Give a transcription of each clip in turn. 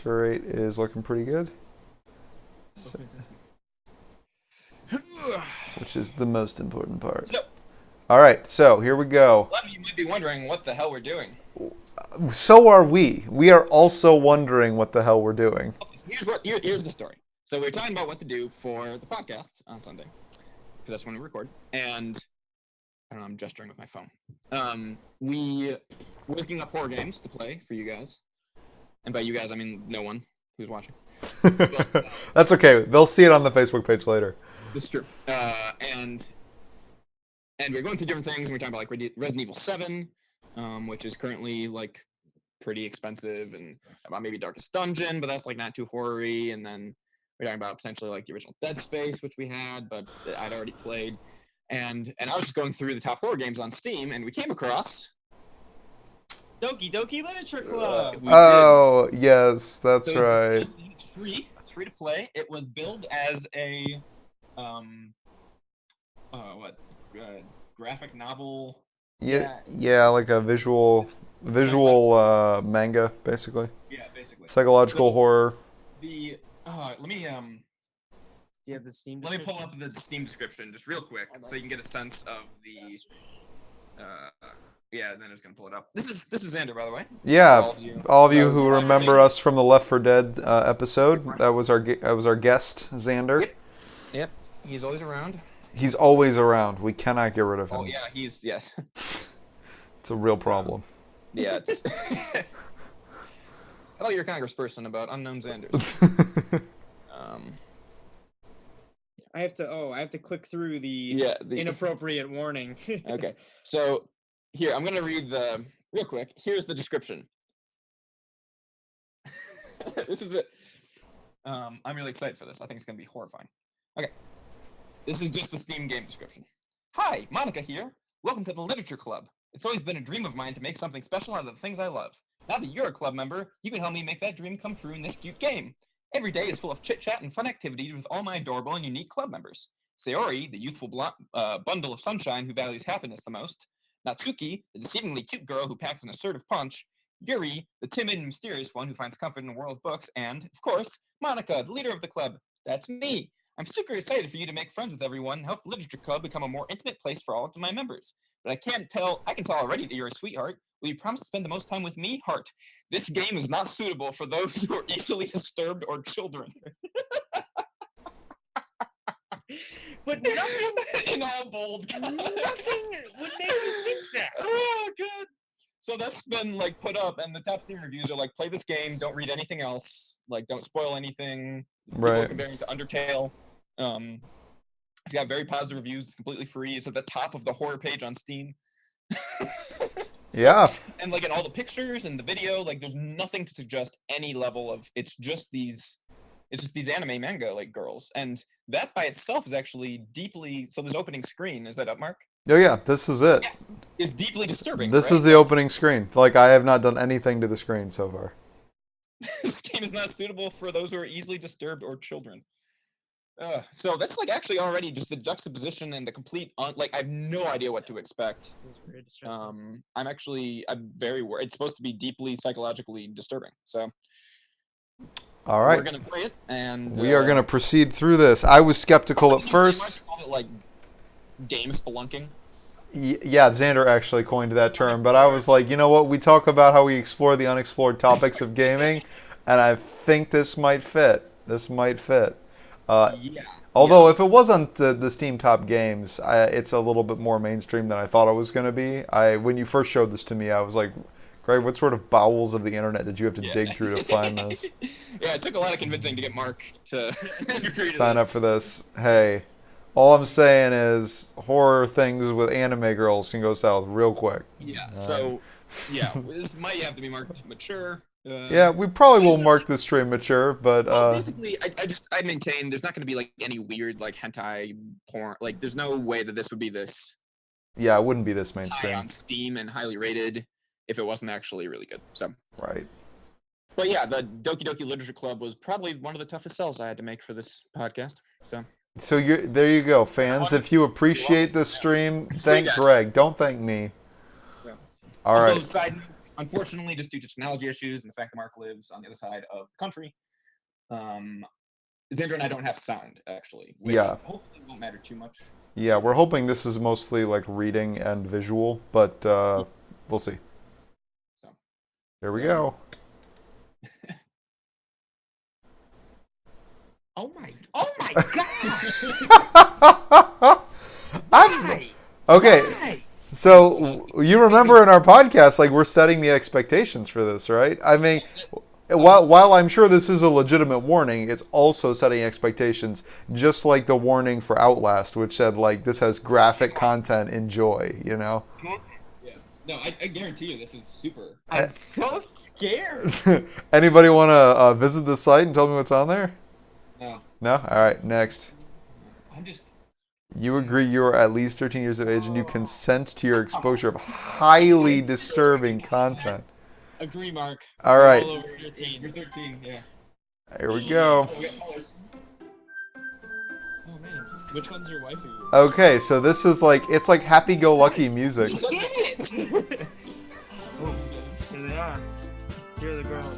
rate is looking pretty good. So, which is the most important part. So, all right, so here we go. a lot of you might be wondering what the hell we're doing. So are we. We are also wondering what the hell we're doing. Okay, so here's the story. So we're talking about what to do for the podcast on Sunday, because that's when we record. And I don't know, I'm gesturing with my phone. We're looking up horror games to play for you guys. And by you guys, I mean no one who's watching. But, that's okay. They'll see it on the Facebook page later. This is true. And we're going through different things, and we're talking about like Resident Evil 7, which is currently like pretty expensive, and about maybe Darkest Dungeon, but that's like not too horror-y. And then we're talking about potentially like the original Dead Space, which we had, but I'd already played. And I was just going through the top horror games on Steam, and we came across Doki Doki Literature Club. Oh, yes, that's right. It's free to play. It was billed as a graphic novel. Yeah, like a visual manga, basically. Yeah, basically. Psychological horror. Let me Yeah, the Steam. Let me pull up the Steam description just real quick, so you can get a sense of the. Yeah, Xander's gonna pull it up. This is Xander, by the way. Yeah, all of you who remember us from the Left 4 Dead episode, that was our guest, Xander. Yep. He's always around. He's always around. We cannot get rid of him. Oh yeah, yes. It's a real problem. Yeah, it's. I thought you were a congressperson about unknown Xander. I have to click through the inappropriate warning. Okay, so here I'm gonna read real quick. Here's the description. This is it. I'm really excited for this. I think it's gonna be horrifying. Okay, this is just the Steam game description. Hi, Monica here. Welcome to the Literature Club. It's always been a dream of mine to make something special out of the things I love. Now that you're a club member, you can help me make that dream come true in this cute game. Every day is full of chit-chat and fun activities with all my adorable and unique club members. Sayori, the youthful bundle of sunshine who values happiness the most. Natsuki, the deceivingly cute girl who packs an assertive punch. Yuri, the timid and mysterious one who finds comfort in a world of books. And, of course, Monica, the leader of the club. That's me. I'm super excited for you to make friends with everyone and help the Literature Club become a more intimate place for all of my members. But I can tell already that you're a sweetheart. Will you promise to spend the most time with me? Heart. This game is not suitable for those who are easily disturbed or children. But nothing in all bold. Nothing would make you think that. Oh, God. So that's been like put up, and the top Steam reviews are like, play this game, don't read anything else, like don't spoil anything. People are comparing it to Undertale. It's got very positive reviews. It's completely free. It's at the top of the horror page on Steam. Yeah. And like in all the pictures and the video, like there's nothing to suggest any level of. It's just these anime manga like girls, and that by itself is actually deeply. So this opening screen, is that up, Mark? Oh yeah, this is it. Yeah, is deeply disturbing. This right? is the opening screen. Like I have not done anything to the screen so far. This game is not suitable for those who are easily disturbed or children. So that's like actually already just the juxtaposition and the complete like I have no idea what to expect. It's very distressing. I'm very worried. It's supposed to be deeply psychologically disturbing. So all right, we're gonna play it, and we are gonna proceed through this. I was skeptical at first. Call it like game spelunking. Yeah, Xander actually coined that term, but I was like, you know what? We talk about how we explore the unexplored topics of gaming, and I think this might fit. Although if it wasn't the Steam Top Games, it's a little bit more mainstream than I thought it was going to be. When you first showed this to me, I was like, Greg, what sort of bowels of the internet did you have to dig through to find this? Yeah, it took a lot of convincing to get Mark to sign up for this. Hey, all I'm saying is horror things with anime girls can go south real quick. Yeah, this might have to be marked mature. Yeah, we probably will mark this stream mature, but basically, I maintain there's not going to be like any weird like hentai porn. Like, there's no way that this would be this. Yeah, it wouldn't be this mainstream. High on Steam and highly rated if it wasn't actually really good. So. Right. But yeah, the Doki Doki Literature Club was probably one of the toughest sells I had to make for this podcast. So there you go, fans. If you appreciate this stream, thank Greg. Don't thank me. Yeah. All right. Side unfortunately, just due to technology issues and the fact that Mark lives on the other side of the country, Xander and I don't have sound, actually, which hopefully won't matter too much. Yeah, we're hoping this is mostly like reading and visual, but we'll see. So here we go. Oh my god! Okay. Why? So you remember in our podcast, like, we're setting the expectations for this, right? I mean, while I'm sure this is a legitimate warning, it's also setting expectations, just like the warning for Outlast, which said, like, this has graphic content, enjoy, you know? Yeah. No, I guarantee you this is super. I'm so scared. Anybody want to visit the site and tell me what's on there? No. No? All right, next. I'm just... You agree you are at least 13 years of age and you consent to your exposure of highly disturbing content. Agree, Mark. All right. You're 13, yeah. Here we go. Oh man, which one's your wife or you? Okay, so this is like, it's like happy-go-lucky music. Get it! Oh, here they are. Here are the girls.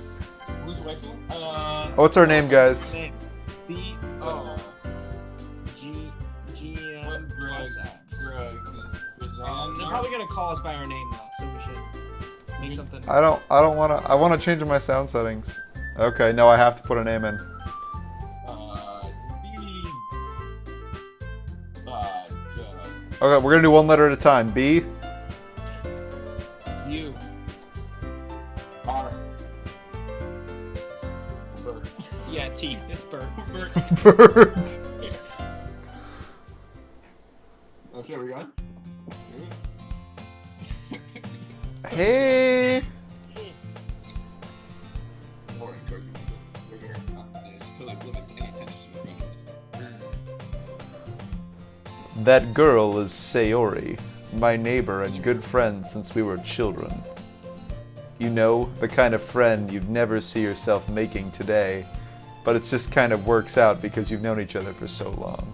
Who's your wife? What's her name, guys? B O G M plus X. They're probably gonna call us by our name though, so we should make something. I don't want to. I want to change my sound settings. Okay, no, I have to put a name in. Okay, we're gonna do one letter at a time. B. U. R. Bird. Yeah, T. It's Bird. Bird. Okay, we got. Hey. That girl is Sayori, my neighbor and good friend since we were children. You know, the kind of friend you'd never see yourself making today, but it just kind of works out because you've known each other for so long.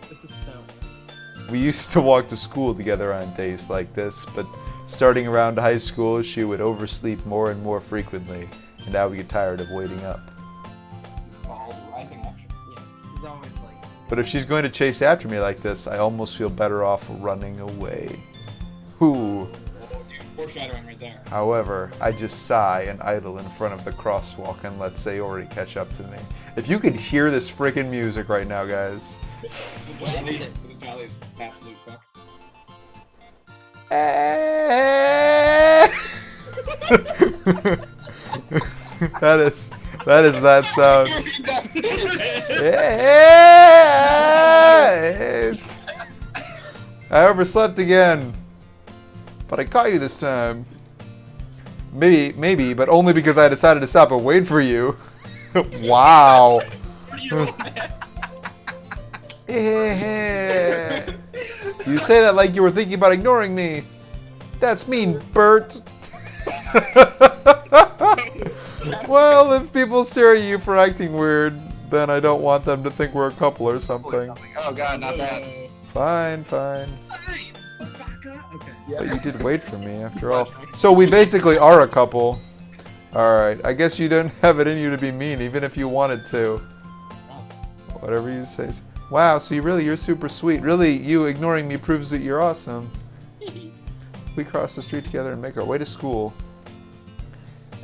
This is so good. We used to walk to school together on days like this, but starting around high school, she would oversleep more and more frequently, and I would get tired of waiting up. This is called rising action. Yeah, he's always like. But if she's going to chase after me like this, I almost feel better off running away. Ooh. Oh, dude, foreshadowing right there. However, I just sigh and idle in front of the crosswalk and let Sayori catch up to me. If you could hear this freaking music right now, guys. The jolly is absolute fuck. That is that sound. I overslept again, but I caught you this time. Maybe, but only because I decided to stop and wait for you. Wow. You say that like you were thinking about ignoring me. That's mean, Bert. Well, if people stare at you for acting weird, then I don't want them to think we're a couple or something. Oh god, not that. Fine. Okay. But you did wait for me after all. So we basically are a couple. Alright, I guess you didn't have it in you to be mean, even if you wanted to. Whatever you say. Wow, so you're super sweet. Really, you ignoring me proves that you're awesome. We cross the street together and make our way to school.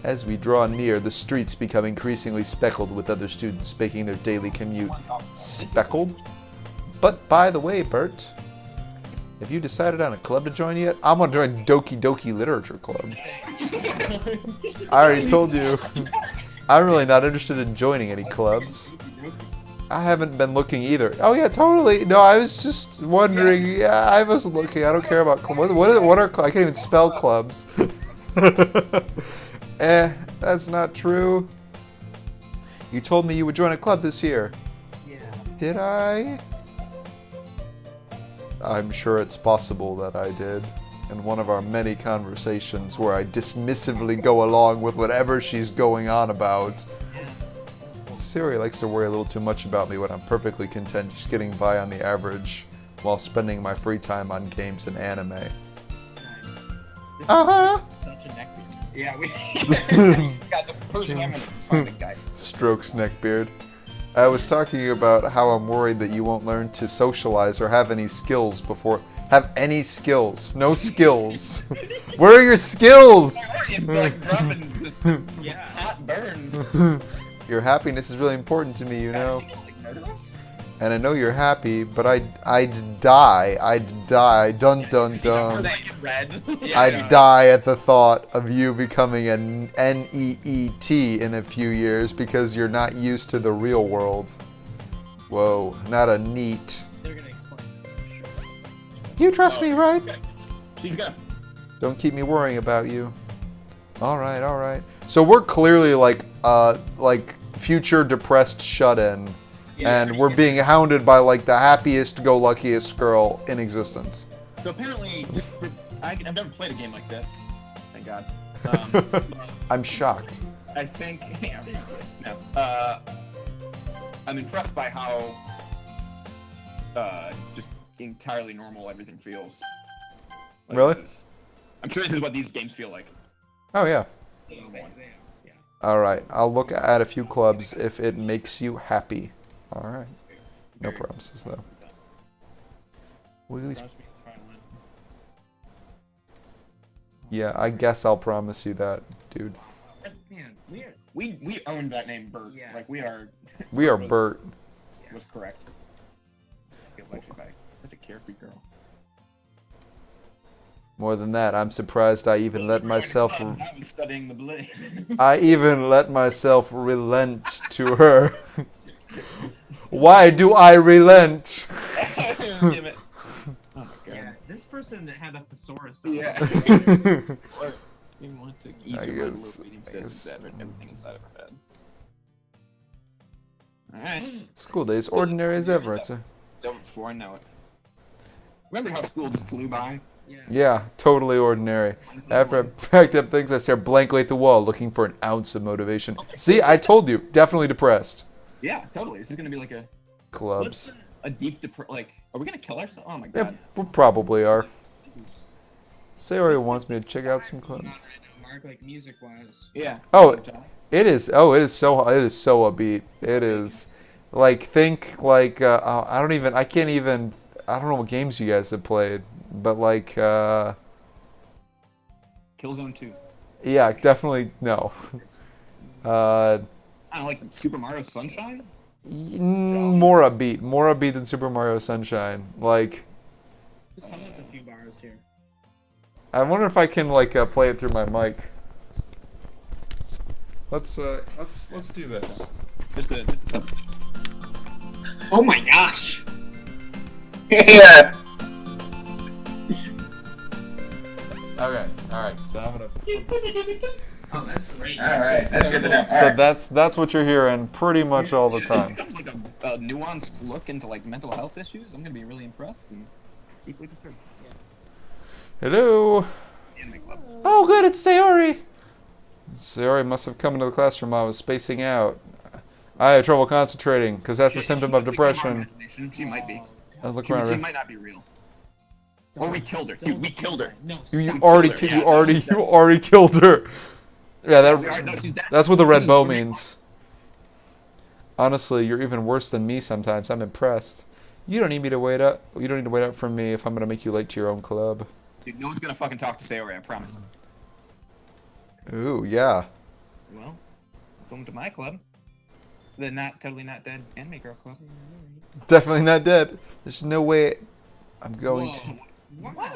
As we draw near, the streets become increasingly speckled with other students making their daily commute. Speckled? But by the way, Bert, have you decided on a club to join yet? I'm gonna join Doki Doki Literature Club. I already told you. I'm really not interested in joining any clubs. I haven't been looking either. Oh yeah, totally. No, I was just wondering. Yeah, I wasn't looking. I don't care about clubs. What are I can't even spell clubs. That's not true. You told me you would join a club this year. Yeah. Did I? I'm sure it's possible that I did. In one of our many conversations where I dismissively go along with whatever she's going on about. Siri likes to worry a little too much about me when I'm perfectly content just getting by on the average while spending my free time on games and anime. Nice. Uh-huh. Such Persian neckbeard. Yeah, we got the Persian. I'm gonna find the guy. Strokes neckbeard. I was talking about how I'm worried that you won't learn to socialize or have any skills before. Have any skills? No skills. Where are your skills? It's like dropping just hot burns. Your happiness is really important to me, you know. Like murderous? And I know you're happy, but I'd die, dun dun dun. Red. I'd die at the thought of you becoming an NEET in a few years because you're not used to the real world. Whoa, not a neat. They're gonna explain. You trust me, right? She's gonna. Don't keep me worrying about you. All right. So we're clearly like future depressed shut-in. And we're being hounded by like the happiest go luckiest girl in existence. So apparently, I've never played a game like this. Thank God. I'm shocked. I think. No. I'm impressed by how just entirely normal everything feels. Like, Really? I'm sure this is what these games feel like. Oh yeah. Yeah. All right. I'll look at a few clubs if it makes you happy. All right. No promises though. Wiggly's. Yeah, I guess I'll promise you that, dude. Man, weird. We owned that name, Bert. Yeah. Like we are. We are Bert. Was correct. Get lectured by such a carefree girl. More than that, I'm surprised I even let myself. I was studying the blade. I even let myself relent to her. Why do I relent? Damn it. Oh my God. Yeah, this person that had a thesaurus. Yeah. Or you want to ease her mind a little reading everything inside of her head. Alright. School days ordinary as ever. It's a. Over before I know it. Remember how school just flew by? Yeah, totally ordinary. After I packed up things, I stared blankly at the wall, looking for an ounce of motivation. See, I told you, definitely depressed. Yeah, totally. This is gonna be like Clubs. a deep like. Are we gonna kill ourselves? Oh my Yeah, God. we probably are. This is- Sayori wants me to check out some clubs. Mark, like music-wise. Yeah. Oh, it is. Oh, it is so upbeat. It is. Like think like I don't know what games you guys have played, but like Killzone 2. yeah, definitely no. I don't know, like Super Mario Sunshine. More upbeat than Super Mario Sunshine. Like Just hum us a few bars here. I wonder if I can like play it through my mic. Let's do this. This is. Oh my gosh! Yeah. Okay, all right. So I'm gonna. Oh, that's great. All right, that's good to know. So that's what you're hearing pretty much all the time. This becomes like a nuanced look into like mental health issues. I'm gonna be really impressed and deeply disturbed. Hello. Anime club. Oh, good, it's Sayori. Sayori must have come into the classroom while I was spacing out. I had trouble concentrating, because that's a symptom of depression. She might be. Look She around. might not be real. Or we killed her. Dude, we killed her. No, You stop. already killed her. Yeah, No, she's dead. that's what the red bow means. Honestly, you're even worse than me sometimes. I'm impressed. You don't need to wait up for me if I'm gonna make you late to your own club. Dude, no one's gonna fucking talk to Sayori, I promise. Ooh, yeah. Well, welcome to my club. The totally not dead anime girl club. Definitely not dead. There's no way I'm going to. Why?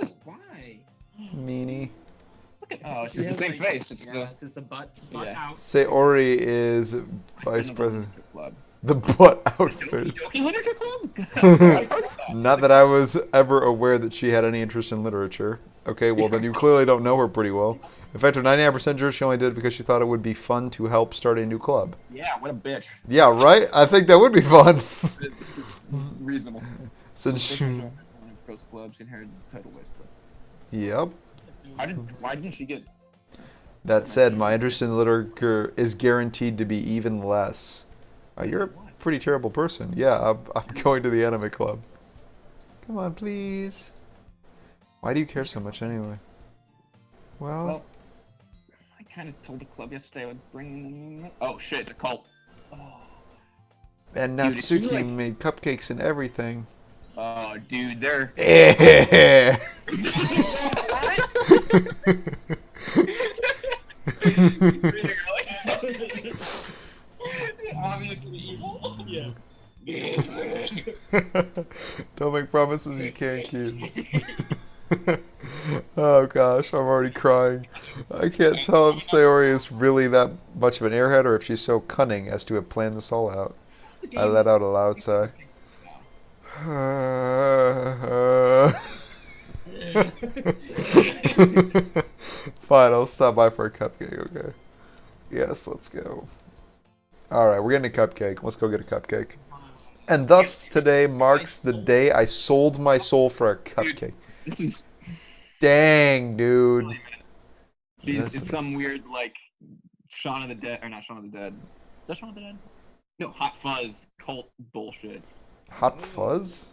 Meanie. Look at it's the same face. It's This is the butt out. Sayori is vice president. Club. The butt outfit. Doki Literature Club? I've heard of that. Not that I was ever aware that she had any interest in literature. Okay, well then you clearly don't know her pretty well. In fact, her 99% sure she only did it because she thought it would be fun to help start a new club. Yeah, what a bitch. Yeah, right? I think that would be fun. It's reasonable. Since she... One of those clubs in her title waist club. Yep. Why didn't she get... That said, my interest in literature is guaranteed to be even less. You're a pretty terrible person. Yeah, I'm going to the anime club. Come on, please. Why do you care so much anyway? Well, kind of told the club yesterday I would bring them. Oh shit, it's a cult. Oh. And Dude, if you, Natsuki like- made cupcakes and everything. Oh, dude, they're. Eh. Obviously evil. Yeah. Don't make promises you can't keep. Oh gosh, I'm already crying. I can't tell if Sayori is really that much of an airhead or if she's so cunning as to have planned this all out. I let out a loud sigh. Fine, I'll stop by for a cupcake, okay? Yes, let's go. Alright, we're getting a cupcake. Let's go get a cupcake. And thus, today marks the day I sold my soul for a cupcake. This is. Dang, dude. It's some weird, like, Shaun of the Dead. Or not Shaun of the Dead. Is that Shaun of the Dead? No, Hot Fuzz cult bullshit. Hot Fuzz?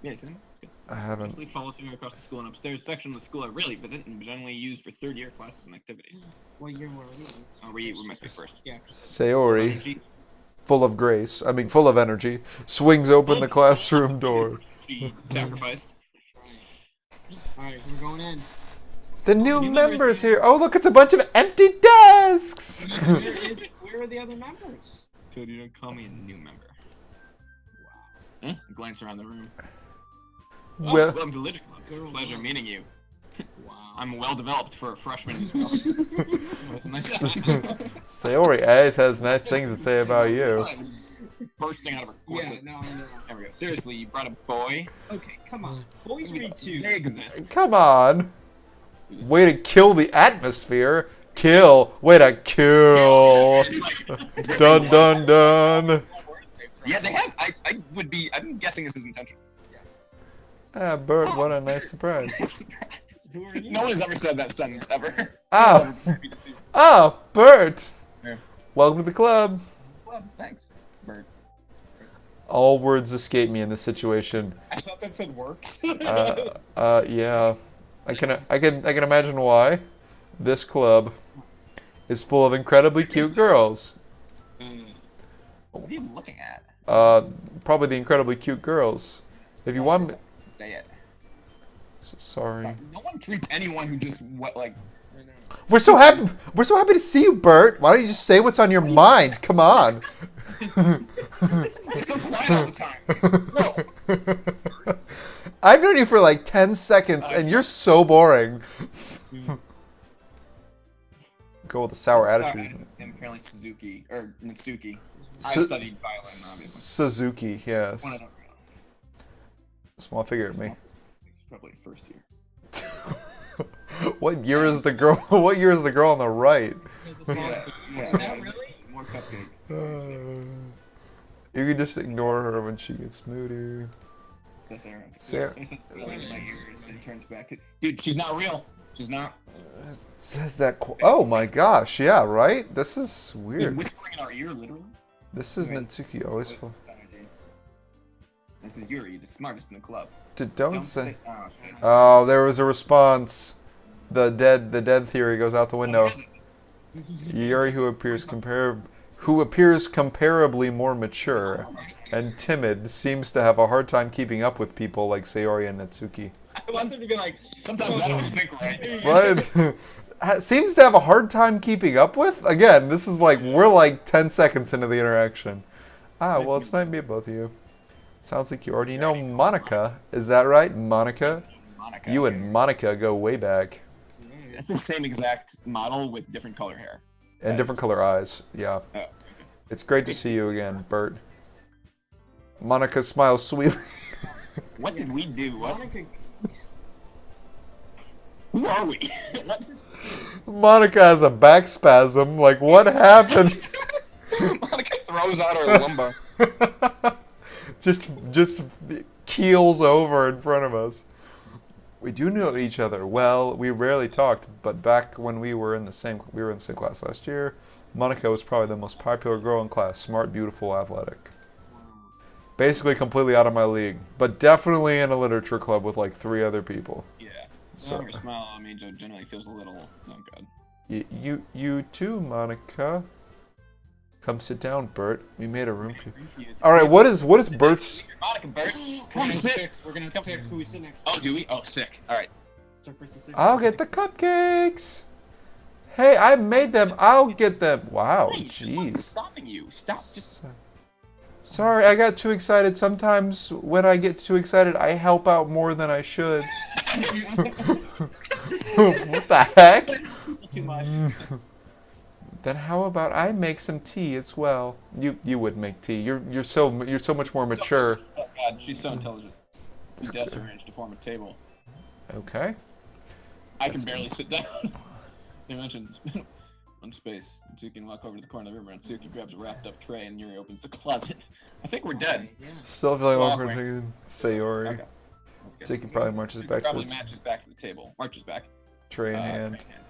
Yeah, you seen it? It's good. I haven't. Usually follow through across the school and upstairs section of the school I rarely visit and generally used for third-year classes and activities. What year were we? Oh, we must be first. Yeah. Sayori, full of grace, full of energy, swings open the classroom door. She sacrificed. Alright, we're going in. The new members here. Oh, look, it's a bunch of empty desks. Where are the other members? Dude, you don't call me a new member. Wow. Glance around the room. Well, Welcome to Literature Club. It's a pleasure meeting you. Wow. I'm well developed for a freshman. Sayori always has nice things to say about you. Bursting out of her corset. Yeah, no. There we go. Seriously, you brought a boy? Okay, come on. Boys read too. They exist. Come on. Way to kill the atmosphere. Kill. Way to kill. Dun dun dun. Yeah, they have. I'm guessing this is intentional. Ah, Bert, what a nice surprise. No one has ever said that sentence ever. Oh, Bert. Yeah. Welcome to the club. Well, thanks, Bird. All words escape me in this situation. I thought that said work. Yeah. I can imagine why. This club is full of incredibly cute girls. What are you looking at? Probably the incredibly cute girls. If you want me... Say it. Sorry. No one treats anyone who just We're so happy to see you, Bert. Why don't you just say what's on your mind? Come on. You're so quiet all the time. No. I've known you for like 10 seconds, and you're so boring. Go with a sour attitude. And apparently Suzuki, or Mitsuki. I studied violin, obviously. Suzuki, yes. One I don't know. Small figure of me. It's probably first year. What year is the girl? What year is the girl on the right? Not really? More cupcakes. You can just ignore her when she gets moody. Sarah. Sarah. And turns back to. Dude, she's not real. She's not. Says that. Oh my gosh! Yeah, right. This is Dude, weird. whispering in our ear, literally. This is Natsuki always. This is Yuri, the smartest in the club. Don't say. Oh, shit. Oh, there was a response. The dead theory goes out the window. Yuri, who appears comparably more mature and timid, seems to have a hard time keeping up with people like Sayori and Natsuki. I want them to be like. Sometimes I don't think right. What? Seems to have a hard time keeping up with? Again, this is like, we're like 10 seconds into the interaction. Ah, well, it's nice to meet both of you. Sounds like you already know Monica. Is that right, Monica? Monica. You and Monica go way back. It's the same exact model with different color hair. And different color eyes, yeah. Oh. It's great to see you again, Bert. Monica smiles sweetly. What did we do? What? Monica, Who are we? Monica has a back spasm. Like, what happened? Monica throws out her lumbar. just keels over in front of us. We do know each other well. We rarely talked, but back when we were in the same class last year, Monica was probably the most popular girl in class. Smart, beautiful, athletic. Basically completely out of my league, but definitely in a literature club with like 3 other people. Yeah. So, Her smile on me generally feels a little not good. You too, Monica. Come sit down, Bert. We made a room for you. All right, what is Bert's? Monica, Bert. We're gonna pick who we sit next to. Oh, do we? Oh, sick. All right. So first to sit. I'll get the cupcakes. Hey, I made them. I'll get them. Wow, Hey, what's jeez. stopping you? Stop. Just. Sorry, I got too excited. Sometimes when I get too excited, I help out more than I should. What the heck? Too much. Then how about I make some tea as well? You would make tea. You're so much more mature. Oh God, she's so intelligent. The desks are arranged to form a table. Okay. I can barely sit down. They mentioned one space. Tsuki can walk over to the corner of the room, and Tsuki grabs a wrapped up tray, and Yuri opens the closet. I think we're dead. Yeah. Still feeling Well, awkward. wait. Sayori. Okay. That's good. Tsuki probably marches back to Probably the matches back to the table. Marches back. tray in Tray hand. in hand.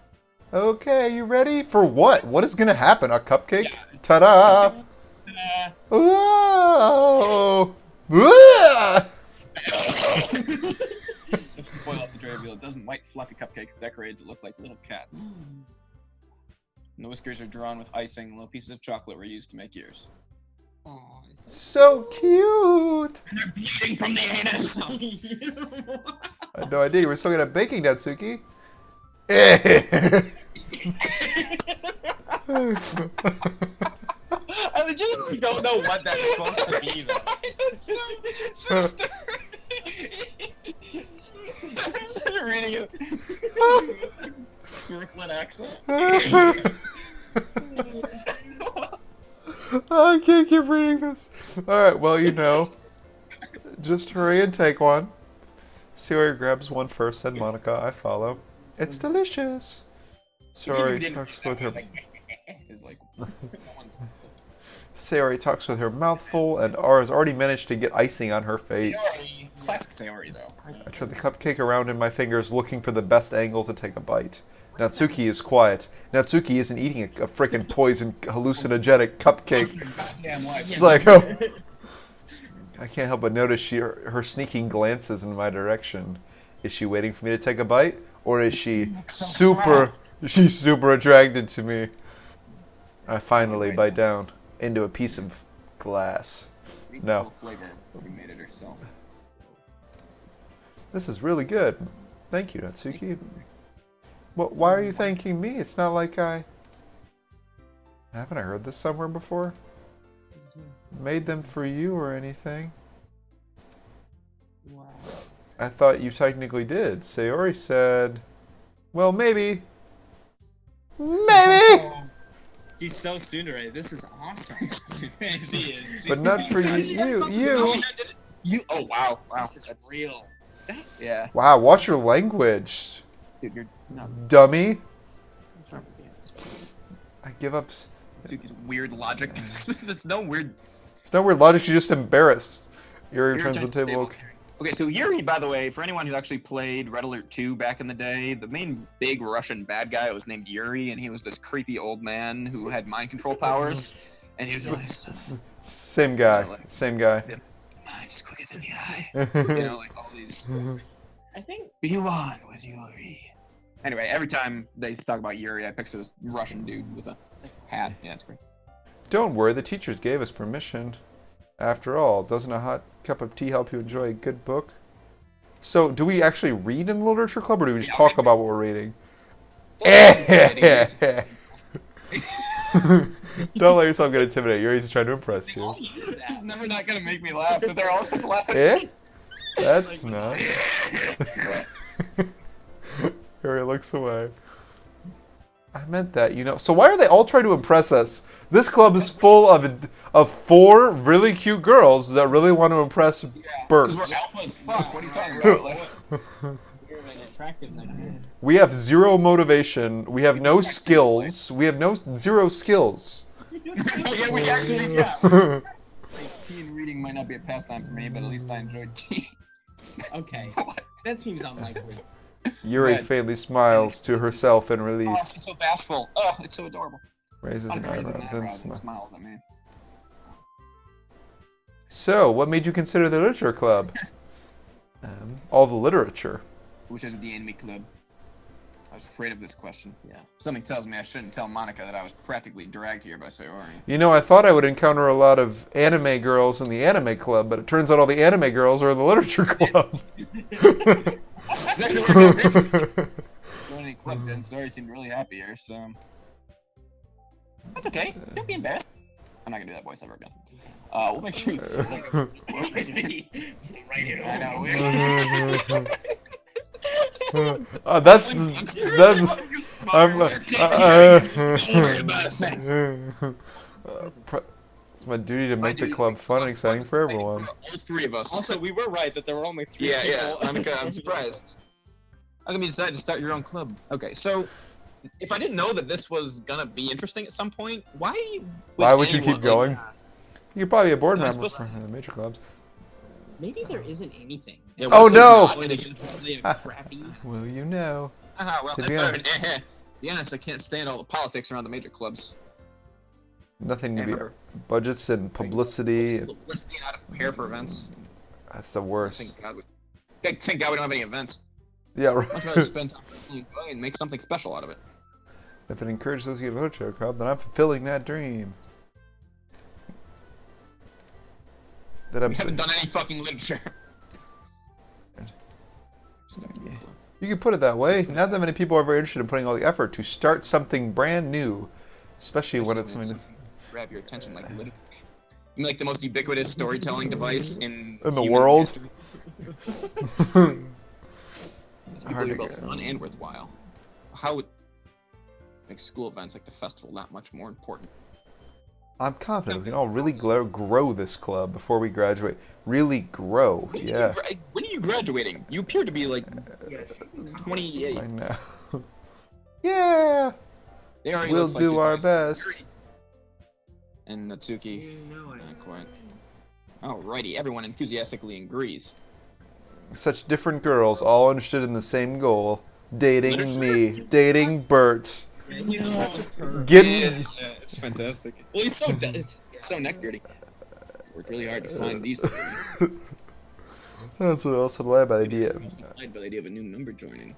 Okay, you ready? For what? What is gonna happen? A cupcake? Yeah. Ta-da! Whoa! Ah! Lifts the foil off the tray, reveal a dozen white, fluffy cupcakes decorated to look like little cats. And the whiskers are drawn with icing, and little pieces of chocolate were used to make ears. Aw, So cute! And they're bleeding from the anus! I had no idea you were still good at baking, Natsuki. I legitimately don't know what that's supposed to be, though. so stupid. Reading it. Brooklyn accent. I can't keep reading this. Alright, well, you know. Just hurry and take one. Sayori grabs one first, then Monica. I follow. It's delicious. Sayori talks with her. Is like. Sayori talks with her mouth full, and R has already managed to get icing on her face. Sayori. Classic Sayori, though. I turn the cupcake around in my fingers, looking for the best angle to take a bite. Natsuki is quiet. Natsuki isn't eating a frickin' poison hallucinogenic cupcake. Psycho. I can't help but notice her sneaking glances in my direction. Is she waiting for me to take a bite, or is she super attracted to me? I finally bite down into a piece of glass. No. Flavor, we made it herself. This is really good. Thank you, Natsuki. Well, why are you thanking me? It's not like haven't I heard this somewhere before? Made them for you or anything? Wow. I thought you technically did. Sayori said, well, maybe. Maybe! He's so tsundere. This is awesome. She is. But not for you. You. Oh wow. Wow. This is real. Yeah. Wow, watch your language, Dude, you're not. dummy. I give up. Tsuki's weird logic. That's no weird. It's no weird logic, you're just embarrassed. Yuri Yuri turns the table. Okay, so Yuri, by the way, for anyone who actually played Red Alert 2 back in the day, the main big Russian bad guy was named Yuri, and he was this creepy old man who had mind control powers. And he was always Same guy. Same guy. mind's quicker than the eye. You know, like all these. I think. Be one with Yuri. Anyway, every time they talk about Yuri, I picture this Russian dude with a hat. Yeah, it's great. Don't worry, the teachers gave us permission. After all, doesn't a hot cup of tea help you enjoy a good book? So, do we actually read in the literature club, or do we just talk about what we're reading? Don't let yourself get intimidated. You're just trying to impress you. He's never not gonna make me laugh, but they're all just laughing. Eh? That's not. Harry looks away. I meant that, you know. So why are they all trying to impress us? This club is full of 4 really cute girls that really want to impress Bert. Because we're alpha as fuck. What are you talking about? Like, You're attractive like that. We have 0 motivation. We have no skills. We have zero skills. yeah, we actually, yeah. Like, tea and reading might not be a pastime for me, but at least I enjoyed tea. Okay. That seems unlikely. Yuri faintly smiles to herself in relief. Oh, she's so bashful. Oh, it's so adorable. Raises an eyebrow, then and smiles. smiles at me. So, what made you consider the literature club? All the literature. Which is the enemy club. was afraid of this question. Yeah. Something tells me I shouldn't tell Monica that I was practically dragged here by Sayori. You know, I thought I would encounter a lot of anime girls in the anime club, but it turns out all the anime girls are in the literature club. It's actually working out great for me. Going any clubs in, Sayori seemed really happy here, so... That's okay. Don't be embarrassed. I'm not gonna do that voice ever again. We'll make sure you right here. I know. That's it's my duty to make the club fun and exciting for everyone. All three of us. Also, we were right that there were only 3 Yeah, people. Monica, I'm surprised. How come you decided to start your own club? Okay, so if I didn't know that this was gonna be interesting at some point, why would you keep going? You could probably be a board I'm member supposed for the major clubs. Maybe there isn't anything. Yeah, Oh, no! Crappy. Well, you know. Well, To that's be better honest- than be honest, I can't stand all the politics around the major clubs. Nothing to be Remember. budgets and publicity. Publicity and how to prepare for events. That's the worst. Thank God we don't have any events. Yeah, I'd much rather right. spend time enjoying and make something special out of it. If it encourages us to get a literature club, then I'm fulfilling that dream. That I'm. We haven't done any fucking literature. You could put it that way. Not that many people are very interested in putting all the effort to start something brand new, especially when it's something. Grab your attention like literature. I mean, like the most ubiquitous storytelling device in In the human world? history. Hard People to are both get. fun and worthwhile. How would make school events like the festival that much more important? I'm confident we can all really grow this club before we graduate. Really grow, yeah. When are you graduating? You appear to be like 28. I know. Yeah, They already we'll looks like do she's our like best. 30. And Natsuki, You know it. not quite. Alrighty, everyone enthusiastically agrees. Such different girls, all interested in the same goal. Dating Literature? me, dating Bert. Yeah. Getting Yeah, it's fantastic. Well, he's so it's so neckbeardy. Worked really hard to find these. That's what I also like about the idea. By the idea of a new member joining,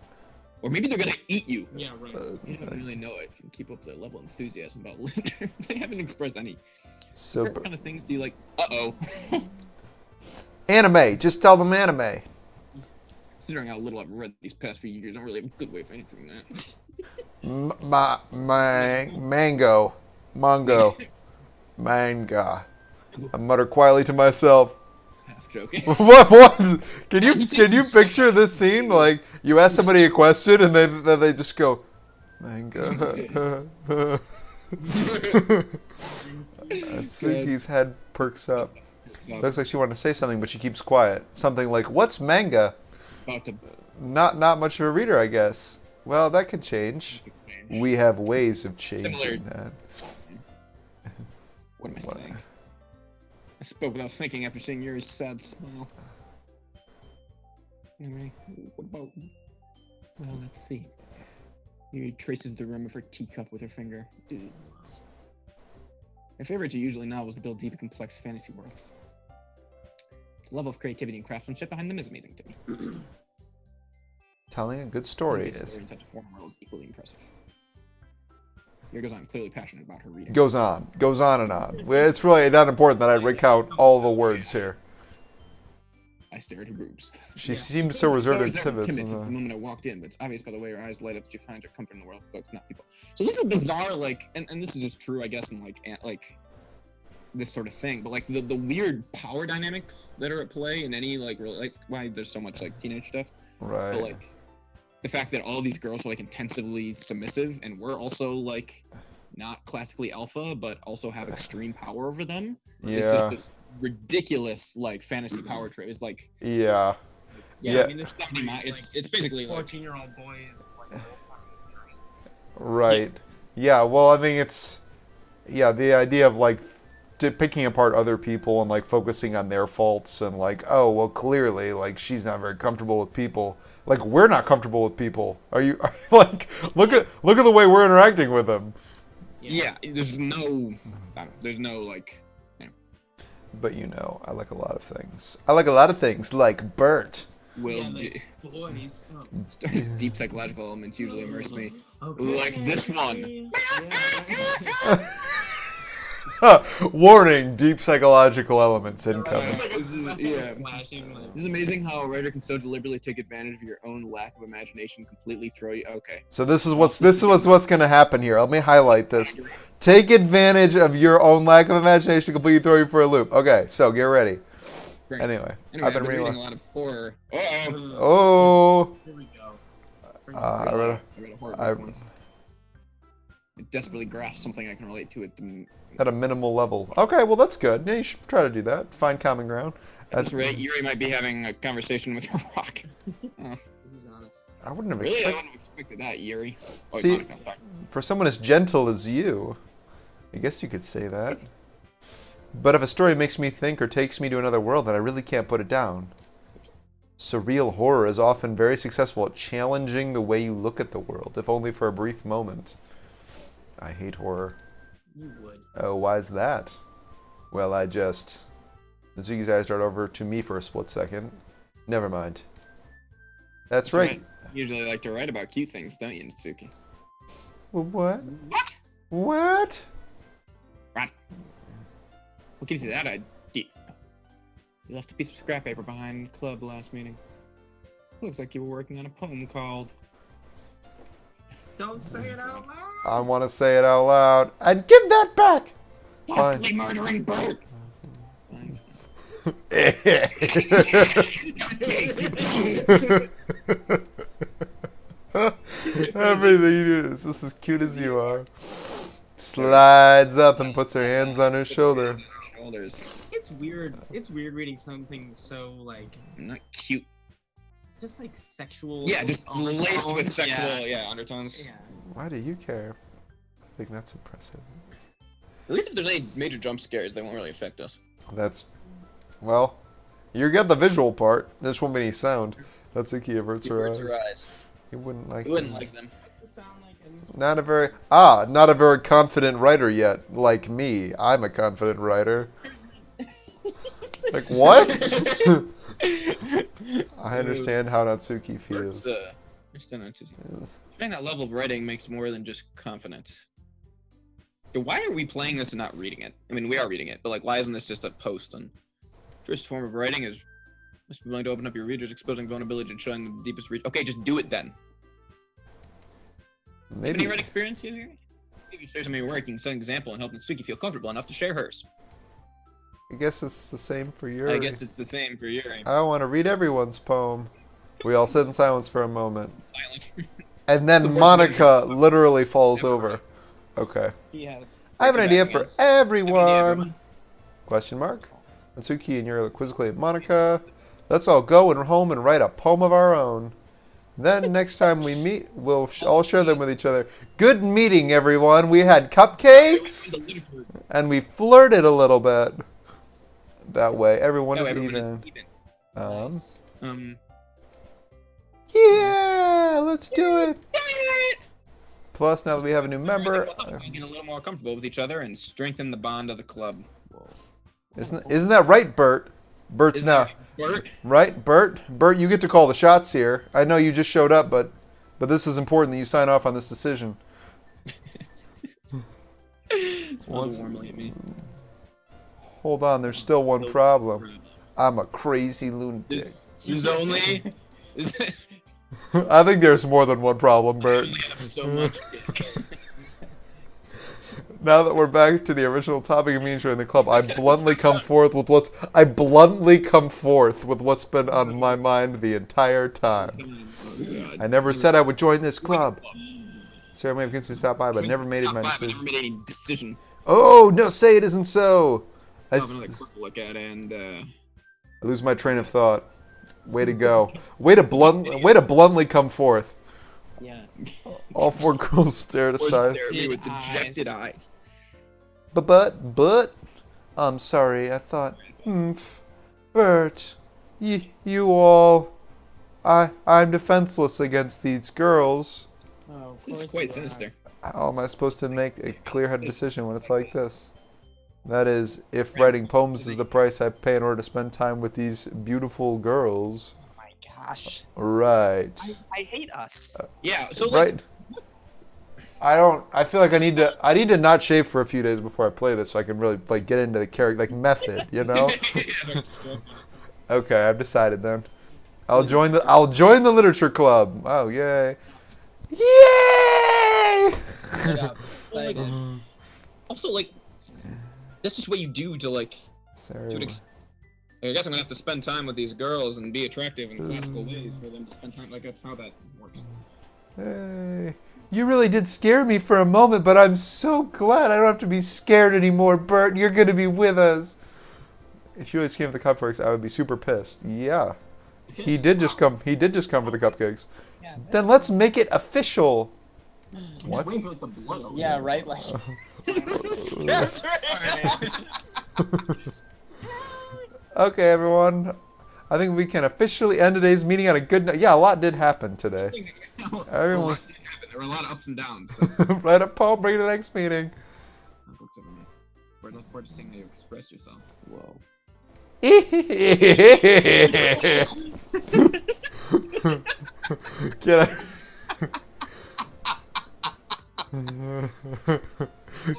or maybe they're gonna eat you. Yeah, right. You don't really know it. If you keep up their level of enthusiasm about literature, they haven't expressed any. So What kind of things do you like? Uh-oh. anime, just tell them anime. Considering how little I've read these past few years, I don't really have a good way of answering that. Mango, manga. I mutter quietly to myself. Half joking. What? Can you picture this scene? Like you ask somebody a question and they just go, manga. Suki's head perks up. Looks like she wanted to say something, but she keeps quiet. Something like, "What's manga?" About to Not much of a reader, I guess. Well, that could change. We have ways of changing Similar- that. What am I saying? I spoke without thinking after seeing Yuri's sad smile. Anyway, what about... Well, let's see. Yuri traces the rim of her teacup with her finger. Dude. My favorites are usually novels that build deep and complex fantasy worlds. The level of creativity and craftsmanship behind them is amazing to me. Telling a good story Good is. story in such a form world is equally impressive. Here goes on, clearly passionate about her reading. Goes on and on. Well, it's really not important that I recount all the words here. I stare at her boobs. She seems so reserved and timid. Since the moment I walked in, but it's obvious by the way her eyes light up that she finds her comfort in the world of books, not people. So this is bizarre, like, and this is just true, I guess, in like this sort of thing. But like the weird power dynamics that are at play in any like why there's so much like teenage stuff. Right. But like the fact that all these girls are like intensively submissive, and we're also like not classically alpha, but also have extreme power over them. Yeah. It's just this ridiculous like fantasy power trip. It's like Yeah. Yeah, Yeah. I mean, this stuff it's basically like 14-year-old boys. Like, Right. Yeah. Well, I think it's the idea of like picking apart other people and like focusing on their faults and like, oh well, clearly like she's not very comfortable with people. Like we're not comfortable with people. Are you like look at the way we're interacting with them. yeah, there's no like But you know, I like a lot of things. I like a lot of things like Bert. will Yeah, like, boys. Oh. deep psychological elements usually immerse me. Like this one. Warning: deep psychological elements incoming. Yeah. It's amazing how a writer can so deliberately take advantage of your own lack of imagination, completely throw you. Okay. So this is what's going to happen here. Let me highlight this. Take advantage of your own lack of imagination, completely throw you for a loop. Okay, so get ready. Great. Anyway, I've been reading a lot of horror. Oh. Here we go. I read a horror book once. I desperately grasped something I can relate to At a minimal level. Okay, well that's good. Yeah, you should try to do that. Find common ground. At this rate, Yuri might be having a conversation with a rock. This is honest. I wouldn't have Really? I wouldn't have expected that, Yuri. Oh, See, Monica, sorry. for someone as gentle as you, I guess you could say that. But if a story makes me think or takes me to another world, then I really can't put it down. Surreal horror is often very successful at challenging the way you look at the world, if only for a brief moment. I hate horror. You would. Oh, why is that? Well, Mizuki's eyes dart over to me for a split second. Never mind. That's right. You usually like to write about cute things, don't you, Natsuki? Well, what? What? What? What? What gives you that idea? You left a piece of scrap paper behind the club last meeting. Looks like you were working on a poem called... Don't say it out loud. I want to say it out loud. And give that back! Deathly Murdering Bird! Fine. Everything you do is just as cute as you are. Slides up and puts her hands on her shoulder. It's weird. It's weird reading something so like not cute. Just like sexual. Yeah, just laced with sexual undertones. Yeah. Why do you care? I think that's impressive. At least if there's any major jump scares, they won't really affect us. Well, you get the visual part. There just won't be any sound. Natsuki averts her eyes. You wouldn't like them. Not a very confident writer yet, like me. I'm a confident writer. Like what? I understand how Natsuki feels. Trying that level of writing makes more than just confidence. So why are we playing this and not reading it? I mean, we are reading it, but like, why isn't this just a post? And first form of writing is must be willing to open up your readers, exposing vulnerability and showing the deepest reach. Okay, just do it then. Maybe. Any red experience here? Maybe share some of your work, you can set an example and help Natsuki feel comfortable enough to share hers. I guess it's the same for Yuri. I guess it's the same for Yuri. I want to read everyone's poem. We all sit in silence for a moment. Silent. And then Monica literally falls over. Okay. Yeah. I have an idea for everyone. Question mark? Natsuki and Yuri look quizzically at Monica. Let's all go home and write a poem of our own. Then next time we meet, we'll all share them with each other. Good meeting, everyone. We had cupcakes, and we flirted a little bit. That way, everyone is even. Yeah, let's do it. Plus, now that we have a new member, we get a little more comfortable with each other and strengthen the bond of the club. Isn't that right, Bert? Bert's now. Bert? Right, Bert? Bert, you get to call the shots here. I know you just showed up, but this is important that you sign off on this decision. Smells warmly at me. Hold on, there's still one problem. I'm a crazy lunatic. There's only... I think there's more than one problem, Bert. I have so much dick. Now that we're back to the original topic of me enjoying the club, I bluntly come forth with what's been on my mind the entire time. I never said I would join this club. Sarah may have considered stop by, but never made it my decision. Never made any decision. Oh no! Say it isn't so. I have another clip to look at, and I lose my train of thought. Way to go! Way to bluntly come forth. Yeah. All four girls stared aside. Stare at me with dejected eyes. But, I'm sorry. I thought, Bert, you all, I'm defenseless against these girls. Oh, this is quite sinister. How am I supposed to make a clear-headed decision when it's like this? That is, if writing poems is the price I pay in order to spend time with these beautiful girls. Oh my gosh. Right. I hate us. Yeah. So like, Right. I feel like I need to not shave for a few days before I play this so I can really like get into the character like method, you know? Okay, I've decided then. I'll join the literature club. Oh, yay. Yay! like, also like, that's just what you do to like. Sorry. I guess I'm gonna have to spend time with these girls and be attractive in classical ways for them to spend time. Like that's how that works. Hey, you really did scare me for a moment, but I'm so glad I don't have to be scared anymore, Bert. You're gonna be with us. If you really came for the cupcakes, I would be super pissed. Yeah, he did just come. He did just come for the cupcakes. Yeah, Then let's make it official. What? yeah, right. Like. That's right. Okay, everyone. I think we can officially end today's meeting on a good note. Yeah, a lot did happen today. Everyone's There were a lot of ups and downs. So. write a poem, bring it to the next meeting. We're looking forward to seeing how you express yourself. Whoa.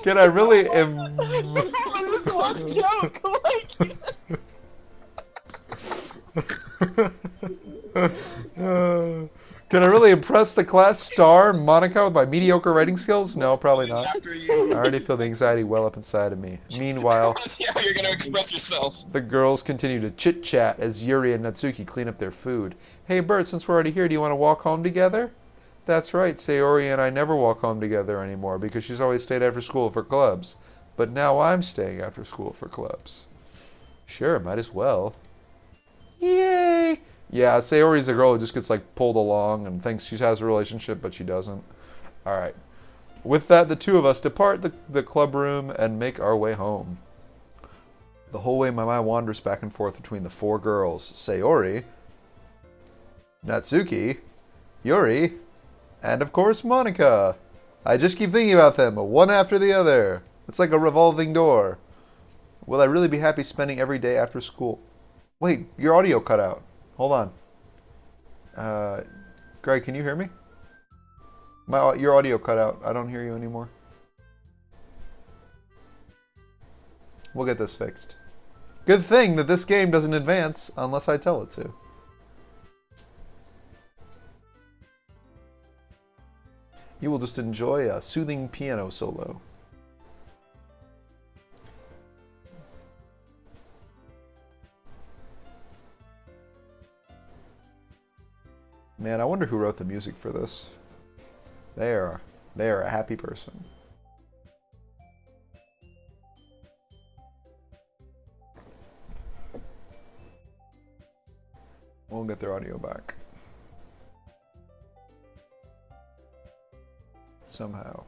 Can I really can I really impress the class star, Monica, with my mediocre writing skills? No, probably not. I already feel the anxiety well up inside of me. Meanwhile, See how you're gonna express yourself. the girls continue to chit-chat as Yuri and Natsuki clean up their food. Hey, Bert, since we're already here, do you want to walk home together? That's right, Sayori and I never walk home together anymore because she's always stayed after school for clubs. But now I'm staying after school for clubs. Sure, might as well. Yay! Yeah, Sayori's a girl who just gets like pulled along and thinks she has a relationship, but she doesn't. Alright. With that, the two of us depart the club room and make our way home. The whole way my mind wanders back and forth between the four girls, Sayori, Natsuki, Yuri, and of course Monica. I just keep thinking about them, one after the other. It's like a revolving door. Will I really be happy spending every day after school? Wait, your audio cut out. Hold on. Greg, can you hear me? Your audio cut out. I don't hear you anymore. We'll get this fixed. Good thing that this game doesn't advance unless I tell it to. You will just enjoy a soothing piano solo. Man, I wonder who wrote the music for this. They are a happy person. We'll get their audio back. Somehow.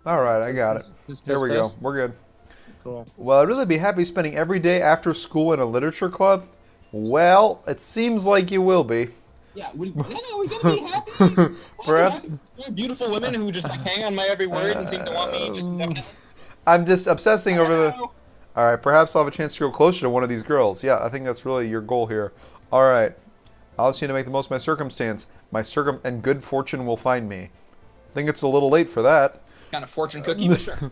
Alright, I got it. There we go. We're good. Cool. Well, I'd really be happy spending every day after school in a literature club. Well, it seems like you will be. Yeah, we gotta be happy. Perhaps. Beautiful women who just like hang on my every word and seem to want me just definitely. I'm just obsessing over the... Alright, perhaps I'll have a chance to go closer to one of these girls. Yeah, I think that's really your goal here. Alright. I'll just need to make the most of my circumstance. And good fortune will find me. I think it's a little late for that. Kind of fortune cookie, but sure.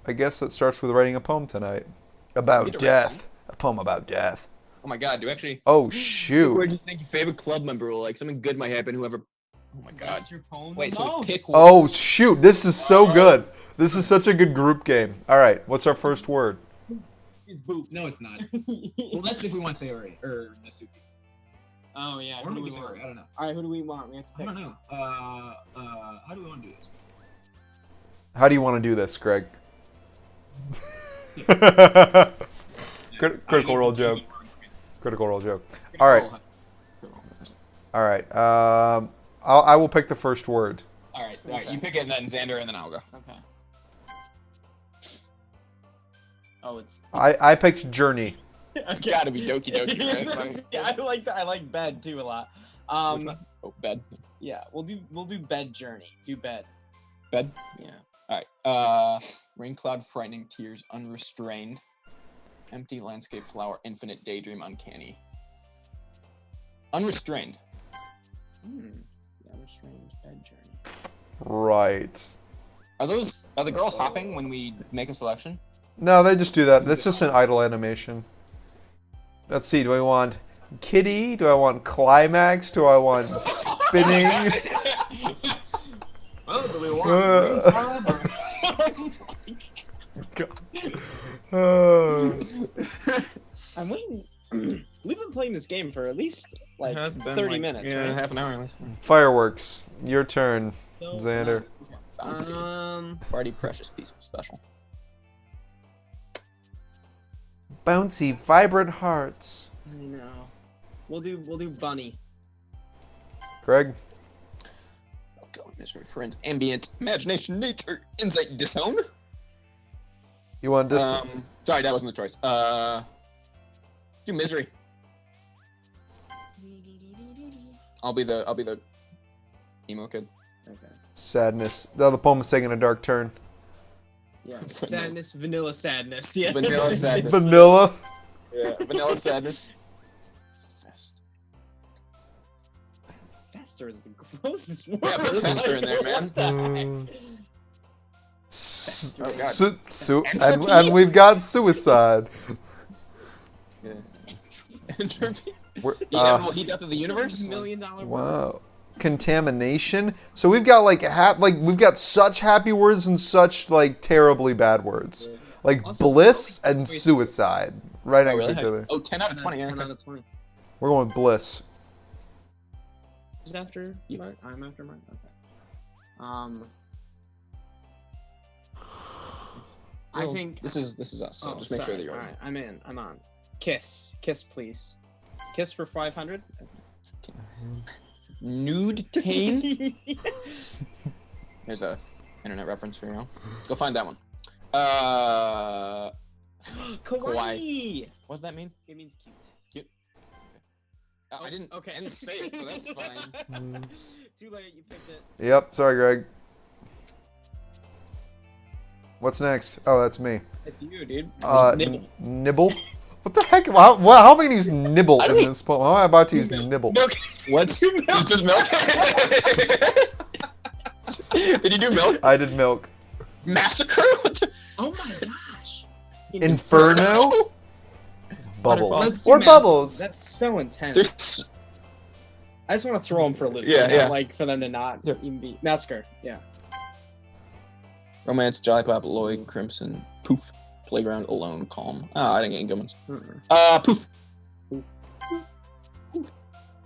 I guess that starts with writing a poem tonight. About death. A poem about death. Oh my god, do you actually... Oh, shoot. Where do you think your favorite club member will like? Something good might happen, whoever... Oh my god. That's your poem. Wait, so pick one. Oh, shoot. This is so good. This is such a good group game. Alright, what's our first word? It's boop. No, it's not. Well, that's if we want Sayori. Or Natsuki. Oh yeah. Or Who do maybe we want? Sayori, I don't know. All right, who do we want? We have to I pick. don't know. How do we want to do this? How do you want to do this, Greg? Critical role joke. Critical role joke. Alright. Alright. I will pick the first word. Alright, you pick it and then Xander and then I'll go. Okay. Oh, it's. I picked Journey. It's gotta be Doki Doki, right? Yeah, I like bed too a lot. Oh, bed. Yeah, we'll do bed journey. Do bed. Bed? Yeah. Alright. Rain cloud, frightening tears, unrestrained. Empty landscape flower, infinite daydream, uncanny. Unrestrained. Unrestrained bed journey. Right. Are the girls hopping when we make a selection? No, they just do that. That's just an idle animation. Let's see. Do I want kitty? Do I want climax? Do I want spinning? Well, do we want I'm waiting. We've been playing this game for at least like 30 minutes, right? half an hour at least. Fireworks. Your turn, So, Xander. Party precious piece of special. Bouncy, vibrant hearts. I know. We'll do bunny. Greg. Go misery, friends, ambient, imagination, nature, insight, disown. You want this? Sorry, that wasn't the choice. Do misery. I'll be the emo kid. Okay. Sadness. The poem is taking a dark turn. Yeah. Sadness, vanilla sadness. Yeah. Vanilla sadness. Vanilla. Yeah. Vanilla sadness. Fest. Fester is the grossest word. Yeah, put Fester in there, man. What the heck? Oh, God. And we've got suicide. Yeah. Entropy. We're- The inevitable heat death of the universe. $1 million word. Wow. Contamination. So we've got we've got such happy words and such like terribly bad words. Like Also, bliss and suicide. Right next to each other. Oh, 10 out of 20. 10 Yeah. out of 20. We're going with bliss. Is it after Mark? I'm after Mark. Okay. I think this is us. So just make sure that you're all on. right. I'm in. I'm on. Kiss, please. Kiss for 500. Nude Tane. Here's a internet reference for you now. Go find that one. Kawaii. What does that mean? It means cute. Cute. Okay. I didn't say it, but that's fine. Too late. You picked it. Yep. Sorry, Greg. What's next? Oh, that's me. It's you, dude. Nibble. Nibble. What the heck? How am I going to use nibble in this poem? How am I about to use nibble? Milk. What's it's just milk? Did you do milk? I did milk. Massacre? What the? Oh my gosh. Inferno? Bubble. Let's do Or massacre. bubbles. That's so intense. There's I just want to throw them for a loop. Yeah, right now, yeah. Like for them to not even be massacre. Yeah. romance, Jolly Pop, Lloyd, Crimson, Poof, Playground, Alone, Calm. Oh, I didn't get any good ones. Poof.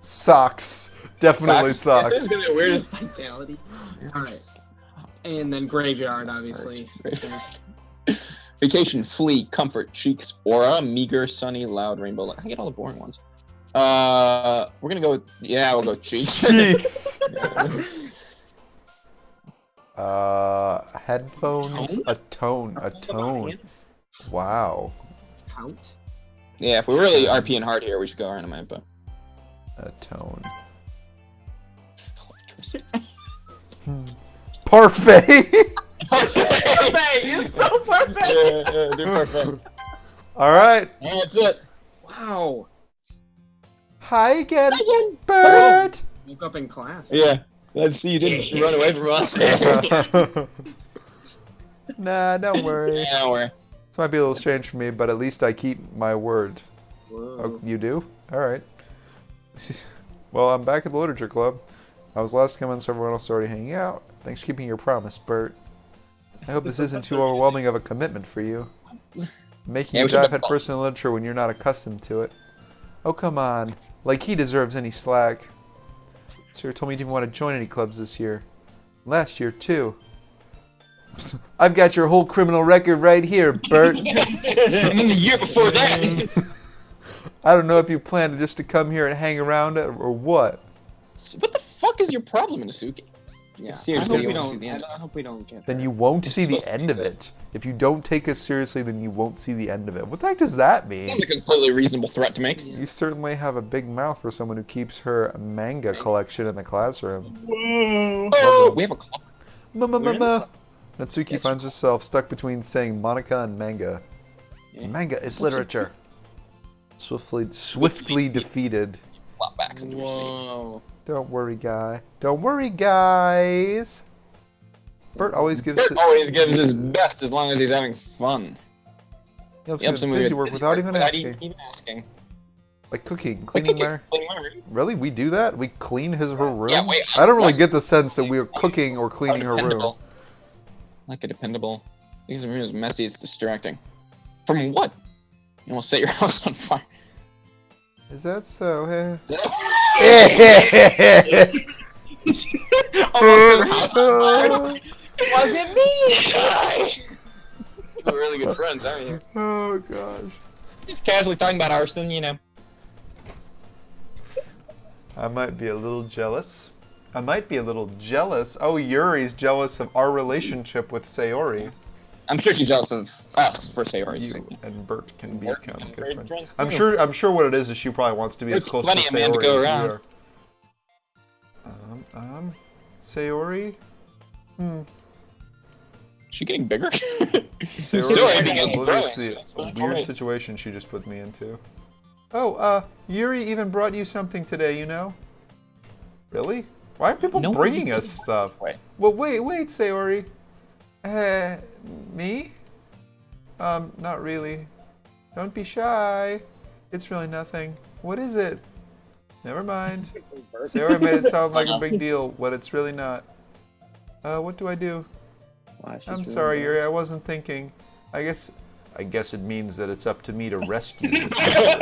Socks. Definitely This socks. is gonna be weird. Vitality. All right. And then graveyard, obviously. Vacation, Flee, Comfort, Cheeks, Aura, Meager, Sunny, Loud, Rainbow Light. I get all the boring ones. We're gonna go with we'll go Cheeks. Cheeks. Headphones. A tone. Wow. Count. Yeah, if we're really RPing hard here, we should go Arnamite, but A tone. Parfait. Perfect! It's so perfect! yeah, do perfect. All right. And that's it. Wow. Hi again, bird. Woke up in class. Yeah. Let's see you didn't run away from us. Nah, don't worry. Yeah, we're. This might be a little strange for me, but at least I keep my word. Whoa. Oh, you do? All right. Well, I'm back at the Literature Club. I was last coming, so everyone else is already hanging out. Thanks for keeping your promise, Bert. I hope this isn't too overwhelming of a commitment for you. Making you dive headfirst in literature when you're not accustomed to it. Oh, come on. Like he deserves any slack. Sir told me he didn't want to join any clubs this year. Last year, too. I've got your whole criminal record right here, Bert. The year before that. I don't know if you plan just to come here and hang around or what. What the fuck is your problem, Inosuke? Yeah. Seriously, I you hope, want to see the end. I hope we don't get Then hurt. you won't see the end of it. If you don't take us seriously, then you won't see the end of it. What the heck does that mean? Sounds like a completely reasonable threat to make. You certainly have a big mouth for someone who keeps her manga collection in the classroom. Whoa. Oh, we have a club. Natsuki Yes. finds herself stuck between saying Monica and manga. Yeah. Manga is literature. Swiftly defeated. Flop backs into your seat. Whoa. Don't worry, guy. Don't worry, guys. Bert always gives. Bert always gives his best as long as he's having fun. He helps He helps him him with with busy work without even asking. Even asking. Like cooking, Like cleaning cooking, her. cleaning my room. Really, we do that? We clean her room? Yeah, wait, I don't really like- get the sense that we are cooking or cleaning her room. Dependable. Like a dependable. Because the room is messy, it's distracting. From what? You almost set your house on fire. Is that so? Almost set her house on fire. Wasn't me! We're really good friends, aren't you? Oh gosh. Just casually talking about arson, you know. I might be a little jealous. Oh, Yuri's jealous of our relationship with Sayori. I'm sure she's jealous of us for Sayori's You sake. and Bert can Bert become and good great friends. friends I'm sure what it is she probably wants to be as There's close to plenty of men to Sayori go as we around. are. Sayori? Is she getting bigger? Sayori Sayori is began oblivious growing. to the That's weird alright. situation she just put me into. Oh, Yuri even brought you something today, you know? Really? Why are people No, bringing us stuff? Wait. Well, wait, Sayori. Me? Not really. Don't be shy. It's really nothing. What is it? Never mind. Sayori made it sound like a big deal when it's really not. What do I do? I'm sorry, Yuri. I wasn't thinking. I guess it means that it's up to me to rescue this situation.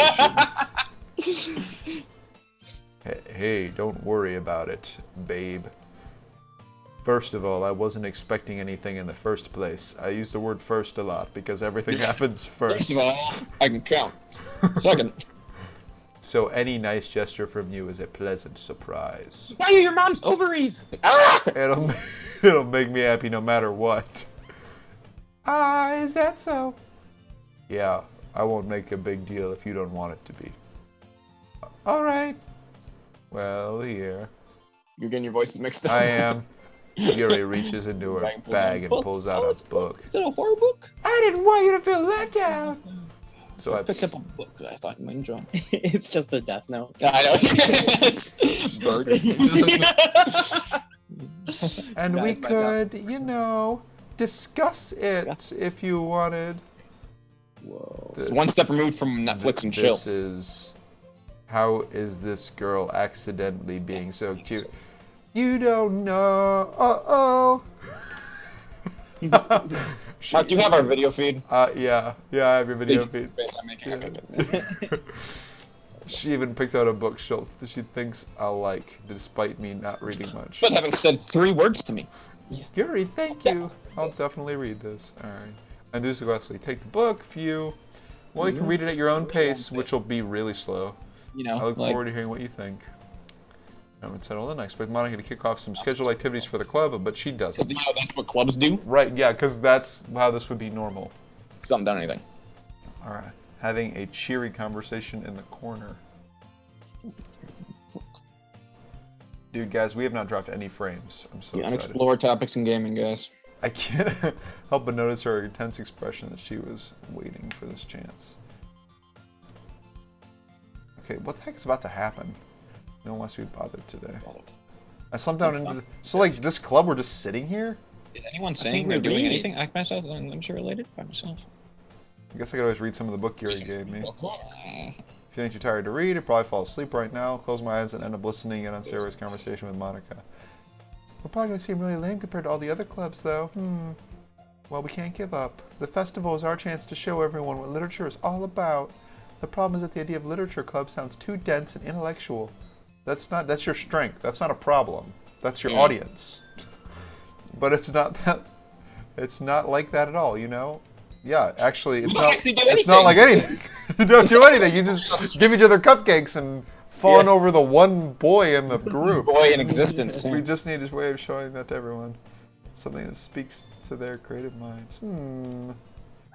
Hey, don't worry about it, babe. First of all, I wasn't expecting anything in the first place. I use the word first a lot because everything happens first. First of all, I can count. Second. So any nice gesture from you is a pleasant surprise. Why are your mom's ovaries? It'll make me happy no matter what. Is that so? Yeah, I won't make a big deal if you don't want it to be. Alright. Well, here. You're getting your voices mixed up. I am. Yuri reaches into her bag and pulls out a book. Is it a horror book? I didn't want you to feel left out. So I picked up a book that I thought you might enjoy. It's just the Death Note. I know. Bird. And we Guys, my God. could, discuss it if you wanted. Whoa. It's one step removed from Netflix and chill. This is... How is this girl accidentally being so cute? You don't know. Uh-oh. Mark, do you have our video feed? Yeah, I have your video feed. Based on making Yeah. okay. She even picked out a book she thinks I'll like, despite me not reading much. But having said 3 words to me. Yuri, thank you. I'll definitely read this. Alright. Enthusiastically take the book, you can read it at your own pace, which will be really slow. You know, I look like, forward to hearing what you think. I'm settled in. I expect Monica to kick off some scheduled activities for the club, but she doesn't. that's what clubs do. Right, yeah, because that's how this would be normal. Still haven't done anything. Alright. Having a cheery conversation in the corner. Dude, guys, we have not dropped any frames. I'm so excited. Unexplored topics in gaming, guys. I can't help but notice her intense expression that she was waiting for this chance. Okay, what the heck is about to happen? No one wants to be bothered today. I slumped down into the... So, like, this club, we're just sitting here? Is anyone saying think they're we're doing doing anything? I myself, I'm sure related by myself. I guess I could always read some of the book Yuri gave me. If you think you're tired to read, I'd probably fall asleep right now, close my eyes, and end up listening in on Sarah's conversation with Monica. We're probably going to seem really lame compared to all the other clubs, though. Well, we can't give up. The festival is our chance to show everyone what literature is all about. The problem is that the idea of literature club sounds too dense and intellectual. That's your strength. That's not a problem. That's your audience. But it's not like that at all, you know? Yeah, actually, it's not like anything. You don't do anything. You just give each other cupcakes and fawn over the one boy in the group. Boy in existence. We just need a way of showing that to everyone. Something that speaks to their creative minds.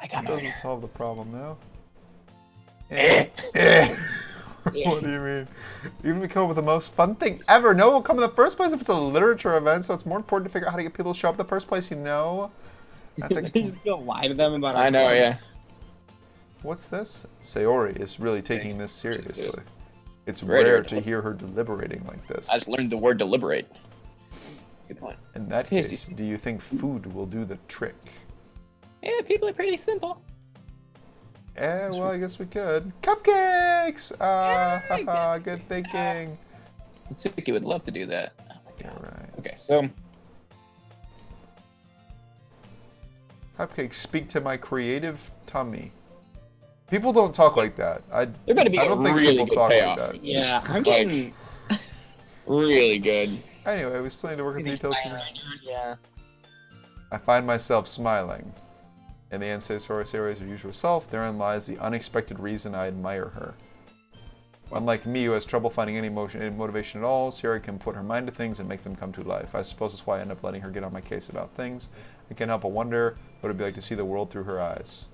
I got Doesn't solve the problem, though. What do you mean? You can come up with the most fun thing ever. No one will come in the first place if it's a literature event, so it's more important to figure out how to get people to show up in the first place, you know? You just gonna lie to them about. I know, yeah. What's this? Sayori is really taking this seriously. It's Very rare rare to hear her deliberating like this. I just learned the word deliberate. Good point. In that Okay, case, do you think food will do the trick? Yeah, people are pretty simple. Well, I guess we could. Cupcakes! Haha, good thinking. Suki would love to do that. Oh my god. Alright. Okay, so Cupcakes, speak to my creative tummy. People don't talk like that. they're gonna be I don't think really people good talk payoff. like that. Yeah, I'm getting. Really good. Anyway, we still need to work with details. Yeah. I find myself smiling. In the end, Sayori is her usual self. Therein lies the unexpected reason I admire her. Unlike me, who has trouble finding any motivation at all, Sayori can put her mind to things and make them come to life. I suppose that's why I end up letting her get on my case about things. I can't help but wonder what it'd be like to see the world through her eyes.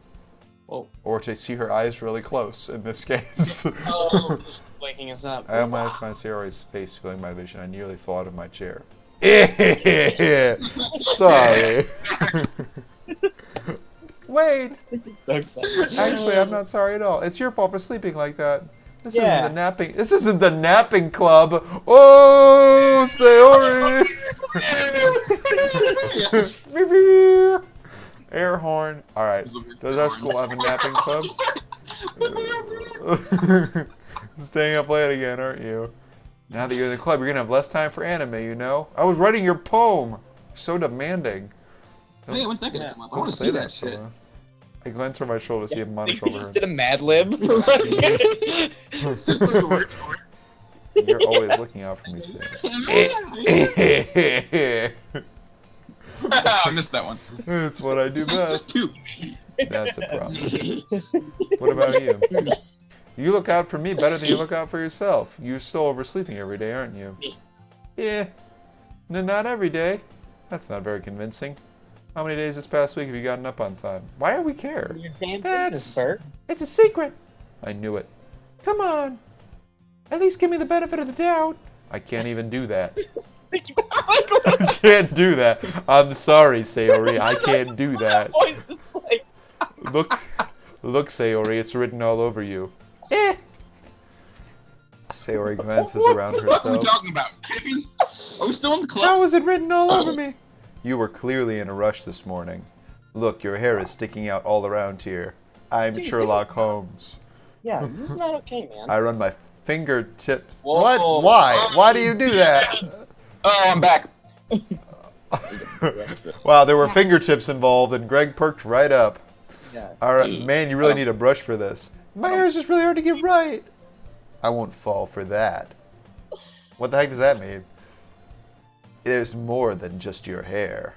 Whoa. Or to see her eyes really close, in this case. Oh, waking us up. I almost find Sayori's face filling my vision. I nearly fall out of my chair. Sorry. Wait. So excited. Actually, I'm not sorry at all. It's your fault for sleeping like that. This Yeah. isn't the napping. This isn't the napping club. Oh, Sayori! Beep, beep. Air horn. All right. Does our school have a napping club? Staying up late again, aren't you? Now that you're in the club, you're gonna have less time for anime. You know. I was writing your poem. So demanding. Hey, when's that gonna come up? I Don't want to say see that shit. Sora. I glance over my shoulder to see a Monica You over just her. did a Mad Lib. Just like the word for it. You're always looking out for me, Sam. I missed that one. It's what I do It's just best. two. That's a problem. What about you? You look out for me better than you look out for yourself. You're still oversleeping every day, aren't you? Yeah. No, not every day. That's not very convincing. How many days this past week have you gotten up on time? Why do we care? That's... It's a secret. I knew it. Come on. At least give me the benefit of the doubt. I can't even do that. I can't do that. I'm sorry, Sayori. I can't do that. Voice is like. Look, Sayori. It's written all over you. Sayori glances around What are we herself. talking about? Kidding? Are we still in the club? How is it written all over me? You were clearly in a rush this morning. Look, your hair is sticking out all around here. I'm Dude, Sherlock Holmes. Yeah, this is not okay, man. I run my fingertips. Whoa. What? Why? Why do you do that? Oh, I'm back. Wow, there were fingertips involved, and Greg perked right up. Yeah. All right, man, you really need a brush for this. My hair is just really hard to get right. I won't fall for that. What the heck does that mean? There's more than just your hair.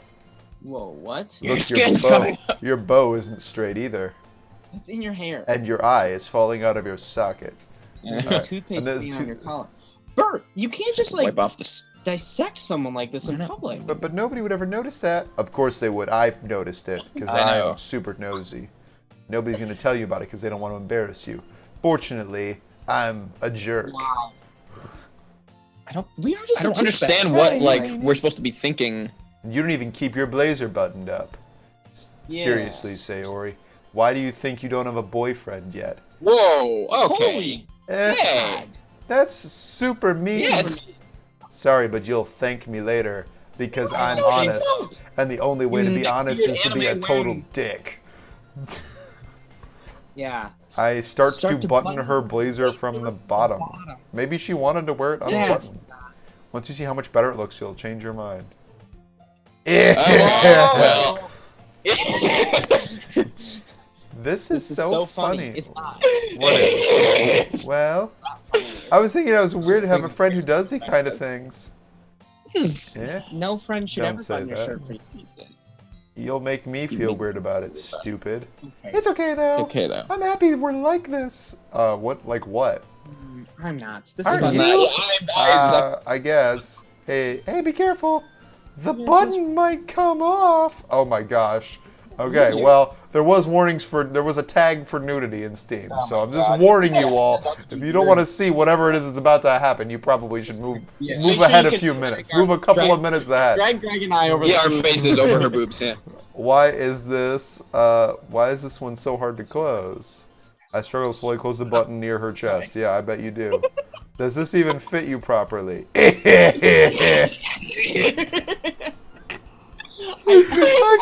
Whoa, what? Your Look, skin's bow. coming up. Your bow isn't straight either, It's in your hair. and your eye is falling out of your socket. And Alright. toothpaste And there's being two- on your collar. Bert, you can't just like Wipe off this. dissect someone like this in public. But nobody would ever notice that. Of course they would. I've noticed it because I know. I'm super nosy. Nobody's gonna tell you about it because they don't want to embarrass you. Fortunately, I'm a jerk. Wow. I don't. We are just. I don't a understand douchebag. what Right, like right. we're supposed to be thinking. You don't even keep your blazer buttoned up. Yes. Seriously, Sayori. Why do you think you don't have a boyfriend yet? Whoa. Okay. Holy Hey. That's super mean. Yes. Sorry, but you'll thank me later because I'm No, she honest. won't. And the only way to be honest You're is an to be a anime total wearing- dick. Yeah. I start to button her blazer from the bottom. Maybe she wanted to wear it unbuttoned. Once you see how much better it looks, you'll change your mind. Well. This is so funny. It's not. What is? Well, I was thinking it was weird to have a friend who does these kind of things. Yeah, No friend should Don't ever say find your that. shirt pretty easy. you'll make me feel weird about it, stupid. Okay. It's okay though. It's okay though. I'm happy we're like this. What? Like what? I'm not. This Aren't is you? not. I guess. Hey, be careful. The button might come off. Oh my gosh. Okay, well, there was a tag for nudity in Steam, so I'm just warning you all. If you don't want to see whatever it is that's about to happen, you probably should move ahead a few minutes. Move a couple of minutes ahead. Drag Greg and I over. Yeah, our faces over her boobs. Yeah. Why is this one so hard to close? I struggle to fully close the button near her chest. Yeah, I bet you do. Does this even fit you properly? I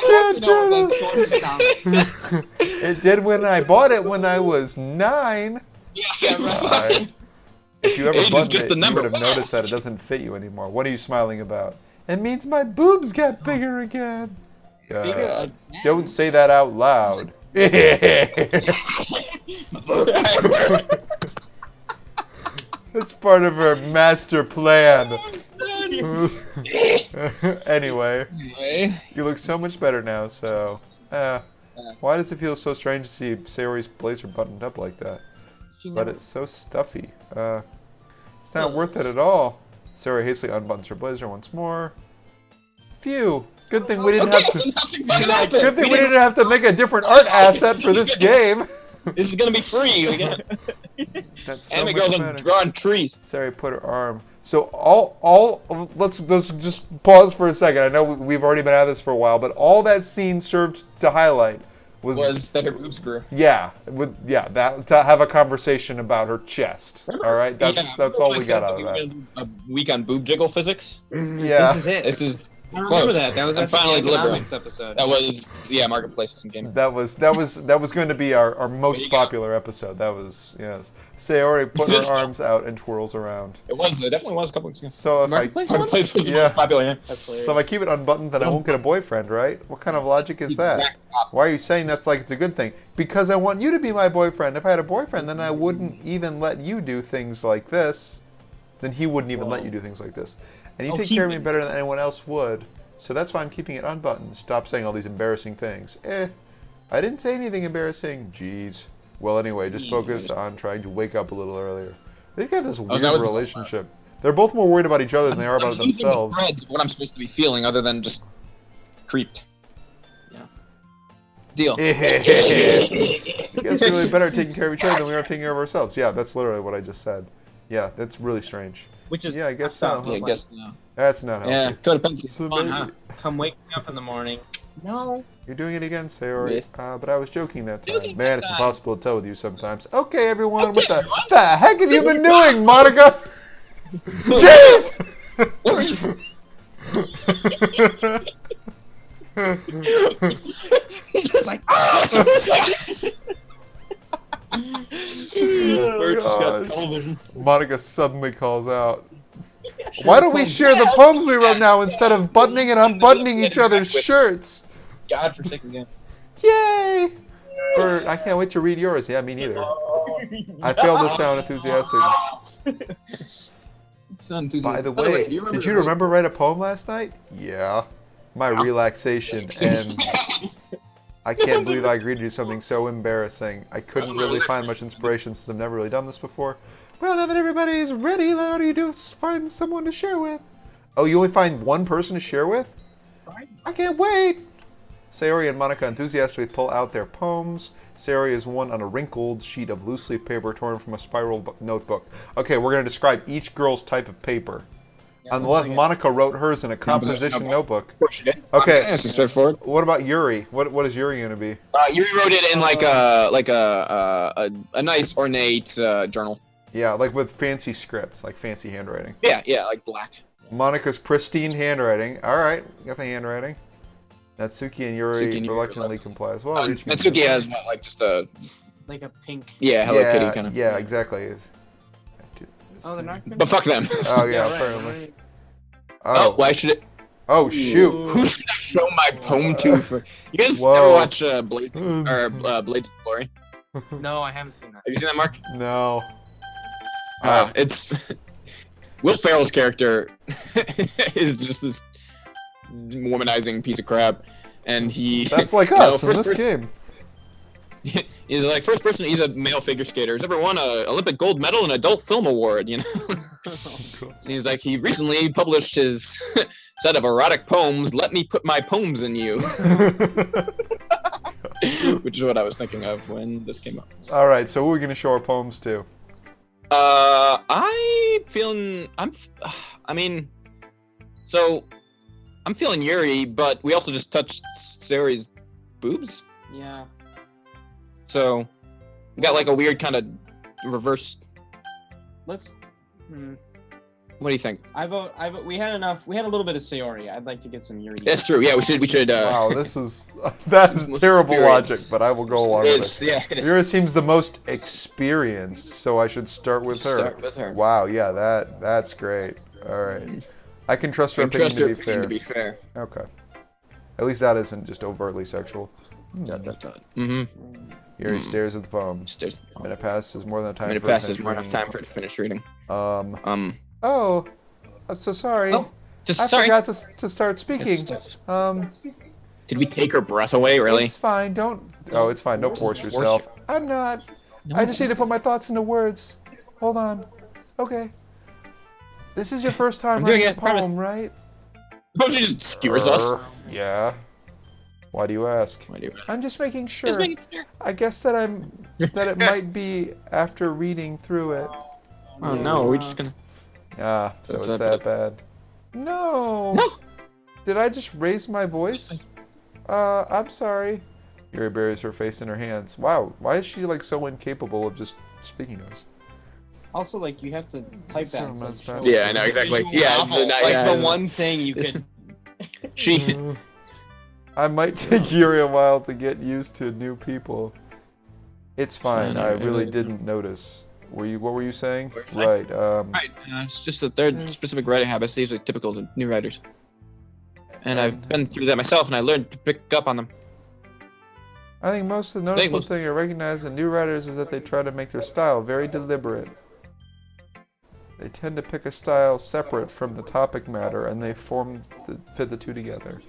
can't do this. It did when I bought it when I was 9. Yeah, right. If you ever Age is buttoned just it, a number. you would have noticed that it doesn't fit you anymore. What are you smiling about? It means my boobs got bigger again. Don't say that out loud. It's part of her master plan. Anyway, you look so much better now, so... why does it feel so strange to see Sayori's blazer buttoned up like that? But it's so stuffy. It's not worth it at all. Sayori hastily unbuttons her blazer once more. Phew! Good thing we didn't have to... Good thing we didn't have to make a different art asset for this game. This is gonna be free. We got anime girls are drawing trees. Sayori put her arm. So let's just pause for a second. I know we've already been at this for a while, but all that scene served to highlight was that her boobs grew. Yeah, that to have a conversation about her chest. All right, that's all we got out of that. A week on boob jiggle physics. Yeah, This is it. This is I remember close. that. That was I'm finally the economics delivering. episode. That was marketplaces and gaming. that was going to be our most popular episode. That was Sayori put her arms out and twirls around. It definitely was a couple weeks ago. So if Marketplace was the most popular. Yeah. That's hilarious. So if I keep it unbuttoned, then I won't get a boyfriend, right? What kind of logic is that? Why are you saying that's like it's a good thing? Because I want you to be my boyfriend. If I had a boyfriend, then I wouldn't even let you do things like this. Then he wouldn't even let you do things like this. And you take care of me better than anyone else would. So that's why I'm keeping it unbuttoned. Stop saying all these embarrassing things. I didn't say anything embarrassing. Jeez. Well, anyway, just focus on trying to wake up a little earlier. They've got this weird relationship. They're both more worried about each other than they are about themselves. What I'm supposed to be feeling, other than just creeped. Yeah. Deal. You guys are really better at taking care of each other than we are taking care of ourselves. Yeah, that's literally what I just said. Yeah, that's really strange. Which is I guess so. Yeah, I guess no. That's not healthy. Yeah, could have been So fun, huh? come wake me up in the morning. No. You're doing it again, Sayori. But I was joking that time. Joking Man, that it's time. impossible to tell with you sometimes. Okay, everyone, what the heck have you been doing, Monica? Jeez! What are you? He's just like, Oh, just got gosh. television. Monica suddenly calls out. Why don't we share the poems we wrote now instead of buttoning and unbuttoning each other's shirts? God forsaken game. Yay! I can't wait to read yours. Yeah, me neither. I failed to sound enthusiastic. By the way, did you remember write a poem last night? Yeah. My relaxation and I can't believe I agreed to do something so embarrassing. I couldn't really find much inspiration since I've never really done this before. Well, now that everybody's ready, all you do is find someone to share with. Oh, you only find one person to share with? I can't wait! Sayori and Monica enthusiastically pull out their poems. Sayori is one on a wrinkled sheet of loose leaf paper torn from a spiral notebook. Okay, we're going to describe each girl's type of paper. On the left, Monica wrote hers in a composition notebook. Of course she did. Okay. That's straightforward. What about Yuri? What is Yuri going to be? Yuri wrote it in like a nice ornate journal. Yeah, like with fancy scripts, like fancy handwriting. Yeah, like black. Monica's pristine handwriting. All right, got the handwriting. Natsuki and Yuri reluctantly comply as well. Natsuki has what, like just a like a pink. yeah, Hello Kitty kind of. Yeah, exactly. Oh, they're not. But fuck them. Oh yeah, right, apparently. right. Oh, Why should it? oh shoot! Who should I show my poem to? For you guys Whoa. ever watch Blades of Glory? No, I haven't seen that. Have you seen that, Mark? No. It's Will Ferrell's character is just this womanizing piece of crap, and he That's like us in this game. He's like first person. He's a male figure skater. He's ever won a Olympic gold medal and adult film award. You know. And he's like he recently published his set of erotic poems. Let me put my poems in you. which is what I was thinking of when this came up. All right, so who are we gonna show our poems to? I'm feeling Yuri, but we also just touched Sari's boobs. Yeah. So we got like a weird kind of reverse. Let's. What do you think? I vote. We had enough. We had a little bit of Sayori. I'd like to get some Yuri. That's true. Yeah, we should. Wow, that's terrible logic, but I will go along with it. Yeah, it is. Yuri seems the most experienced, so I should start with her. Start with her. Wow, yeah, that's great. All right, I can trust her opinion to be fair. Okay, at least that isn't just overtly sexual. Mm-hmm. Yuri stares at the poem. A minute passes more than time. More enough time for it to finish reading. Oh, I'm so sorry. Oh, I forgot to start speaking. Did we take her breath away? Really? It's fine. It's fine. Don't force yourself. I'm not. I just need to put my thoughts into words. Hold on. Okay. This is your first time writing a poem, right? Oh, she just skewers us. Yeah. Why do you ask? I'm just making sure. I guess that it might be after reading through it. Oh no, we're just gonna. So it's that bad. No. Did I just raise my voice? I'm sorry. Yuri buries her face in her hands. Wow, why is she like so incapable of just speaking to us? Also, like, you have to type that. Yeah, I know, exactly. Yeah, the one thing you could... I might take Yuri a while to get used to new people. It's fine, I really didn't notice. What were you saying? Right, it's just that their specific writing habits, these are typical to new writers. And I've been through that myself, and I learned to pick up on them. I think most of the noticeable thing I recognize in new writers is that they try to make their style very deliberate. They tend to pick a style separate from the topic matter, and they fit the two together.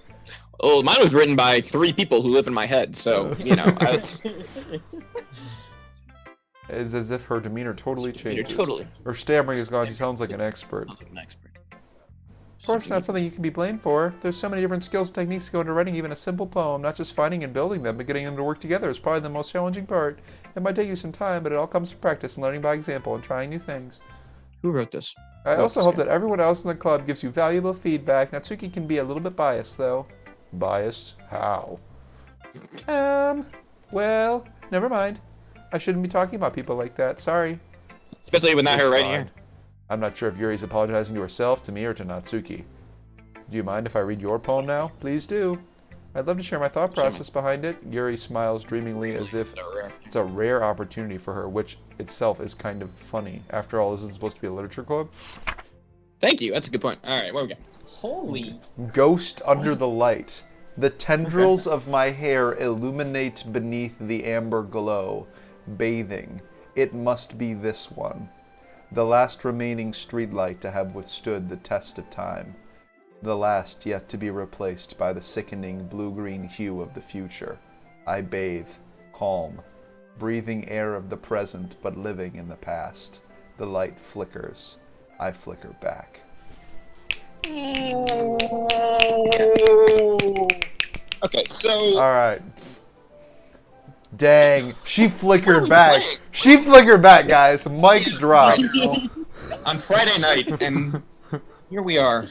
Oh, mine was written by 3 people who live in my head, so, you know, it's as if her demeanor totally changes. Totally. Her stammering is gone, she sounds like an expert. Of course, not something you can be blamed for. There's so many different skills and techniques that go into writing even a simple poem. Not just finding and building them, but getting them to work together is probably the most challenging part. It might take you some time, but it all comes from practice and learning by example and trying new things. Who wrote this? I also hope that everyone else in the club gives you valuable feedback. Natsuki can be a little bit biased, though. Biased? How? Well, never mind. I shouldn't be talking about people like that. Sorry. Especially with not her right here. I'm not sure if Yuri's apologizing to herself, to me, or to Natsuki. Do you mind if I read your poem now? Please do. I'd love to share my thought process behind it. Yuri smiles dreamingly as if it's a rare opportunity for her, which itself is kind of funny. After all, isn't supposed to be a literature club? Thank you. That's a good point. All right, what we got? Holy. Ghost under the light. The tendrils of my hair illuminate beneath the amber glow. Bathing. It must be this one. The last remaining streetlight to have withstood the test of time. The last yet to be replaced by the sickening blue-green hue of the future. I bathe, calm, breathing air of the present but living in the past. The light flickers. I flicker back. Okay, so... Alright. Dang, she flickered back. She flickered back, guys. Mic drop. On Friday night, and here we are.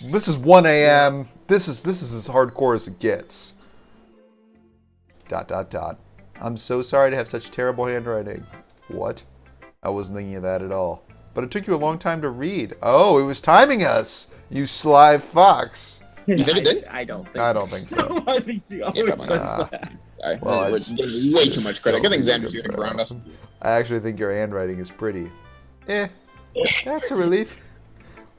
This is 1 a.m. This is as hardcore as it gets. ... I'm so sorry to have such terrible handwriting. What? I wasn't thinking of that at all. But it took you a long time to read. Oh, it was timing us, you sly fox. You think it did? I don't think so. I think she always says that. Well, there's way too much credit. Good thing Xander's shooting around us. I actually think your handwriting is pretty. That's a relief.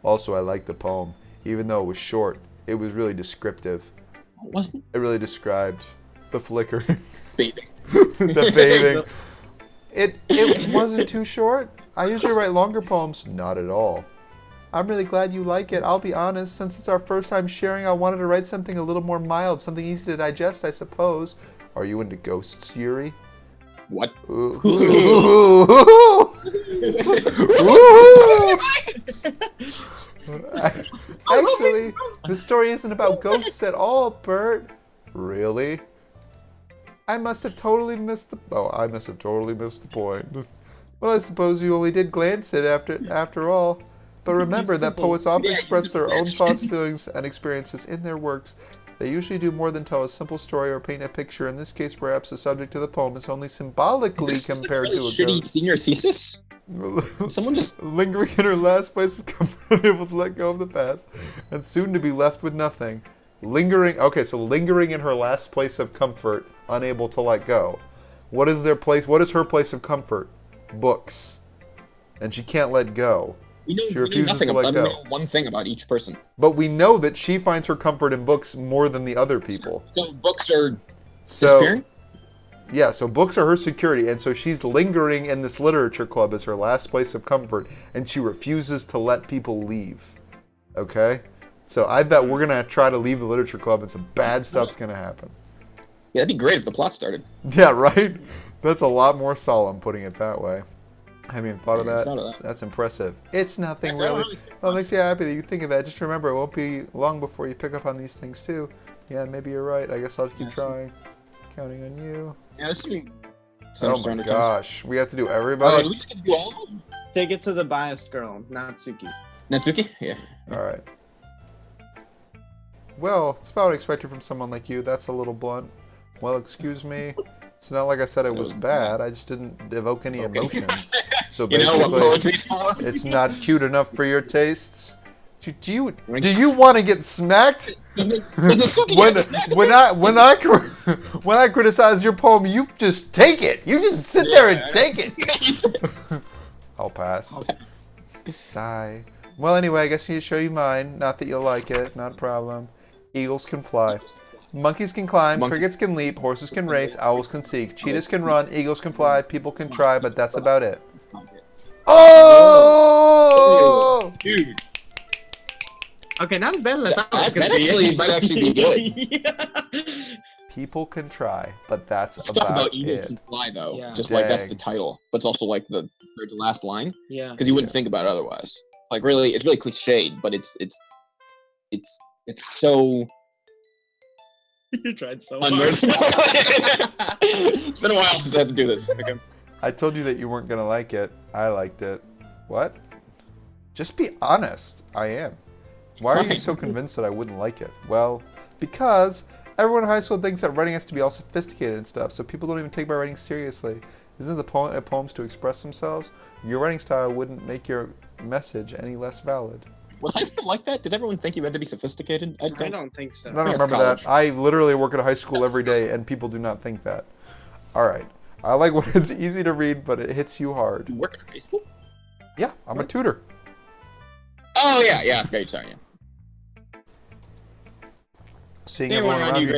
Also, I like the poem. Even though it was short, it was really descriptive. Wasn't it? It really described the flicker. Bathing. The bathing. It wasn't too short. I usually write longer poems. Not at all. I'm really glad you like it. I'll be honest, since it's our first time sharing, I wanted to write something a little more mild, something easy to digest, I suppose. Are you into ghosts, Yuri? What? Actually, the story isn't about ghosts at all, Bert. Really? I must have totally missed the... Oh, I must have totally missed the point. Well, I suppose you only did glance it after all. But remember that poets often express their own thoughts, feelings, and experiences in their works. They usually do more than tell a simple story or paint a picture. In this case, perhaps the subject of the poem is only symbolically compared to a shitty ghost. senior thesis. Someone just lingering in her last place of comfort, unable to let go of the past, and soon to be left with nothing. Lingering in her last place of comfort, unable to let go. What is her place of comfort? Books. And she can't let go. She refuses to let go. We know one thing about each person. But we know that she finds her comfort in books more than the other people. So books are disappearing? Yeah, so books are her security, and so she's lingering in this literature club as her last place of comfort, and she refuses to let people leave. Okay? So I bet we're going to try to leave the literature club and some bad stuff's going to happen. Yeah, that'd be great if the plot started. Yeah, right? That's a lot more solemn, putting it that way. I haven't even thought of that. That's impressive. It's nothing really. Well, it makes you happy that you think of that. Just remember, it won't be long before you pick up on these things, too. Yeah, maybe you're right. I guess I'll just keep trying. Counting on you. Yeah, there's something. Oh my gosh. We have to do everybody? Oh, we just get to do all of them? Take it to the biased girl, Natsuki. Natsuki? Yeah. Alright. Well, it's about what I expected from someone like you. That's a little blunt. Well, excuse me. It's not like I said it was bad. I just didn't evoke any emotions. So basically, you know what poetry's for? It's not cute enough for your tastes. Do you want to get smacked? when I criticize your poem, you just take it. You just sit there and take it. I'll pass. Sigh. Well, anyway, I guess I need to show you mine. Not that you'll like it. Not a problem. Eagles can fly. Monkeys can climb, crickets can leap, horses can race, owls can seek, cheetahs can run, eagles can fly, people can try, but that's about it. Oh! Dude. Okay, not as bad as I thought it was going to be. Might actually be good. Yeah. People can try, but that's Let's talk about eagles it. and fly, though. Yeah. Just like that's the title, but it's also like the third to last line. Yeah. Because you wouldn't think about it otherwise. Like really, it's really cliched, but it's so. You tried so hard. Unmerciful. It's been a while since I had to do this. Okay. I told you that you weren't gonna like it. I liked it. What? Just be honest. I am. Why are you so convinced that I wouldn't like it? Well, because everyone in high school thinks that writing has to be all sophisticated and stuff, so people don't even take my writing seriously. Isn't the point of poems to express themselves? Your writing style wouldn't make your message any less valid. Was high school like that? Did everyone think you had to be sophisticated? I don't think so. I don't remember that. I literally work at a high school every day, and people do not think that. All right. I like when it's easy to read, but it hits you hard. You work at high school? Yeah, I'm a tutor. Oh, yeah. Great, sorry. Seeing everyone around you.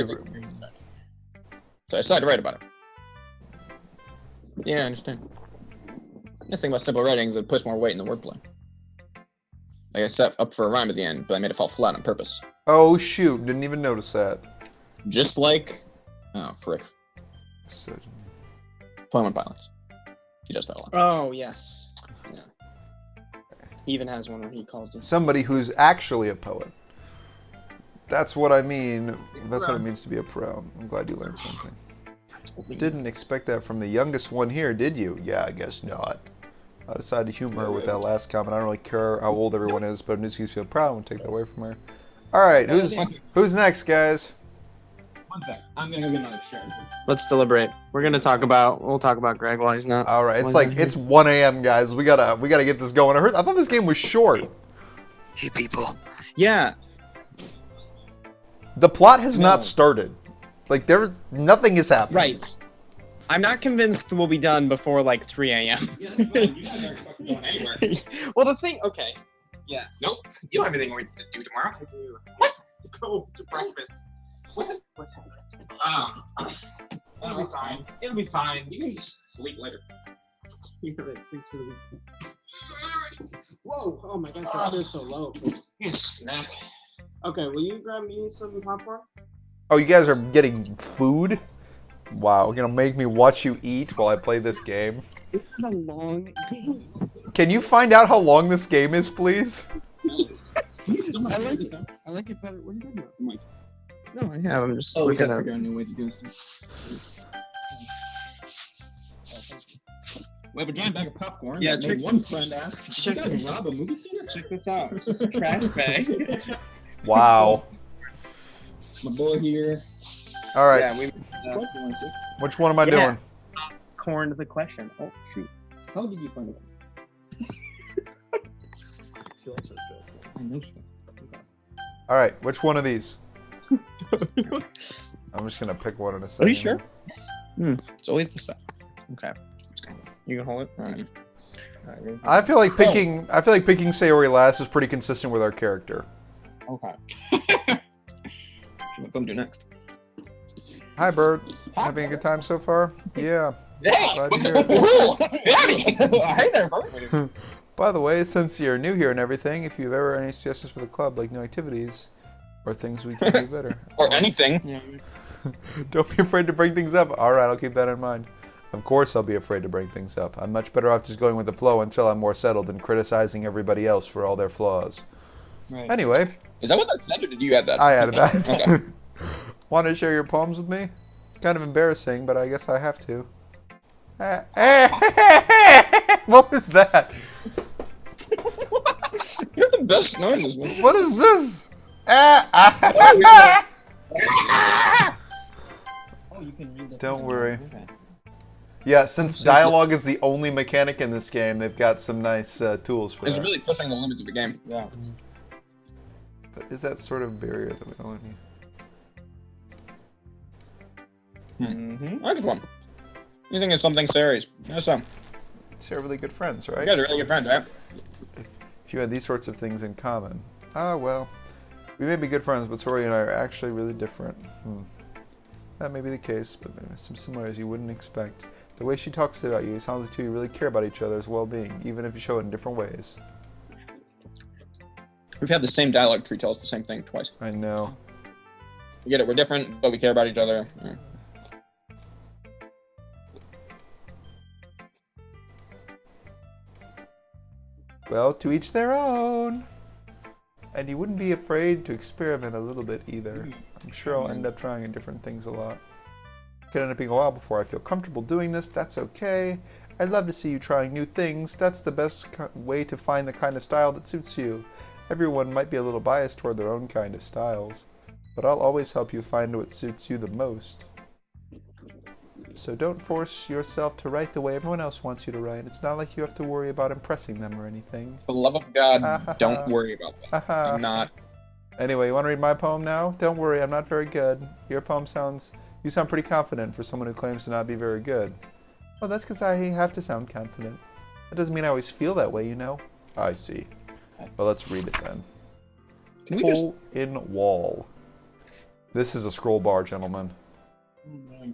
So I decided to write about it. Yeah, I understand. This thing about simple writing is it puts more weight in the wordplay. Like I set up for a rhyme at the end, but I made it fall flat on purpose. Oh shoot! Didn't even notice that. Just like, oh frick. So, 21 Pilots. He does that a lot. Oh yes. Yeah. He even has one where he calls it somebody who's actually a poet. That's what I mean. That's what it means to be a pro. I'm glad you learned something. Didn't expect that from the youngest one here, did you? Yeah, I guess not. I decided to humor her with that last comment. I don't really care how old everyone is, but if Newski's feel proud, I won't take that away from her. Alright, who's next, guys? One sec. I'm gonna go get another shirt. Let's deliberate. We'll talk about Greg while he's not. Alright, it's 1 a.m. guys. We gotta get this going. I thought this game was short. Hey people. Yeah. The plot has not started. Like nothing is happening. Right. I'm not convinced we'll be done before like 3 a.m. Well, the thing, okay. Yeah. Nope. You don't have anything to do tomorrow. I do. What? To go to breakfast. What happened? It'll be fine. It'll be fine. You can just sleep later. You're at 6 for the week. Whoa! Oh my gosh, that chair's so low. You can snack. Okay, will you grab me some popcorn? Oh, you guys are getting food? Wow, you're gonna make me watch you eat while I play this game? This is a long game. Can you find out how long this game is, please? I like it better. What are you doing? No, I have. I'm just looking at a new way to do this. We have a giant bag of popcorn. Yeah, that check made one friend asked, check "Did you guys this- rob a movie theater?" Check this out. It's just a trash bag. Wow. My boy here. All right. Yeah, we. Which one am I Yeah. doing? Corn to the question. Oh shoot. How did you find it? I know she. Okay. All right. Which one of these? I'm just gonna pick one in a second. Are you sure? Yes. It's always the same. Okay. You can hold it. All right. All right. I feel like picking. I feel like picking Sayori last is pretty consistent with our character. Okay. What come do next? Hi, Bird. Having a good time so far? Yeah. Yeah. Glad to hear it. Hey there, bro. By the way, since you're new here and everything, if you've ever any suggestions for the club, like new activities or things we can do better, Or anything. Yeah. don't be afraid to bring things up. All right, I'll keep that in mind. Of course, I'll be afraid to bring things up. I'm much better off just going with the flow until I'm more settled than criticizing everybody else for all their flaws. Right. Anyway, Is that what that said, or did you add that? I added that. Okay. Want to share your poems with me? It's kind of embarrassing, but I guess I have to. What was that? You're the best noises, man. What is this? Oh, you can read the. Don't worry. Yeah, since dialogue is the only mechanic in this game, they've got some nice tools for It's that. really pushing the limits of the game. Yeah. But is that sort of barrier that we don't need? Mm-hmm. I like this one. You think it's something serious? Yes, so. They're really good friends, right? You guys are really good friends, right? If you had these sorts of things in common. Ah, well. We may be good friends, but Sori and I are actually really different. That may be the case, but there are some similarities you wouldn't expect. The way she talks about you sounds like you really care about each other's well-being, even if you show it in different ways. We've had the same dialogue tree tell us the same thing twice. I know. We get it, we're different, but we care about each other. Yeah. Well, to each their own. And you wouldn't be afraid to experiment a little bit either. I'm sure I'll end up trying different things a lot. Could end up being a while before I feel comfortable doing this. That's okay. I'd love to see you trying new things. That's the best way to find the kind of style that suits you. Everyone might be a little biased toward their own kind of styles, but I'll always help you find what suits you the most. So don't force yourself to write the way everyone else wants you to write. It's not like you have to worry about impressing them or anything. For the love of God, don't worry about that. Haha. I'm not. Anyway, you want to read my poem now? Don't worry, I'm not very good. Your poem you sound pretty confident for someone who claims to not be very good. Well, that's because I have to sound confident. That doesn't mean I always feel that way, you know? I see. Well, let's read it then. Can we just... Hole in wall. This is a scroll bar, gentlemen.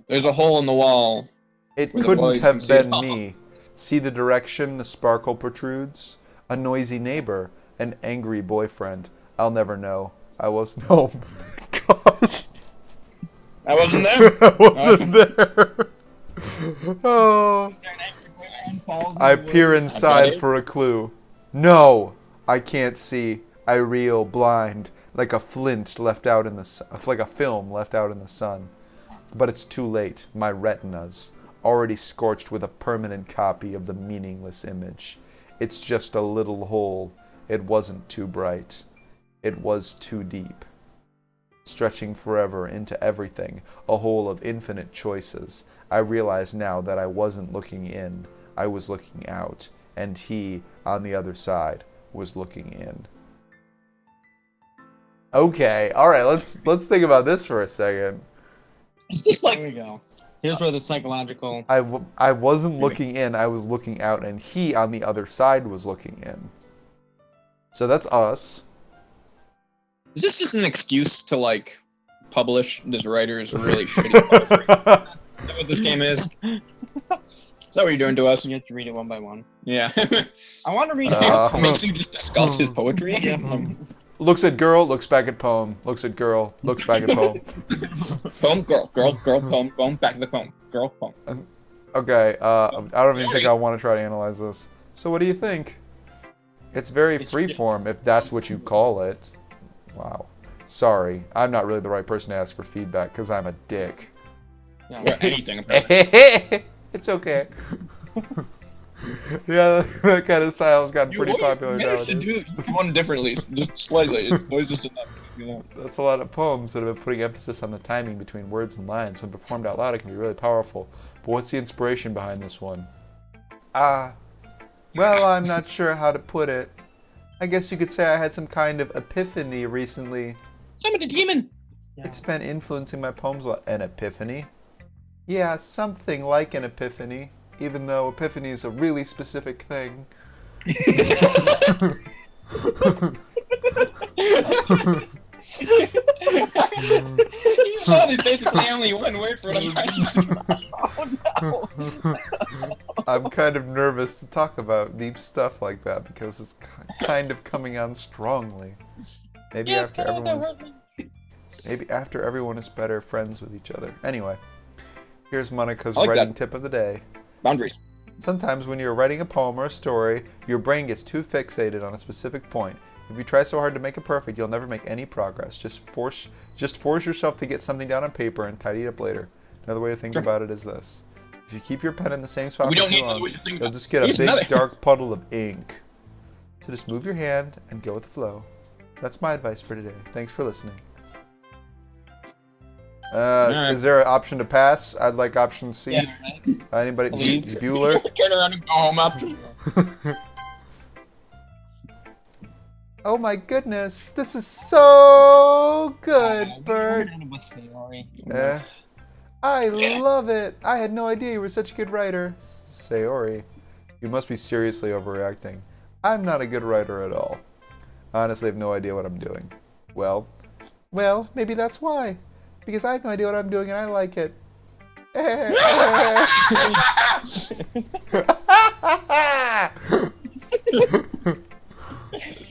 There's a hole in the wall. It where the couldn't boys have can see it been all. me. See the direction the sparkle protrudes? A noisy neighbor, an angry boyfriend. I'll never know. I was no. Gosh, I wasn't there. I wasn't there. Oh. I peer inside for a clue. No, I can't see. I reel blind, like a flint left out in the like a film left out in the sun. But it's too late. My retinas already scorched with a permanent copy of the meaningless image. It's just a little hole. It wasn't too bright. It was too deep. Stretching forever into everything, a hole of infinite choices. I realize now that I wasn't looking in. I was looking out, and he, on the other side, was looking in. Okay, all right. Let's think about this for a second. It's There we go. Here's where the psychological. I wasn't looking in. I was looking out, and he, on the other side, was looking in. So that's us. Is this just an excuse to, like, publish this writer's really shitty poetry? Is that what this game is? Is that what you're doing to us? You have to read it one by one. Yeah. I want to read it. Makes you just discuss his poetry? Looks at girl, looks back at poem. Looks at girl, looks back at poem. Poem, girl, poem, poem, back to the poem. Girl, poem. Okay, I don't even think I want to try to analyze this. So what do you think? It's very freeform, if that's what you call it. Wow. Sorry, I'm not really the right person to ask for feedback, because I'm a dick. Or anything, apparently. It's okay. Yeah, that kind of style has gotten You pretty always popular manage to nowadays. do one differently, just slightly. It's always just enough. That's a lot of poems that have been putting emphasis on the timing between words and lines. When performed out loud, it can be really powerful. But what's the inspiration behind this one? Well, I'm not sure how to put it. I guess you could say I had some kind of epiphany recently. Summon the demon! Yeah. It's been influencing my poems a lot. An epiphany? Yeah, something like an epiphany. Even though epiphany is a really specific thing. There's basically only one word for it. I'm trying to... Oh, no. I'm kind of nervous to talk about deep stuff like that because it's kind of coming on strongly. Maybe after everyone is better friends with each other. Anyway, here's Monica's writing tip of the day. Boundaries. Sometimes when you're writing a poem or a story, your brain gets too fixated on a specific point. If you try so hard to make it perfect, you'll never make any progress. Just force yourself to get something down on paper and tidy it up later. Another way to think about it is this. If you keep your pen in the same spot for too long, you'll just get a big dark puddle of ink. So just move your hand and go with the flow. That's my advice for today. Thanks for listening. Is there an option to pass? I'd like option C. Yeah, right. Anybody? Please. Bueller? Turn around and go home after. Oh my goodness, this is so good, Bert. I love it. I had no idea you were such a good writer. Sayori, you must be seriously overreacting. I'm not a good writer at all. I honestly have no idea what I'm doing. Well, maybe that's why. Because I have no idea what I'm doing and I like it.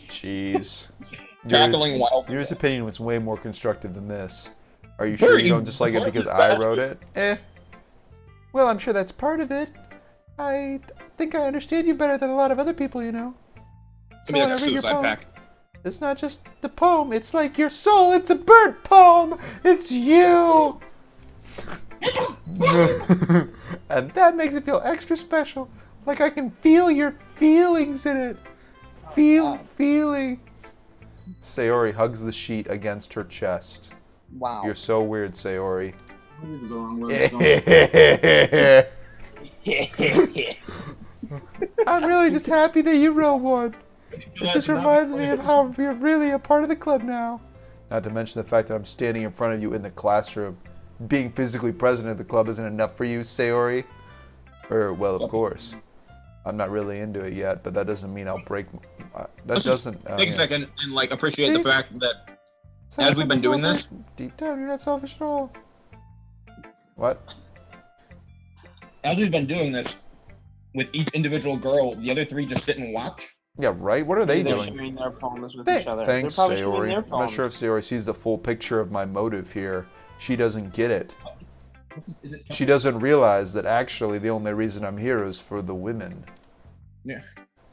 Jeez. Cackling wild. Your opinion was way more constructive than this. Are you sure you don't just like it because I wrote it? Well, I'm sure that's part of it. I think I understand you better than a lot of other people, you know. So when I read your poem, it's not just the poem, it's like your soul. It's a bird poem. It's you. And that makes it feel extra special. Like I can feel your feelings in it. Feelings. Sayori hugs the sheet against her chest. Wow. You're so weird, Sayori. I'm really just happy that you wrote one. It just reminds me of how you're really a part of the club now. Not to mention the fact that I'm standing in front of you in the classroom. Being physically present at the club isn't enough for you, Sayori? Well, of course. I'm not really into it yet, but that doesn't mean I'll break... Take a second and, like, appreciate the fact that as we've been doing this... Deep down, you're not selfish at all. What? As we've been doing this, with each individual girl, the other three just sit and watch. Yeah, right? What are they They're doing? sharing their poems with each other. Thanks, They're probably sharing Sayori. their I'm not sure if Sayori sees the full picture of my motive here. She doesn't get it. She doesn't realize that actually the only reason I'm here is for the women. Yeah.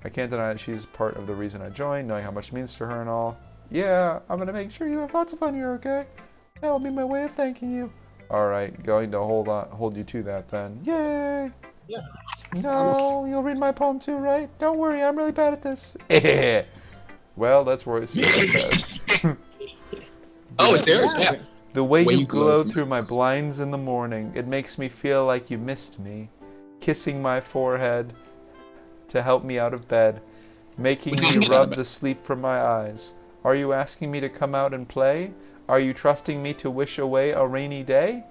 I can't deny that she's part of the reason I joined, knowing how much it means to her and all. Yeah, I'm gonna make sure you have lots of fun here, okay? That'll be my way of thanking you. Alright, going to hold you to that then. Yay! Yeah. No, you'll read my poem too, right? Don't worry, I'm really bad at this. Well, that's where it's Oh, it's yours? Yeah. The way you glow through my blinds in the morning, it makes me feel like you missed me. Kissing my forehead to help me out of bed, making me rub the sleep from my eyes. Are you asking me to come out and play? Are you trusting me to wish away a rainy day?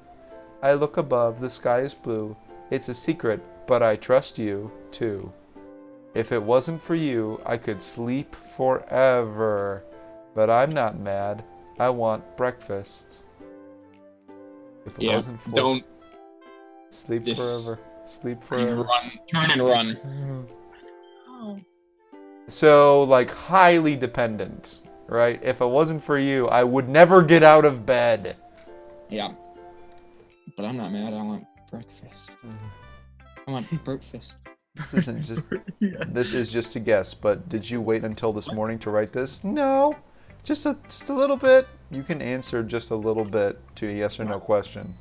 I look above, the sky is blue. It's a secret, but I trust you, too. If it wasn't for you, I could sleep forever. But I'm not mad. I want breakfast. If it wasn't for... Don't... Sleep forever. Sleep forever. Turn and run. So, like, highly dependent, right? If it wasn't for you, I would never get out of bed. Yeah. But I'm not mad. I want breakfast. I want breakfast. This isn't just... This is just a guess, but did you wait until this morning to write this? No. Just a little bit. You can answer just a little bit to a yes or no question.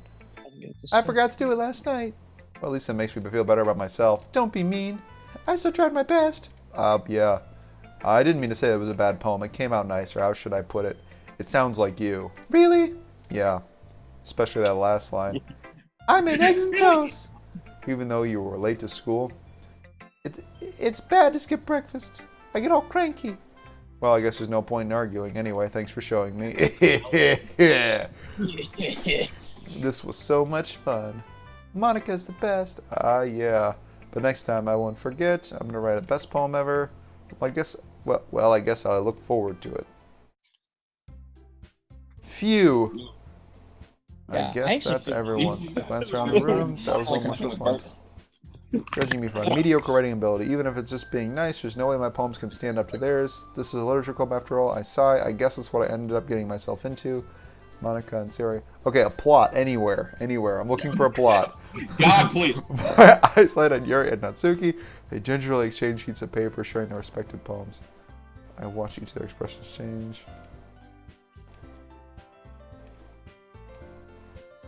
I forgot to do it last night. Well, at least that makes me feel better about myself. Don't be mean. I still tried my best. Yeah. I didn't mean to say it was a bad poem. It came out nicer. How should I put it? It sounds like you. Really? Yeah. Especially that last line. I'm in eggs and toast. Even though you were late to school. It's bad to skip breakfast. I get all cranky. Well, I guess there's no point in arguing. Anyway, thanks for showing me. This was so much fun. Monica's the best. Yeah. But next time I won't forget. I'm gonna write a best poem ever. I guess. Well, I guess I'll look forward to it. Phew. Yeah, I guess that's everyone. Glance around the room. That was almost response. Judging me for my mediocre writing ability, even if it's just being nice, there's no way my poems can stand up to theirs. This is a literature club after all. I sigh. I guess that's what I ended up getting myself into. Monica and Siri. Okay, a plot anywhere. I'm looking for a plot. God, please. My eyes light on Yuri and Natsuki. They gingerly exchange sheets of paper, sharing their respective poems. I watch each of their expressions change.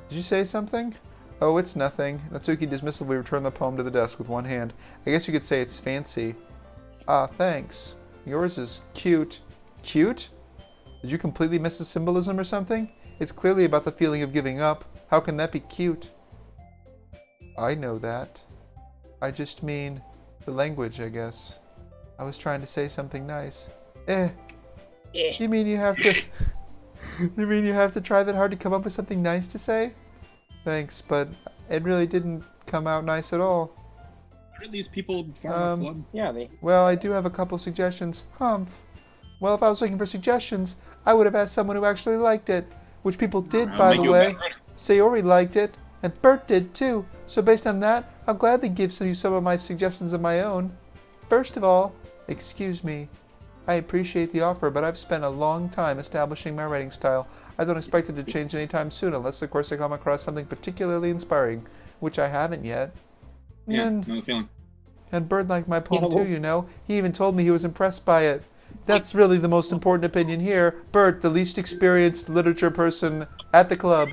Did you say something? Oh, it's nothing. Natsuki dismissively returned the poem to the desk with one hand. I guess you could say it's fancy. Ah, thanks. Yours is cute. Cute? Did you completely miss the symbolism or something? It's clearly about the feeling of giving up. How can that be cute? I know that. I just mean the language, I guess. I was trying to say something nice. You mean you have to... You mean you have to try that hard to come up with something nice to say? Thanks, but it really didn't come out nice at all. Where are these people from the club? Yeah, they. Well, I do have a couple suggestions. Humph. Well, if I was looking for suggestions, I would have asked someone who actually liked it. Which people did, by the way. Sayori liked it, and Bert did too. So based on that, I'll gladly give you some of my suggestions of my own. First of all, excuse me. I appreciate the offer, but I've spent a long time establishing my writing style. I don't expect it to change anytime soon, unless of course I come across something particularly inspiring, which I haven't yet. Yeah, know the feeling. And Bird liked my poem too, you know. He even told me he was impressed by it. That's really the most important opinion here. Bert, the least experienced literature person at the club.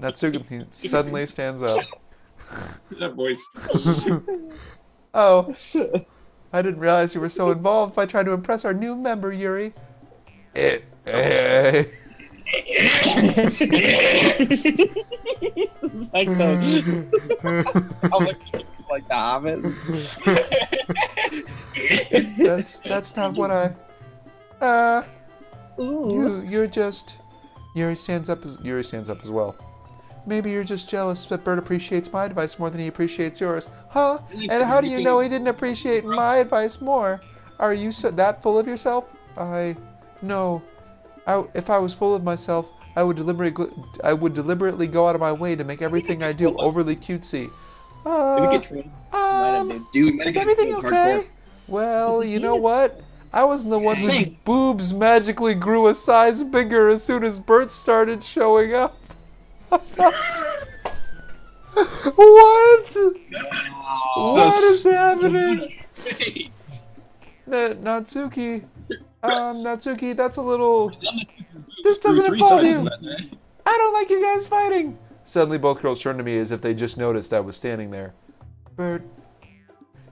Natsuki suddenly stands up. That voice. Oh, I didn't realize you were so involved by trying to impress our new member, Yuri. It's like like the Hobbit. That's not what I. You're just. Yuri stands up as well. Maybe you're just jealous that Bert appreciates my advice more than he appreciates yours. Huh? And how do you know he didn't appreciate my advice more? Are you that full of yourself? No. If I was full of myself, I would deliberately go out of my way to make everything I do overly cutesy. Is everything okay? Well, you know what? I wasn't the one whose boobs magically grew a size bigger as soon as Bert started showing up. What? What is happening? Natsuki, that's a little... This doesn't involve you. I don't like you guys fighting. Suddenly both girls turned to me as if they just noticed I was standing there. Bert,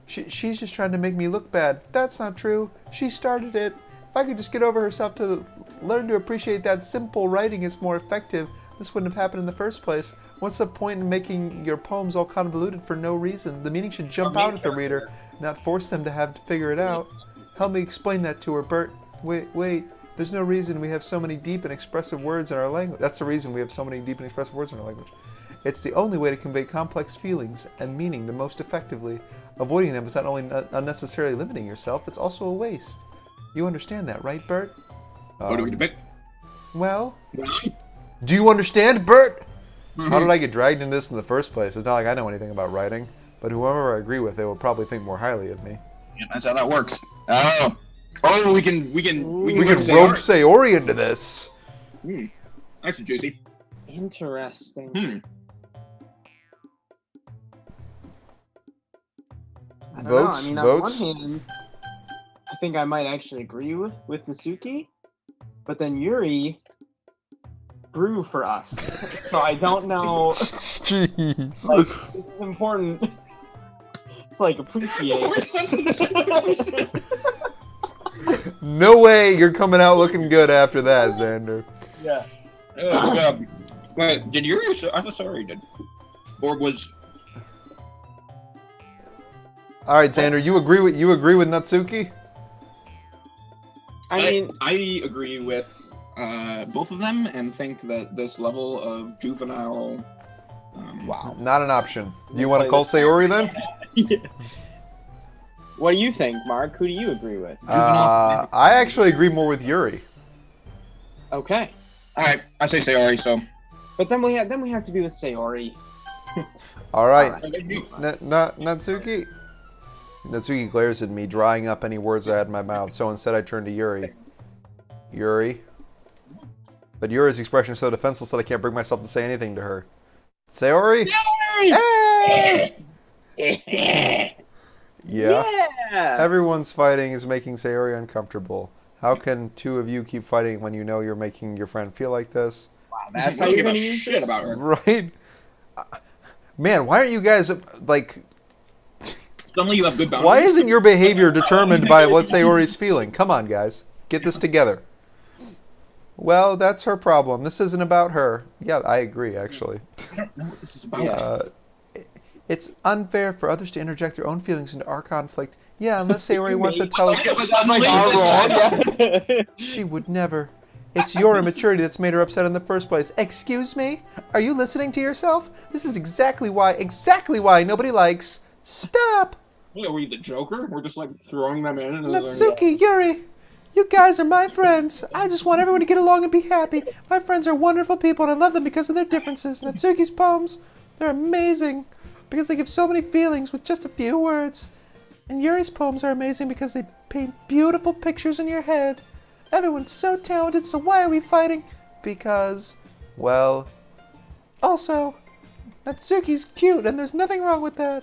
she's just trying to make me look bad. That's not true. She started it. If I could just get over herself to learn to appreciate that simple writing is more effective, this wouldn't have happened in the first place. What's the point in making your poems all convoluted for no reason? The meaning should jump out at the reader, not force them to have to figure it out. Help me explain that to her, Bert. Wait. There's no reason we have so many deep and expressive words in our language. That's the reason we have so many deep and expressive words in our language. It's the only way to convey complex feelings and meaning the most effectively. Avoiding them is not only unnecessarily limiting yourself, it's also a waste. You understand that, right, Bert? Well, do you understand, Bert? How did I get dragged into this in the first place? It's not like I know anything about writing, but whoever I agree with, they will probably think more highly of me. Yeah, that's how that works. Oh, we can rope Sayori into this. That's juicy. Interesting. I don't Votes? know. I mean, on one hand, I think I might actually agree with Natsuki, but then Yuri, grew for us, so I don't know. Jeez. Like, this is important. It's like appreciate. We're sentences. No way you're coming out looking good after that, Xander. Yeah. Wait, did Yuri? I'm sorry, did. Or was? All right, Xander, you agree with Natsuki? I mean, I agree with both of them and think that this level of juvenile. wow. Not an option. Do you want to call Sayori then? What do you think, Mark? Who do you agree with? I actually agree more with Yuri. Okay. All right, I say Sayori. So. But then we have to be with Sayori. All right, All Natsuki. Natsuki glares at me, drying up any words I had in my mouth. So instead, I turn to Yuri. Yuri. But Yuri's expression is so defenseless that I can't bring myself to say anything to her. Sayori. Hey! Yeah. Everyone's fighting is making Sayori uncomfortable. How can two of you keep fighting when you know you're making your friend feel like this? Wow, that's how you're gonna use shit this? about her. Right? Man, why aren't you guys, like... Suddenly you have good boundaries. Why isn't your behavior determined by what Sayori's feeling? Come on, guys. Get this together. Well, that's her problem. This isn't about her. Yeah, I agree, actually. This is about. It's unfair for others to interject their own feelings into our conflict. Yeah, unless Sayori wants to tell us... She would never. It's your immaturity that's made her upset in the first place. Excuse me? Are you listening to yourself? This is exactly why nobody likes... Stop! Yeah, were you the Joker? We're just like throwing them in. And Natsuki, Yuri, you guys are my friends. I just want everyone to get along and be happy. My friends are wonderful people and I love them because of their differences. Natsuki's poems, they're amazing because they give so many feelings with just a few words. And Yuri's poems are amazing because they paint beautiful pictures in your head. Everyone's so talented, so why are we fighting? Because, well, also, Natsuki's cute and there's nothing wrong with that.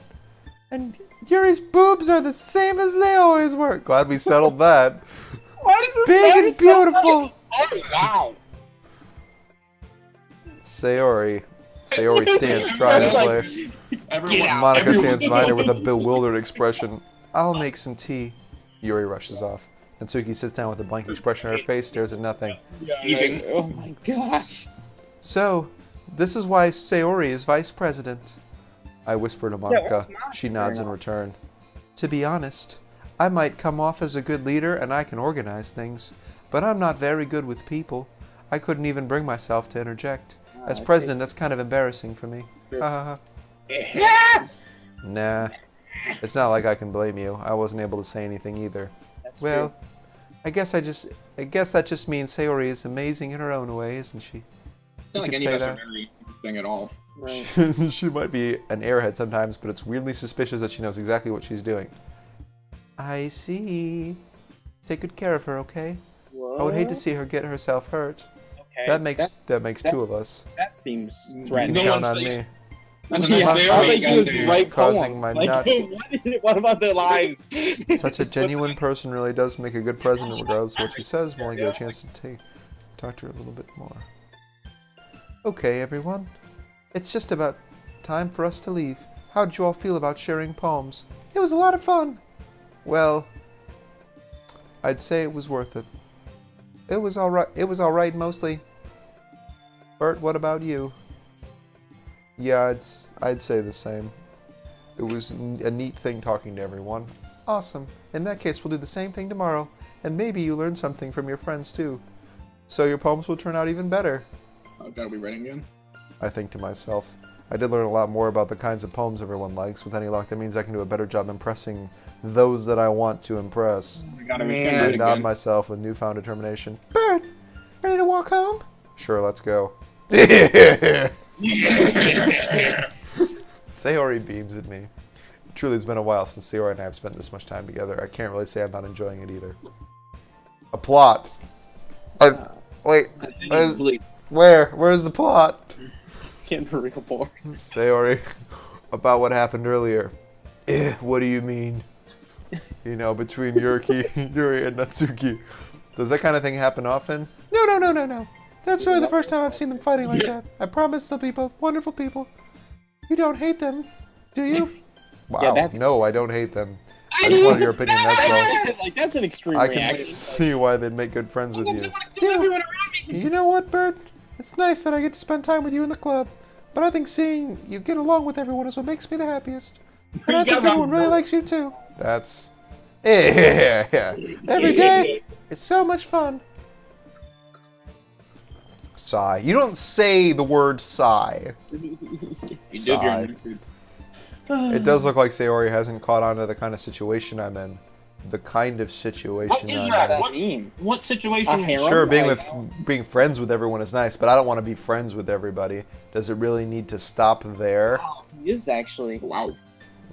And Yuri's boobs are the same as they always were. Glad we settled that. Big and beautiful. Oh, wow. Sayori stands trying to play. Monica stands behind her with a bewildered expression. I'll make some tea. Yuri rushes off. Natsuki sits down with a blank expression on her face, stares at nothing. Oh my gosh. So, this is why Sayori is vice president. I whisper to Monica. She nods in return. To be honest, I might come off as a good leader and I can organize things, but I'm not very good with people. I couldn't even bring myself to interject. As president, that's kind of embarrassing for me. Nah, it's not like I can blame you. I wasn't able to say anything either. Well, I guess that just means Sayori is amazing in her own way, isn't she? It's not like any of us are very interesting at all. Right. She might be an airhead sometimes, but it's weirdly suspicious that she knows exactly what she's doing. I see. Take good care of her, okay? I would hate to see her get herself hurt. Okay. That makes two of us. That seems You can threatening. count on me. That's a Yeah, nice I Sayori think you he was guys do. right Causing poem. my Like, nuts. what about their lives? Such a genuine person really does make a good president, regardless of what she says. We'll only get a chance to talk to her a little bit more. Okay, everyone. It's just about time for us to leave. How did you all feel about sharing poems? It was a lot of fun. Well, I'd say it was worth it. It was alright. It was alright mostly. Bert, what about you? Yeah, I'd say the same. It was a neat thing talking to everyone. Awesome. In that case, we'll do the same thing tomorrow. And maybe you learn something from your friends too. So your poems will turn out even better. Gotta be writing again. I think to myself. I did learn a lot more about the kinds of poems everyone likes. With any luck, that means I can do a better job impressing those that I want to impress. Gotta I nod myself with newfound determination. Bert, ready to walk home? Sure, let's go. Sayori beams at me. Truly, it's been a while since Sayori and I have spent this much time together. I can't really say I'm not enjoying it either. A plot. Wait. Where's the plot? Getting real bored. Sayori, about what happened earlier. What do you mean? You know, between Yuri and Natsuki. Does that kind of thing happen often? No. That's really the first time I've seen them fighting like that. I promise they'll be both wonderful people. You don't hate them, do you? Wow, no, I don't hate them. I just wanted your opinion, that's all. Like, that's an extreme I can reaction. see why they'd make good friends with you. Everyone around me. You know what, Bert? It's nice that I get to spend time with you in the club, but I think seeing you get along with everyone is what makes me the happiest. And I think everyone really likes you too. That's... Yeah. Every day, it's so much fun. Sigh. You don't say the word sigh. Sigh. It does look like Sayori hasn't caught on to the kind of situation I'm in. The kind of situation What is I'm that? in. What situation? Sure, being friends with everyone is nice, but I don't want to be friends with everybody. Does it really need to stop there? Wow, he is actually. Wow.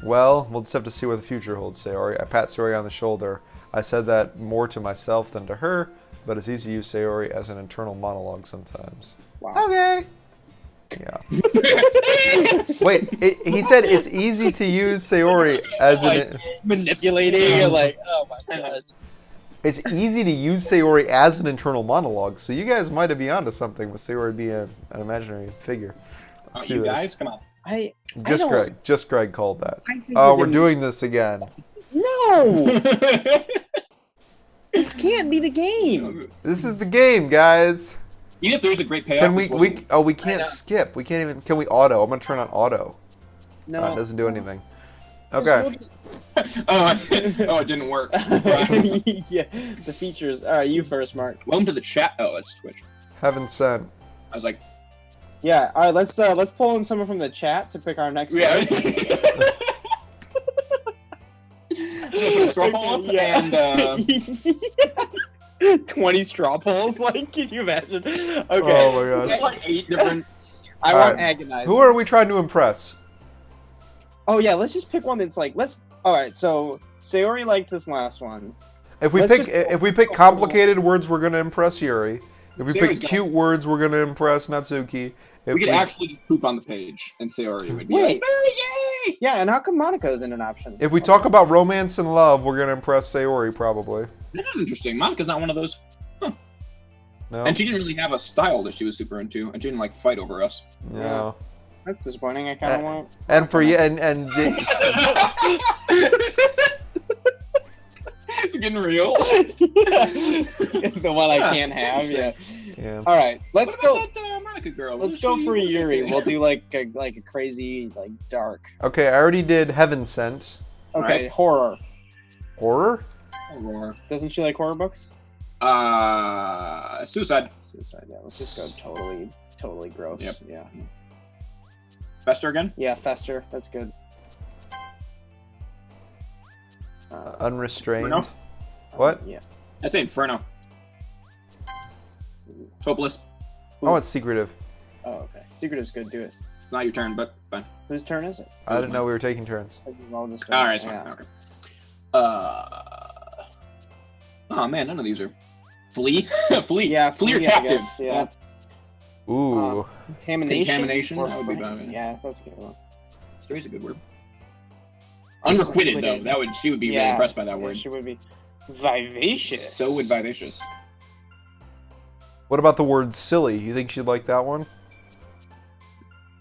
Well, we'll just have to see what the future holds, Sayori. I pat Sayori on the shoulder. I said that more to myself than to her, but it's easy to use Sayori as an internal monologue sometimes. Wow. Okay. Yeah. Wait, he said it's easy to use Sayori as an... Manipulating, you're like, oh my gosh. It's easy to use Sayori as an internal monologue, so you guys might be onto something with Sayori being an imaginary figure. Let's do You this. guys, come on. Just Greg called that. Oh, we're doing this again. No! This can't be the game. This is the game, guys. Even if there's a great payoff, Can we can't skip. We can't even. Can we auto? I'm gonna turn on auto. No. It doesn't do anything. Okay. it didn't work. Yeah, the features. All right, you first, Mark. Welcome to the chat. Oh, that's Twitch. Heaven sent. I was like, Yeah. All right, let's pull in someone from the chat to pick our next. yeah. one. Put a straw poll up and 20 straw polls. Like, can you imagine? Okay. Oh my gosh. there's like 8 different. I All want right. agonize. Who are we trying to impress? Oh yeah, let's just pick one that's like all right, so Sayori liked this last one. If we pick complicated words, we're gonna impress Yuri. If we Sayori's pick cute words, we're gonna impress Natsuki. If We could actually just poop on the page and Sayori would be Wait. like, yay! Yeah, and how come Monica isn't an option? If we talk about romance and love, we're gonna impress Sayori probably. That is interesting. Monica's not one of those. No. And she didn't really have a style that she was super into, and she didn't like fight over us. No. That's disappointing. I kind of want. And for you, and It's getting real. The one I can't have. Yeah. yeah. All right, let's go. What about that Monica girl? Let's go for Yuri. We'll do like a crazy dark. Okay, I already did Heaven Sent. Okay, Alright. horror. Horror? Aurora. Doesn't she like horror books? Suicide. Suicide. Yeah. Let's just go totally gross. Yep. Yeah. Fester again? Yeah, Fester. That's good. Unrestrained. Bruno? What? Yeah. I say Inferno. Hopeless. Oh, it's secretive. Oh, okay. Secretive's good. Do it. It's not your turn, but fine. Whose turn is it? I didn't know we were taking turns. Alright, it's fine. Okay. Oh man, none of these are. Flee? Flee. Yeah, Flee or I captive. guess, yeah. Ooh. Contamination. Contamination? Or That would be flame. bad. Yeah, that's a good one. Story's a good word. Unrequited though. She would be really impressed by that Yeah, word. she would be. Vivacious. So would vivacious. What about the word silly? You think she'd like that one?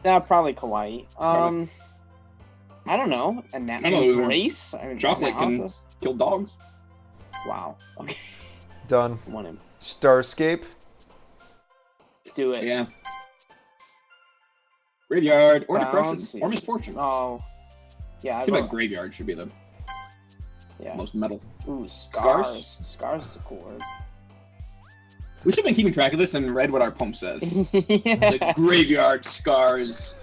Yeah, probably kawaii. Probably. I don't know. I don't know, Embrace? I mean, chocolate can- analysis? Kill dogs. Wow. Okay. Done. Want him. Starscape. Do it. Yeah. Graveyard or Bounce, depression or misfortune. Oh. Yeah, I feel like graveyard should be the yeah. most metal. Ooh, Scars? scars. Scars is a cool word. We should have been keeping track of this and read what our pump says. Yeah. The graveyard scars.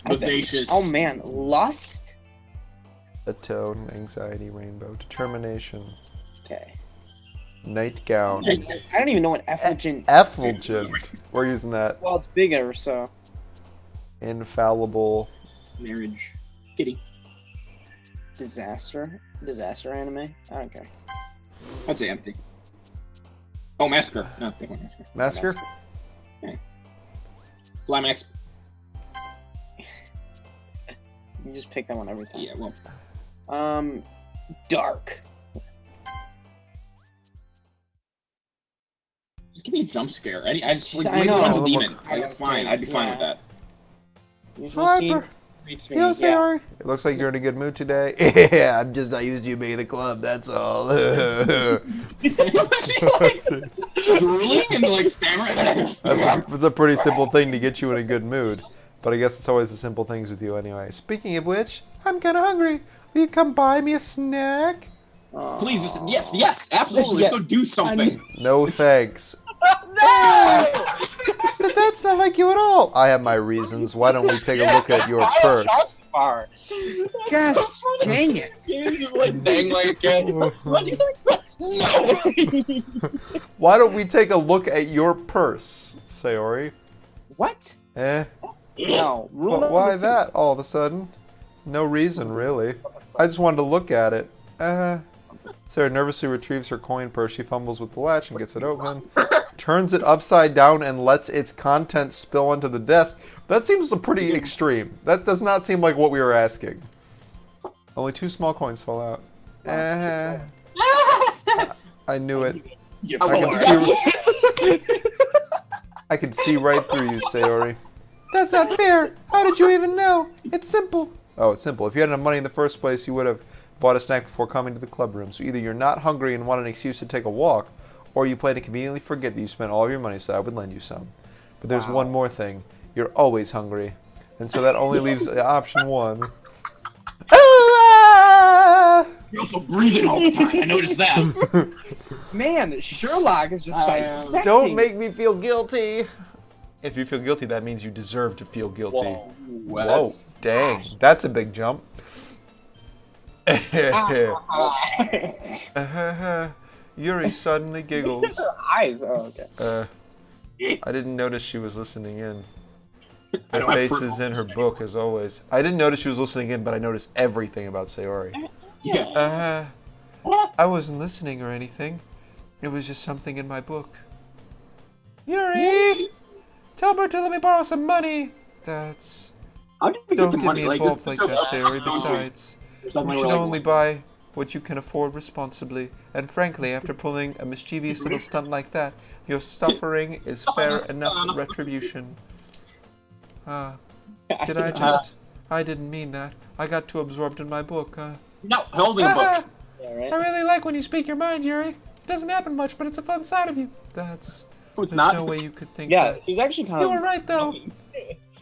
Vivacious. Oh man, lust. Atone, anxiety, rainbow, determination, Okay. nightgown, I don't even know what effulgent. effulgent. We're using that. Well, it's bigger, so. Infallible. Marriage. Kitty. Disaster anime. I don't care. I'd say empty. Oh, massacre. No, definitely massacre. Massacre? Climax. You just pick that one every time. Yeah, well. Dark. Just give me a jump scare. I just like I maybe know. one's demon. Like, it's fine. I'd be fine with that. Usual Hi, scene. Yo, Sayori. It looks like you're in a good mood today. Yeah, I'm just not used to you being in the club, that's all. She like drooling and like stammering. That's a pretty simple thing to get you in a good mood. But I guess it's always the simple things with you anyway. Speaking of which, I'm kind of hungry. Will you come buy me a snack? Please, yes, absolutely. Let's go do something. No thanks. No! That's not like you at all. I have my reasons. Why don't we take a look at your purse? Gosh, dang it. James just like dang like a kid. What do you say? No! Why don't we take a look at your purse, Sayori? What? Eh? No. Rule Why number two. that all of a sudden? No reason, really. I just wanted to look at it. Sarah nervously retrieves her coin purse. She fumbles with the latch and gets it open. Turns it upside down and lets its contents spill onto the desk. That seems pretty extreme. That does not seem like what we were asking. Only 2 small coins fall out. I knew it. I can see right through you, Sayori. That's not fair. How did you even know? It's simple. Oh, it's simple. If you had enough money in the first place, you would have bought a snack before coming to the club room. So either you're not hungry and want an excuse to take a walk, or you plan to conveniently forget that you spent all of your money, so I would lend you some. But there's one more thing. You're always hungry. And so that only leaves option 1. You're also breathing all the time. I noticed that. Man, Sherlock is just dissecting. Don't make me feel guilty. If you feel guilty, that means you deserve to feel guilty. Whoa, dang. That's a big jump. Yuri suddenly giggles. Her eyes. Oh, okay. I didn't notice she was listening in. I Her don't have face proof. is in her book, as always. I didn't notice she was listening in, but I noticed everything about Sayori. Yeah. I wasn't listening or anything. It was just something in my book. Yuri! Tell Bert to let me borrow some money! That's... How did we Don't get the get money? me Like, involved this like that, Sayori. Besides, you should only buy what you can afford responsibly. And frankly, after pulling a mischievous little stunt like that, your suffering is fair enough retribution. Did I just... I didn't mean that. I got too absorbed in my book. No, holding a book. Yeah, right? I really like when you speak your mind, Yuri. It doesn't happen much, but it's a fun side of you. That's... It's There's not. no way you could think Yeah, that. she's actually kind You of. were right, though.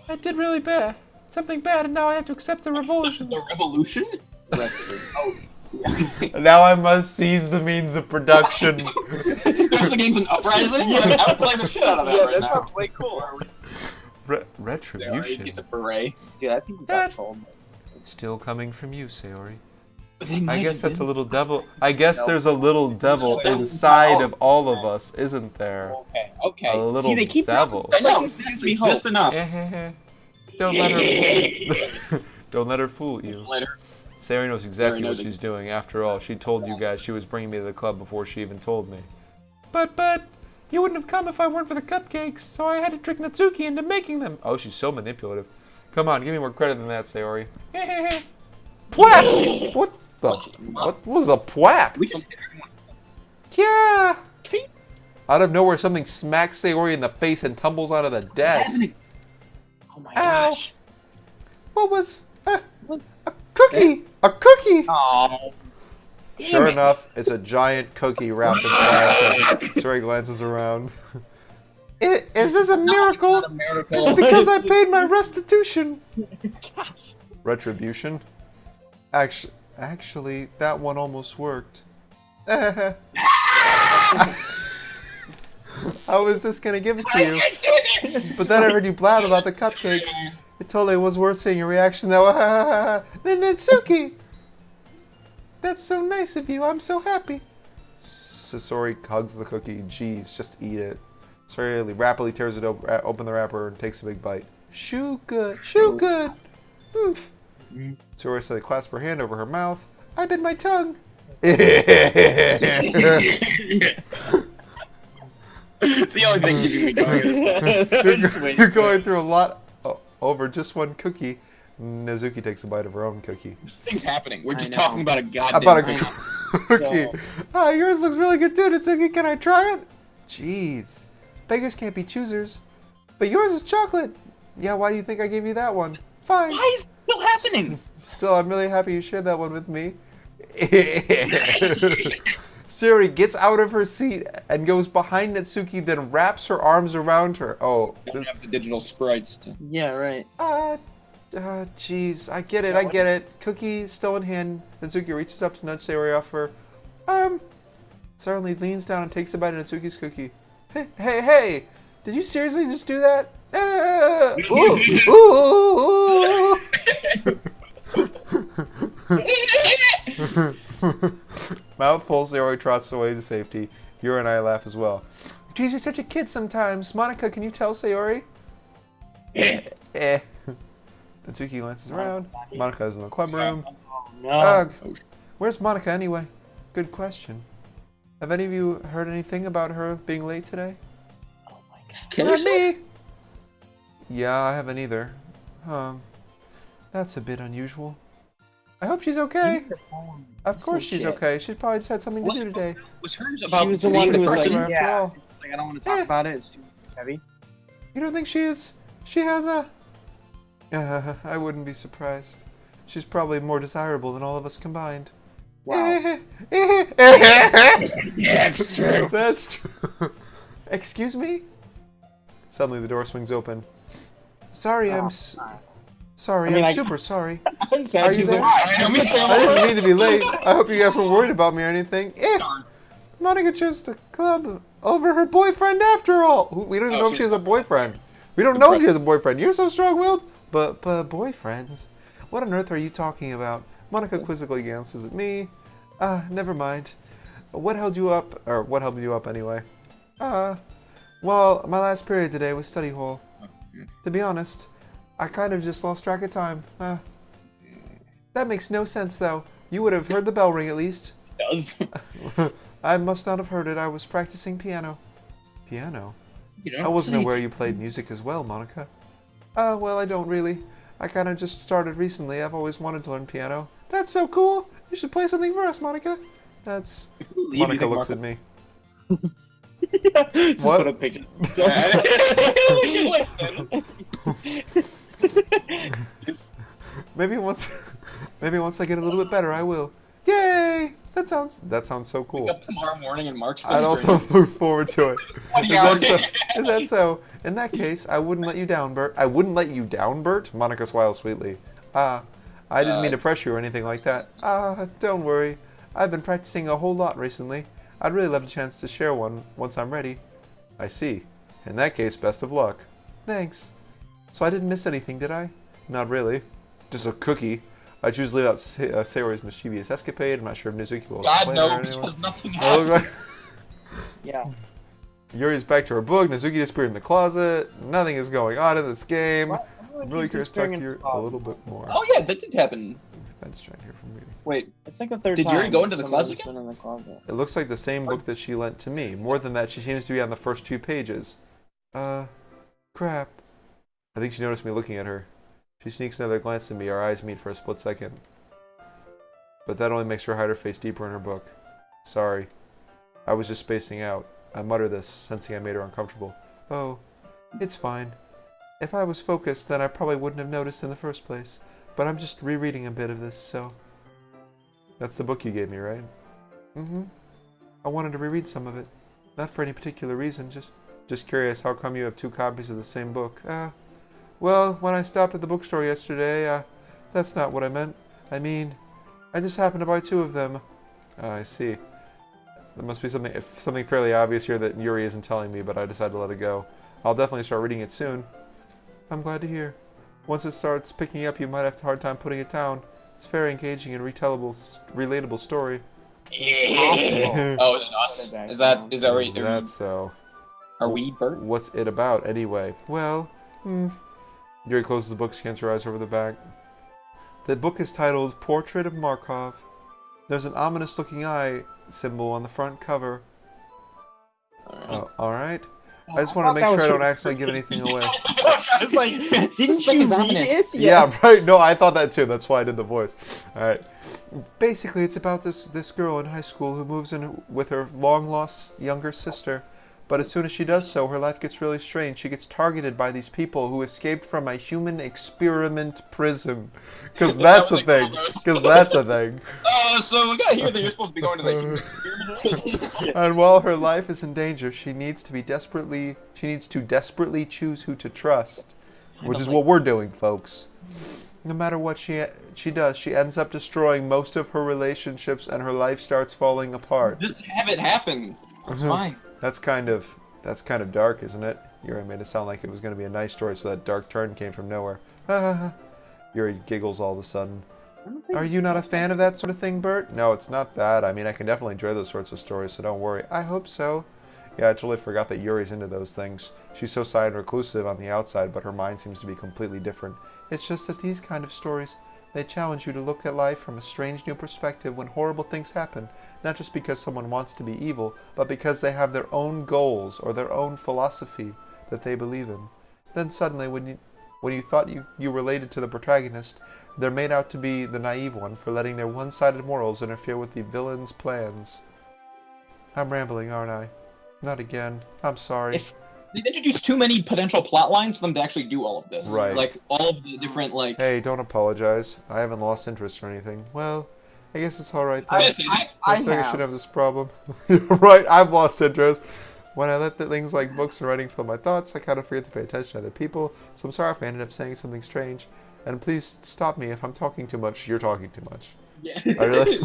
I did really bad. Something bad, and now I have to accept the revulsion. The revolution? Now I must seize the means of production. There's the game's an uprising? Like, I would play the shit out of that right now. sounds way cool. Retribution. It's a beret. Dude, I think we That- got trolled. Still coming from you, Sayori. They I might guess have that's a been. little devil. I guess there's a little devil inside of all of us, isn't there? Okay, okay. A little See, they keep devil. I know, gives me hope. just enough. Don't let her. Don't let her fool you. Later. Sayori knows exactly Sayori knows what she's doing. After all, she told you guys she was bringing me to the club before she even told me. But, you wouldn't have come if I weren't for the cupcakes, so I had to trick Natsuki into making them. Oh, she's so manipulative. Come on, give me more credit than that, Sayori. Pwap! What the? What was a pwap? We just Yeah! Out of nowhere, something smacks Sayori in the face and tumbles onto the desk. Oh my Ow. gosh. What was... a cookie! A cookie! Oh, Sure enough, it's a giant cookie wrapped in plastic. Sayori glances around. Is this a miracle? Not a miracle. It's because I paid my restitution. Retribution? Actually, that one almost worked. How was this gonna give it to you? But then I heard you blab about the cupcakes. It totally was worth seeing your reaction though. Natsuki! That's so nice of you. I'm so happy. Sayori hugs the cookie. Jeez, just eat it. Sayori rapidly tears it open the wrapper and takes a big bite. Shoo good. Shoo good. Oomph. Sayori suddenly clasps her hand over her mouth. I bit my tongue. It's the only thing keeping me going. You're going through a lot over just one cookie. Nazuki takes a bite of her own cookie. Things happening. We're just I know. talking about a goddamn About a cookie. cookie. Yours looks really good too, Natsuki. Can I try it? Jeez. Beggars can't be choosers. But yours is chocolate. Yeah, why do you think I gave you that one? Fine. Why is it still happening? Still, I'm really happy you shared that one with me. Sayori gets out of her seat and goes behind Natsuki, then wraps her arms around her. Oh, Don't have the digital sprites to. Yeah, right. Jeez, I get it. Cookie still in hand. Natsuki reaches up to nudge Sayori off her. Suddenly leans down and takes a bite of Natsuki's cookie. Hey! Did you seriously just do that? Mouthful, Sayori trots away to safety. Yuri and I laugh as well. Geez, you're such a kid sometimes. Monica, can you tell Sayori? Natsuki glances around. Monica is in the club room. No. Ugh. Where's Monica anyway? Good question. Have any of you heard anything about her being late today? Oh my god. Kill Not yourself? me. Yeah, I haven't either. That's a bit unusual. I hope she's okay. Of course she's okay. She probably just had something to do today. Was hers about She was the seeing one who was person? like, After yeah. all. Like, I don't want to talk about it. It's too heavy. You don't think she is? She has a... I wouldn't be surprised. She's probably more desirable than all of us combined. Wow. That's true. That's true. Excuse me? Suddenly the door swings open. Sorry, I'm sorry. I mean, I'm I- super sorry. I'm sad Are you she's there? alive. I mean, I didn't mean to be late. I hope you guys weren't worried about me or anything. Monica chose the club over her boyfriend after all. We don't even know if she has a boyfriend. We don't know if she has a boyfriend. You're so strong-willed. But boyfriends? What on earth are you talking about? Monica quizzically glances at me. Never mind. What held you up? Or what held you up anyway? Well, my last period today was study hall. To be honest, I kind of just lost track of time. That makes no sense, though. You would have heard the bell ring at least. does. I must not have heard it. I was practicing piano. Piano? You know, I wasn't aware you played music as well, Monica. Well, I don't really. I kind of just started recently. I've always wanted to learn piano. That's so cool. You should play something for us, Monica. That's... Monica looks at me. Just What? put a picture. Maybe once I get a little bit better, I will. Yay! That sounds so cool. Wake up tomorrow morning and Mark's I'd still also look forward to it. 20 Is hours. that so? In that case, I wouldn't let you down, Bert. I wouldn't let you down, Bert? Monica smiles sweetly. I didn't mean to pressure you or anything like that. Don't worry. I've been practicing a whole lot recently. I'd really love a chance to share one once I'm ready. I see. In that case, best of luck. Thanks. So I didn't miss anything, did I? Not really. Just a cookie. I choose to leave out Sayori's mischievous escapade. I'm not sure if Nizuki will God explain it or no, anyone. because nothing Oh, look happened. like Yeah. Yuri's back to her book. Nizuki disappeared in the closet. Nothing is going on in this game. What? I'm really curious to talk to you a little bit more. Oh yeah, that did happen. I'm just trying to hear from you. Wait, It's like the third Did time. Yuri go into the someone's closet again? been in the closet. It looks like the same book that she lent to me. More than that, she seems to be on the first 2 pages. Crap. I think she noticed me looking at her. She sneaks another glance at me. Our eyes meet for a split second. But that only makes her hide her face deeper in her book. Sorry. I was just spacing out. I mutter this, sensing I made her uncomfortable. Oh, it's fine. If I was focused, then I probably wouldn't have noticed in the first place. But I'm just rereading a bit of this, so... That's the book you gave me, right? Mm-hmm. I wanted to reread some of it. Not for any particular reason, just curious how come you have 2 copies of the same book. Well, when I stopped at the bookstore yesterday, that's not what I meant. I mean, I just happened to buy 2 of them. I see. There must be something fairly obvious here that Yuri isn't telling me, but I decided to let it go. I'll definitely start reading it soon. I'm glad to hear. Once it starts picking up, you might have a hard time putting it down. It's a very engaging and relatable story. Oh, is it us? Is that right? That's so. Are we Bert? What's it about, anyway? Well, Yuri closes the book, scans her eyes over the back. The book is titled Portrait of Markov. There's an ominous-looking eye symbol on the front cover. Alright. I just want to make sure I don't accidentally give anything away. I was like, didn't you read it? Yeah, right. No, I thought that too. That's why I did the voice. Alright. Basically, it's about this girl in high school who moves in with her long-lost younger sister. But as soon as she does so, her life gets really strange. She gets targeted by these people who escaped from a human experiment prison. Because that's a thing. Because that's a thing. So we gotta hear that you're supposed to be going to the human experiment prison. And while her life is in danger, she needs to desperately choose who to trust. Which is what we're doing, folks. No matter what she does, she ends up destroying most of her relationships and her life starts falling apart. Just have it happen. It's fine. That's kind of dark, isn't it? Yuri made it sound like it was going to be a nice story, so that dark turn came from nowhere. Yuri giggles all of a sudden. Are you not a fan of that sort of thing, Bert? No, it's not that. I mean, I can definitely enjoy those sorts of stories, so don't worry. I hope so. Yeah, I totally forgot that Yuri's into those things. She's so silent and reclusive on the outside, but her mind seems to be completely different. It's just that these kind of stories, they challenge you to look at life from a strange new perspective when horrible things happen, not just because someone wants to be evil, but because they have their own goals or their own philosophy that they believe in. Then suddenly, when you thought you related to the protagonist, they're made out to be the naive one for letting their one-sided morals interfere with the villain's plans. I'm rambling, aren't I? Not again. I'm sorry. They've introduced too many potential plot lines for them to actually do all of this. Right. Like, all of the different, like... Hey, don't apologize. I haven't lost interest or anything. Well, I guess it's alright then. I think I should have this problem. You're right, I've lost interest. When I let the things like books and writing fill my thoughts, I kind of forget to pay attention to other people, so I'm sorry if I ended up saying something strange. And please stop me if I'm talking too much. You're talking too much. Yeah. I really...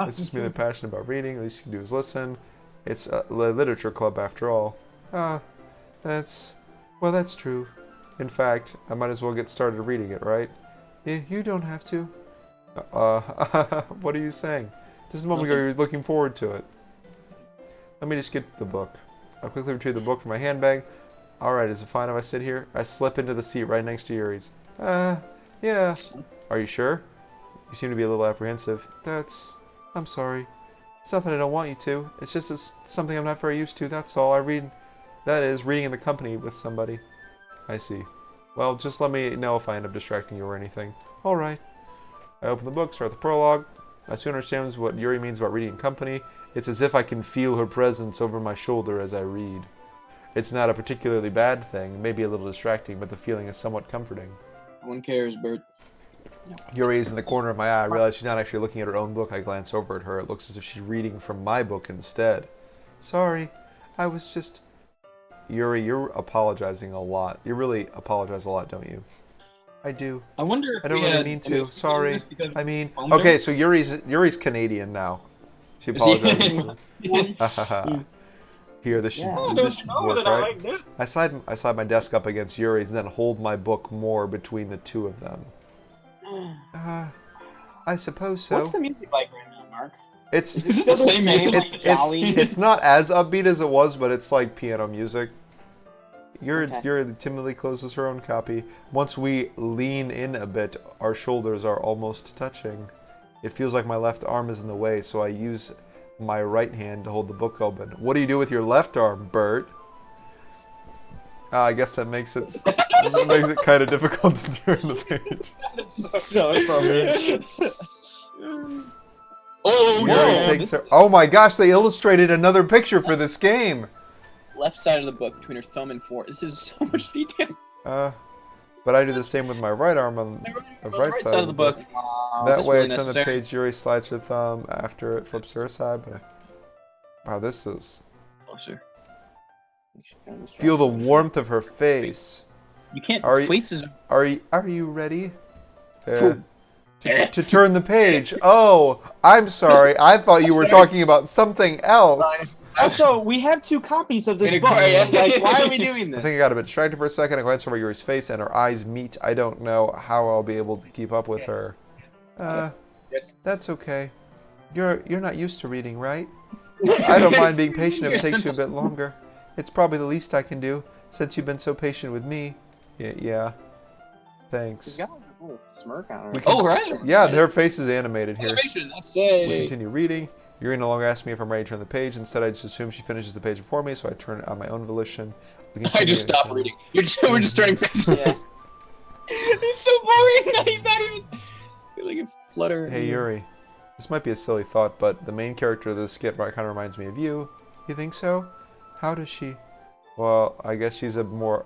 It's just me that's passionate about reading. At least you can do is listen. It's a literature club after all. That's true. In fact, I might as well get started reading it, right? Yeah, you don't have to. What are you saying? Just a moment ago you were looking forward to it. Let me just get the book. I'll quickly retrieve the book from my handbag. Alright, is it fine if I sit here? I slip into the seat right next to Yuri's. Yeah. Are you sure? You seem to be a little apprehensive. I'm sorry. It's not that I don't want you to. It's just something I'm not very used to, that's all. Reading in the company with somebody. I see. Well, just let me know if I end up distracting you or anything. Alright. I open the book, start the prologue. I soon understand what Yuri means about reading in company. It's as if I can feel her presence over my shoulder as I read. It's not a particularly bad thing, maybe a little distracting, but the feeling is somewhat comforting. No one cares, Bert. Yuri is in the corner of my eye. I realize she's not actually looking at her own book. I glance over at her. It looks as if she's reading from my book instead. Sorry, I was just... Yuri, you're apologizing a lot. You really apologize a lot, don't you? I do. I wonder if I don't really mean to. Sorry. I mean... Okay, so Yuri's Canadian now. She apologizes to me. Here, this should work, right? I slide my desk up against Yuri's and then hold my book more between the two of them. I suppose so. What's the music like right now, Mark? It's Is it still the same? it's not as upbeat as it was, but it's like piano music. Yuri timidly closes her own copy. Once we lean in a bit, our shoulders are almost touching. It feels like my left arm is in the way, so I use my right hand to hold the book open. What do you do with your left arm, Bert? I guess that makes it kind of difficult to turn the page. So funny. Oh my gosh, they illustrated another picture for this game. Left side of the book between her thumb and forearm. This is so much detail. But I do the same with my right arm on the right side of the book. That way I turn the page, Yuri slides her thumb after it flips to her side. But wow, this is... Closer. Feel the warmth of her face. You can't... Are you ready? To turn the page. Oh, I'm sorry. I thought you were talking about something else. Also, we have 2 copies of this book. Like, why are we doing this? I think I got a bit distracted for a second. I glanced over Yuri's face and her eyes meet. I don't know how I'll be able to keep up with her. That's okay. You're not used to reading, right? I don't mind being patient if it takes you a bit longer. It's probably the least I can do, since you've been so patient with me. Yeah. Thanks. She's got a little smirk on her. Oh, her eyes are... Yeah, her face is animated here. Animation, that's it. We continue reading. Yuri no longer asks me if I'm ready to turn the page. Instead, I just assume she finishes the page before me, so I turn it on my own volition. I just stop reading. We're just turning pages. Yeah. He's so boring. He's not even... like a flutter. Hey, Yuri. This might be a silly thought, but the main character of this skit kind of reminds me of you. You think so? How does she? Well, I guess she's more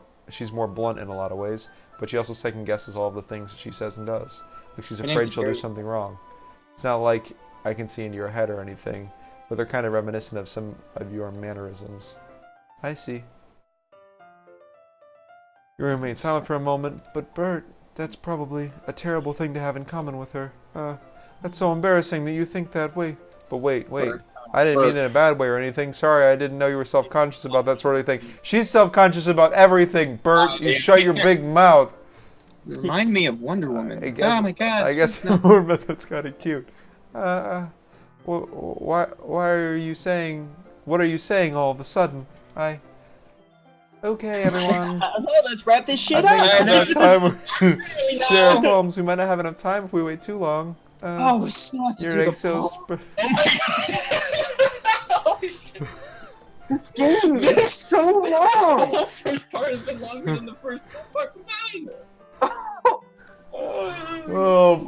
blunt in a lot of ways, but she also second guesses all of the things that she says and does. Like she's Her name's afraid she'll do Jerry. something wrong. It's not like I can see into your head or anything, but they're kind of reminiscent of some of your mannerisms. I see. You remain silent for a moment, but Bert, that's probably a terrible thing to have in common with her. That's so embarrassing that you think that way. But wait. Bert, I didn't mean it in a bad way or anything. Sorry, I didn't know you were self-conscious about that sort of thing. She's self-conscious about everything, Bert. You shut your big mouth. Remind me of Wonder Woman. I guess, Oh my god. I guess that's kind of cute. Why are you saying... What are you saying all of a sudden? Okay, everyone. Let's wrap this shit I up. think it's about time. Really Share not. poems. We might not have enough time if we wait too long. Oh, we still have to Your do the egg so poem. Oh my god. This game is so The long. whole first part has been longer than the first part combined. Oh,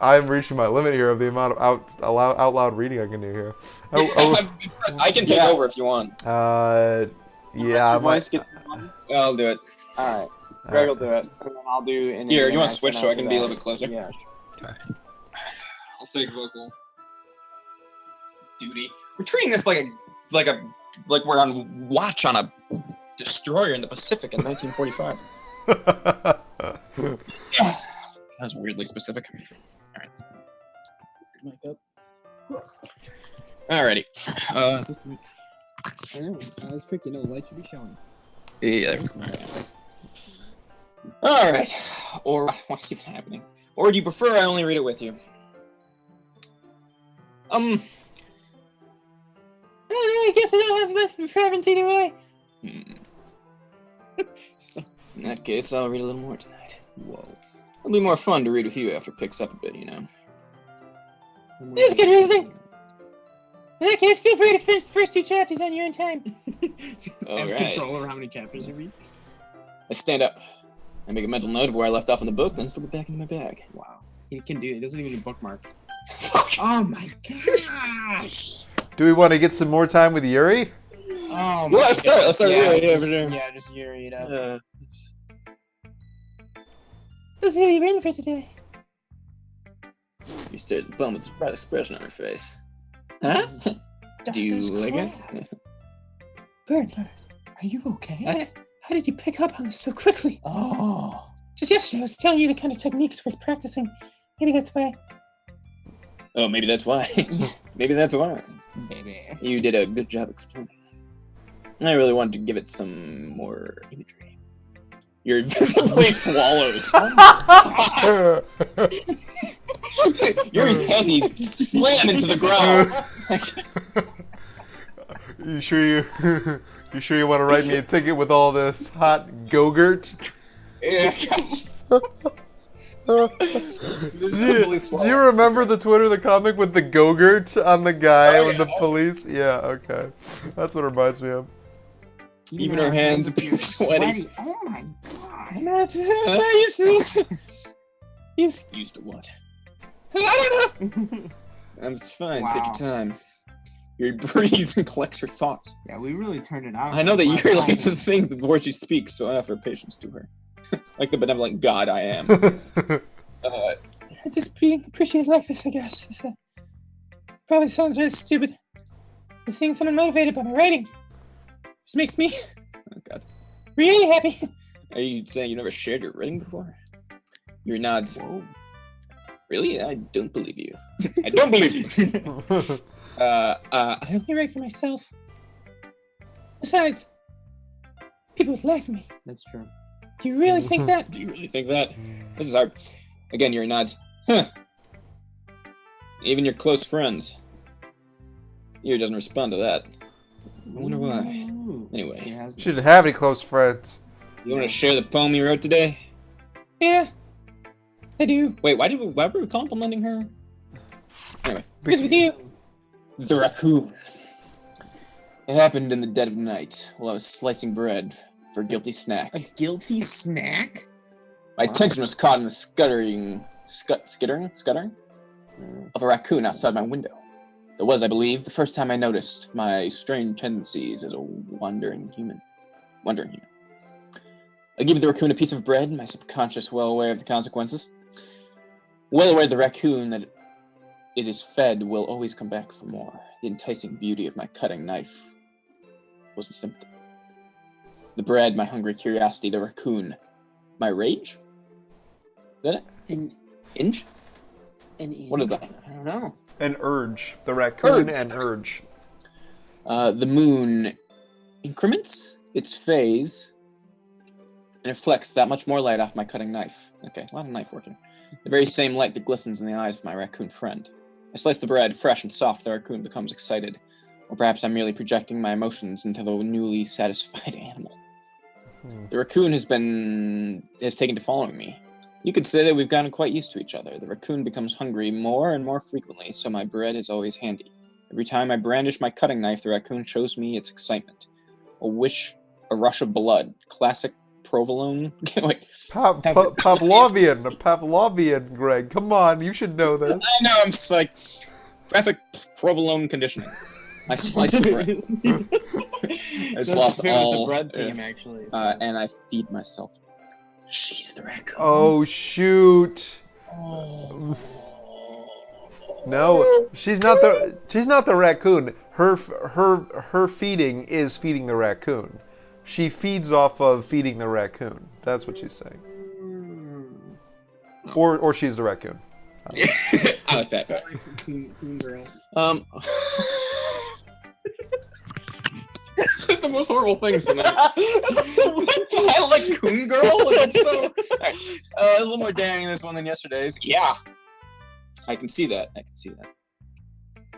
I'm reaching my limit here of the amount of out loud reading I can do here. I can take over if you want. Yeah, I Your might. voice gets long. I'll do it. All right, Greg will do it, and then I'll do. Here, you want to switch so I can be a little bit closer? Yeah. I'll take vocal duty. We're treating this like we're on watch on a destroyer in the Pacific in 1945. That was weirdly specific. Alrighty. I know, it's not as quick, the light should be showing. Yeah. Alright. Or what's even happening? Or do you prefer I only read it with you? I guess I don't have much preference either way. So, in that case, I'll read a little more tonight. Whoa. It'll be more fun to read with you after it picks up a bit, you know. That's good reasoning. In that case, feel free to finish the first 2 chapters on your own time. Just All has right. control over how many chapters you read. I stand up. I make a mental note of where I left off in the book, then slip it back into my bag. Wow. He can do it. He doesn't even bookmark. Oh my gosh! Do we want to get some more time with Yuri? Oh my Let's start with Yuri, for sure. Yeah, just Yuri it up. That's how you ready for today. She stares at the bum with a surprised expression on her face. Huh? Do you like it? Bert, are you okay? How did you pick up on this so quickly? Oh. Just yesterday, I was telling you the kind of techniques worth practicing. Maybe that's why. Oh, maybe that's why. Maybe that's why. Baby. You did a good job explaining. I really wanted to give it some more imagery. Your visibly swallows. Yuri's panties slam into the ground. You sure you want to write me a ticket with all this hot Go-Gurt? Yeah. Do you remember the comic with the Go-Gurt on the guy with the police? Yeah, okay. That's what it reminds me of. Even her hands appear sweaty. Oh my god. I'm not used to this. Used to what? I don't know. It's fine. Take your time. Yuri breathes and collects her thoughts. Yeah, we really turned it out. I know that Yuri likes to think before she speaks, so I offer patience to her. Like the benevolent god I am. I just appreciate life, I guess. Probably sounds really stupid. Just seeing someone motivated by my writing just makes me really happy. Are you saying you never shared your writing before? Yuri nods. Whoa. Really? I don't believe you. I don't believe you. I only write for myself. Besides, people would laugh at me. That's true. Do you really think that? Do you really think that? This is hard. Again, Yuri nods. Huh. Even your close friends. Yuri doesn't respond to that. I wonder why. Anyway. She didn't have any close friends. You want to share the poem you wrote today? Yeah, I do. Wait, why were we complimenting her? Anyway. Because with you. The raccoon. It happened in the dead of night while I was slicing bread for a guilty snack. A guilty snack? My attention was caught in the scuttering of a raccoon outside my window. It was, I believe, the first time I noticed my strange tendencies as a wandering human. I give the raccoon a piece of bread, my subconscious well aware of the consequences. Well aware the raccoon that it is fed will always come back for more. The enticing beauty of my cutting knife was the symptom. The bread, my hungry curiosity, the raccoon, my rage? Is that it? Inge? What is that? I don't know. An urge. The raccoon Urge. and urge. The moon increments its phase and reflects that much more light off my cutting knife. Okay, a lot of knife working. The very same light that glistens in the eyes of my raccoon friend. I slice the bread, fresh and soft, the raccoon becomes excited. Or perhaps I'm merely projecting my emotions into the newly satisfied animal. The raccoon has taken to following me. You could say that we've gotten quite used to each other. The raccoon becomes hungry more and more frequently, so my bread is always handy. Every time I brandish my cutting knife, the raccoon shows me its excitement. A rush of blood. Classic provolone. Wait. Pavlovian, Greg. Come on, you should know this. I know, I'm just like, graphic provolone conditioning. I slice the bread. I just lost all. The bread theme, actually. So. And I feed myself. She's the raccoon. Oh shoot! No, she's not the raccoon. Her feeding is feeding the raccoon. She feeds off of feeding the raccoon. That's what she's saying. Or she's the raccoon. I like that better. Coon girl. It's like the most horrible things tonight. I like Coon Girl. It's so. Right. A little more daring in this one than yesterday's. Yeah, I can see that. It's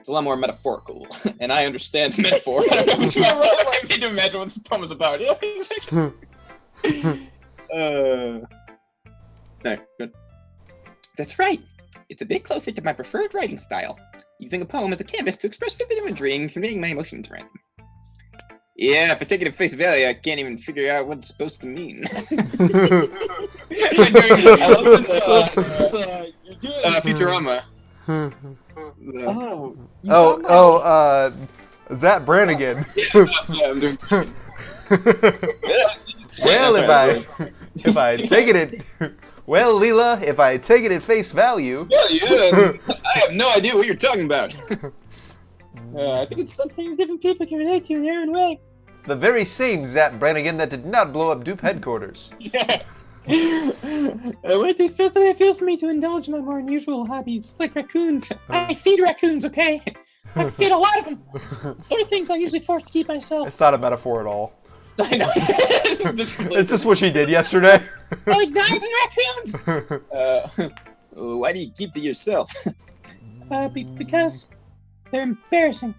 a lot more metaphorical, and I understand the metaphor. I don't know if I need to imagine what this poem is about. No, good. That's right. It's a bit closer to my preferred writing style, using a poem as a canvas to express vivid imagery and conveying my emotions around them. Yeah, if I take it at face value, I can't even figure out what it's supposed to mean. I love this, you're doing Futurama. Zap Brannigan. Yeah, I'm doing... Well, if I take it at... Well, Leela, if I take it at face value... Yeah, I have no idea what you're talking about. I think it's something different people can relate to in their own way. The very same Zap Brannigan that did not blow up Dupe headquarters. Yeah. What do supposed to feels for me to indulge my more unusual hobbies, like raccoons. I feed raccoons, okay? I feed a lot of them. Sort of things I'm usually forced to keep myself. It's not a metaphor at all. I know. It's just what she did yesterday. I like knives and raccoons. Why do you keep to yourself? Because they're embarrassing,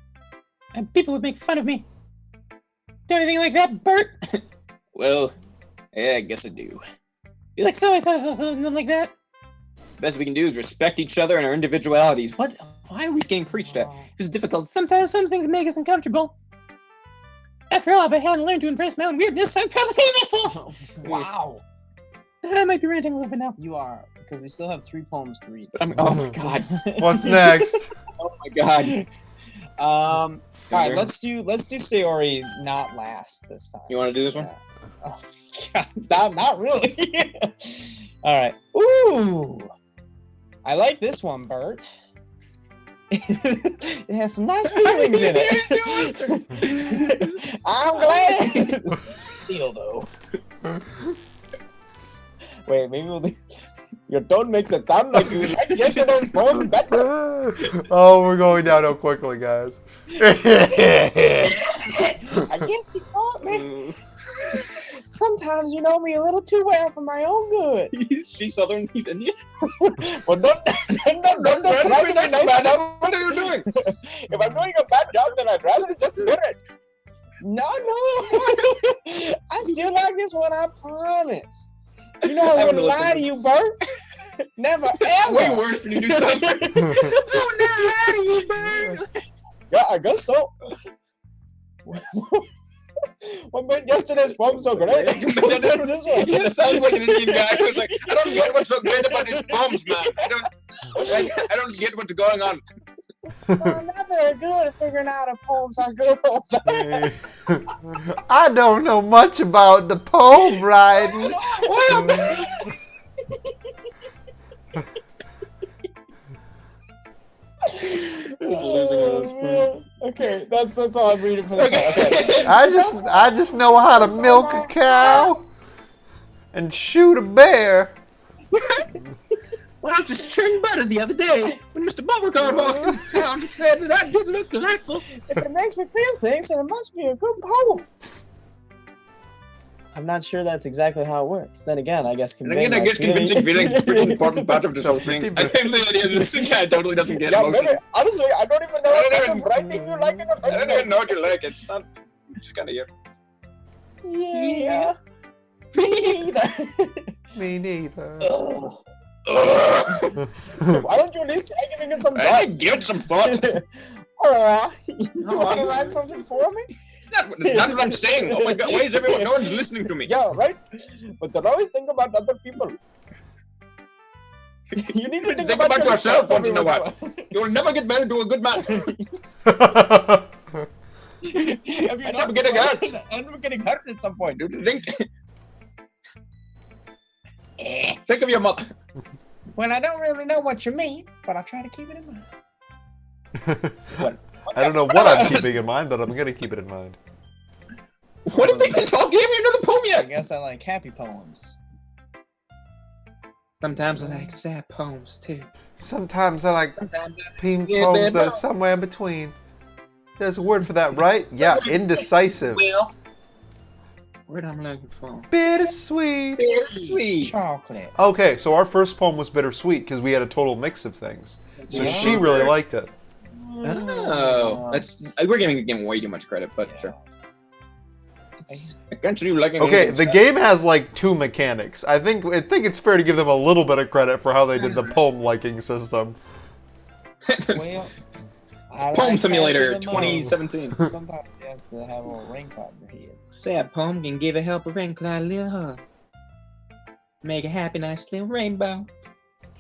and people would make fun of me. Do anything like that, Bert? Well, yeah, I guess I do. You like something like that? Best we can do is respect each other and our individualities. What? Why are we getting preached at? It was difficult. Sometimes some things make us uncomfortable. After all, if I hadn't learned to embrace my own weirdness, I'd probably hate myself. Wow. I might be ranting a little bit now. You are, because we still have 3 poems to read. But oh my god. What's next? Oh my god. Alright, let's do Sayori not last this time. You want to do this one? Oh god, not really. Alright. Ooh! I like this one, Bert. It has some nice feelings in it. I'm glad. Deal though. Wait, maybe we'll do. Your tone makes it sound like you like yesterday's poem better. Oh, we're going downhill quickly, guys. I guess you caught me. Sometimes you know me a little too well for my own good. She's Southern, he's Indian. Well, don't try to be nice about what are you doing? If I'm doing a bad job, then I'd rather just admit it. No. I still like this one, I promise. You know I wouldn't lie to you, Bert. Never, ever. Way worse when you do something. I would never lie to you, Bert. Yeah, I guess so. What made yesterday's poem so great? This one. He just sounds like an Indian guy who's like, I don't get what's so great about these poems, man. I don't get what's going on. I'm not very good at figuring out if poems are good or bad. I don't know much about the poem writing. Okay, that's all I'm reading for this one. Okay. I just know how to milk a cow and shoot a bear. Well, I was just churning butter the other day when Mr. Beauregard walked into town and said that I did look delightful. If it makes me feel things, then it must be a good poem. I'm not sure that's exactly how it works. Then again, I guess convincing feelings is a pretty important part of this whole thing. I think the idea of this guy totally doesn't get emotions. Maybe, honestly, I don't even know what kind of writing you like in the first place. I don't even know what you like. It's not. It's kind of you. Yeah. Me neither. Me neither. Why don't you at least try giving it some thought? Give it some thought. You want to write something for me? That's what I'm saying. Oh my God, why is everyone? No one's listening to me. Yeah, right. But don't always think about other people. You need to think about yourself once in a while. You will never get married to a good man. I'm never getting hurt. I'm never getting hurt at some point. Do you think? Think of your mother. Well, I don't really know what you mean, but I'll try to keep it in mind. What? I don't know what I'm keeping in mind, but I'm gonna keep it in mind. What did they talk? Give me another poem I yet? guess I like happy poems. Sometimes I like sad poems too. Sometimes I like pink poems that are somewhere in between. There's a word for that, right? Yeah, indecisive. Well, word I'm looking for. Bittersweet. Bittersweet. Chocolate. Okay, so our first poem was bittersweet because we had a total mix of things. So Yeah. she really liked it. Oh, we're giving the game way too much credit, but sure. I can't see you liking. Okay, the game has like two mechanics. I think it's fair to give them a little bit of credit for how they did the poem liking system. Well, I Poem like Simulator happy the most. 2017. Sometimes you have to have a little wrinkle on your head. Sad poem can give a help a wrinkle a little hug. Make a happy, nice little rainbow.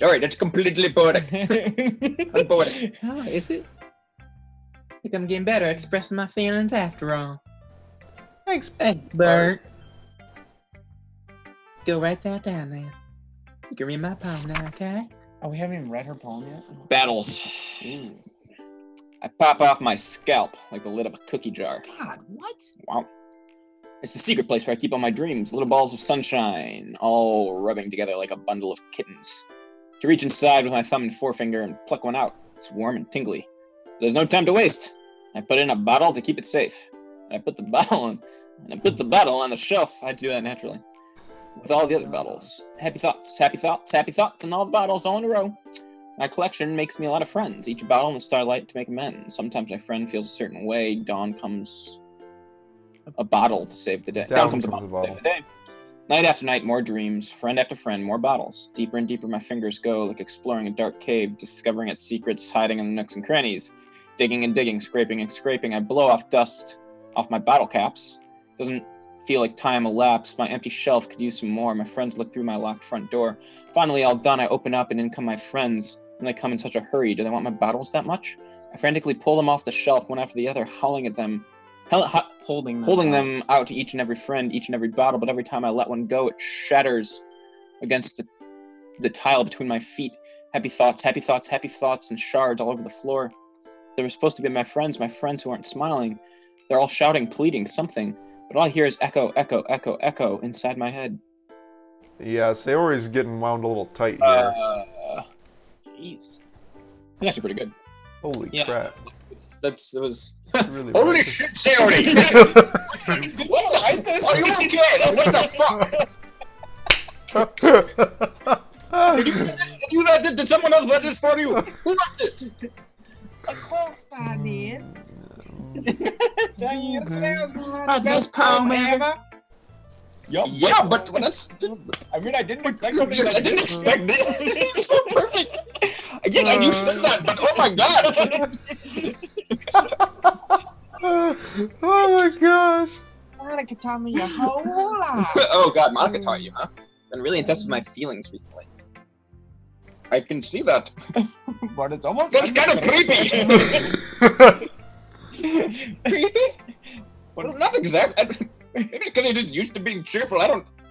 Alright, that's completely poetic. Unpoetic. Oh, is it? I think I'm getting better at expressing my feelings after all. Thanks. Thanks, Bert. Go right there down there. You can read my poem now, okay? Oh, we haven't even read her poem yet? Battles. Ooh. I pop off my scalp like the lid of a cookie jar. God, what? Wow. It's the secret place where I keep all my dreams, little balls of sunshine, all rubbing together like a bundle of kittens. To reach inside with my thumb and forefinger and pluck one out. It's warm and tingly. There's no time to waste. I put it in a bottle to keep it safe. And I put the bottle on the shelf. I had to do that naturally. With all the other bottles. Happy thoughts, happy thoughts, happy thoughts, and all the bottles all in a row. My collection makes me a lot of friends. Each bottle in the starlight to make amends. Sometimes my friend feels a certain way. Dawn comes a bottle to save the day. Down comes a bottle to save the day. Night after night, more dreams. Friend after friend, more bottles. Deeper and deeper my fingers go, like exploring a dark cave, discovering its secrets, hiding in the nooks and crannies. Digging and digging, scraping and scraping. I blow off dust off my bottle caps. Doesn't feel like time elapsed. My empty shelf could use some more. My friends look through my locked front door. Finally, all done, I open up and in come my friends. And they come in such a hurry. Do they want my bottles that much? I frantically pull them off the shelf, one after the other, howling at them. Holding them out to each and every friend, each and every bottle, but every time I let one go, it shatters against the tile between my feet. Happy thoughts, happy thoughts, happy thoughts, and shards all over the floor. They were supposed to be my friends who aren't smiling. They're all shouting, pleading, something, but all I hear is echo, echo, echo, echo inside my head. Yeah, Sayori's getting wound a little tight here. Jeez. That's actually pretty good. Holy crap. It was... Really Holy right. shit, Sayori! What are you okay? What the fuck? Did someone else let this for you? Who wrote this? Of course I did. Tell you, it smells like the best poem ever. Yup. Yeah, but that's... I mean, I didn't expect something I like didn't this. expect it. It's so perfect. Yes, and you said that, but oh my god. Oh my gosh. Monica taught me your whole life. Oh god, Monica taught you, huh? Been really in touch with my feelings recently. I can see that. But it's almost. That's kind of creepy. Creepy? Well, not exactly. Maybe it's because I just used to being cheerful.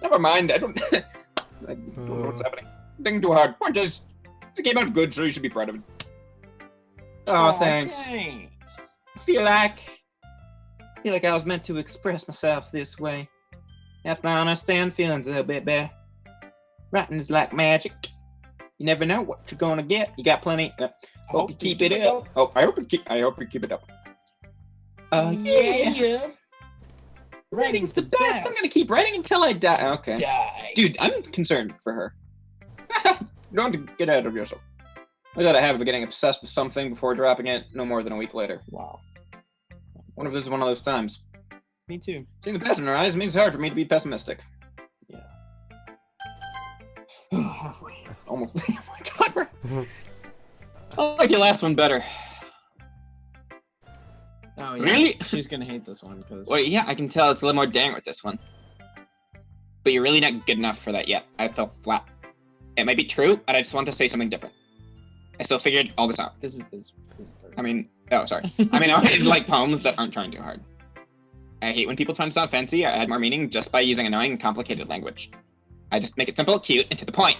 Never mind. I don't know what's happening. Thinking too hard. Point is, it came out good, so you should be proud of it. Oh, thanks. I feel like I was meant to express myself this way. After I understand feelings a little bit better. Writing is like magic. You never know what you're gonna get. You got plenty. Hope you keep it up. Oh, I hope you keep it up. Yeah. Writing's the best. I'm gonna keep writing until I die. Okay. Die. Dude, I'm concerned for her. You don't have to get ahead of yourself. I got a habit of getting obsessed with something before dropping it no more than a week later. Wow. Wonder if this is one of those times. Me too. Seeing the best in her eyes makes it hard for me to be pessimistic. Yeah. Halfway. Almost. Oh my god, I like your last one better. Oh, yeah. Really? She's gonna hate this one because. Well, yeah, I can tell it's a little more daring with this one. But you're really not good enough for that yet. I feel flat. It might be true, but I just want to say something different. I still figured all this out. This is I mean, oh, sorry. I mean, I always like poems that aren't trying too hard. I hate when people try to sound fancy or add more meaning just by using annoying and complicated language. I just make it simple, cute, and to the point.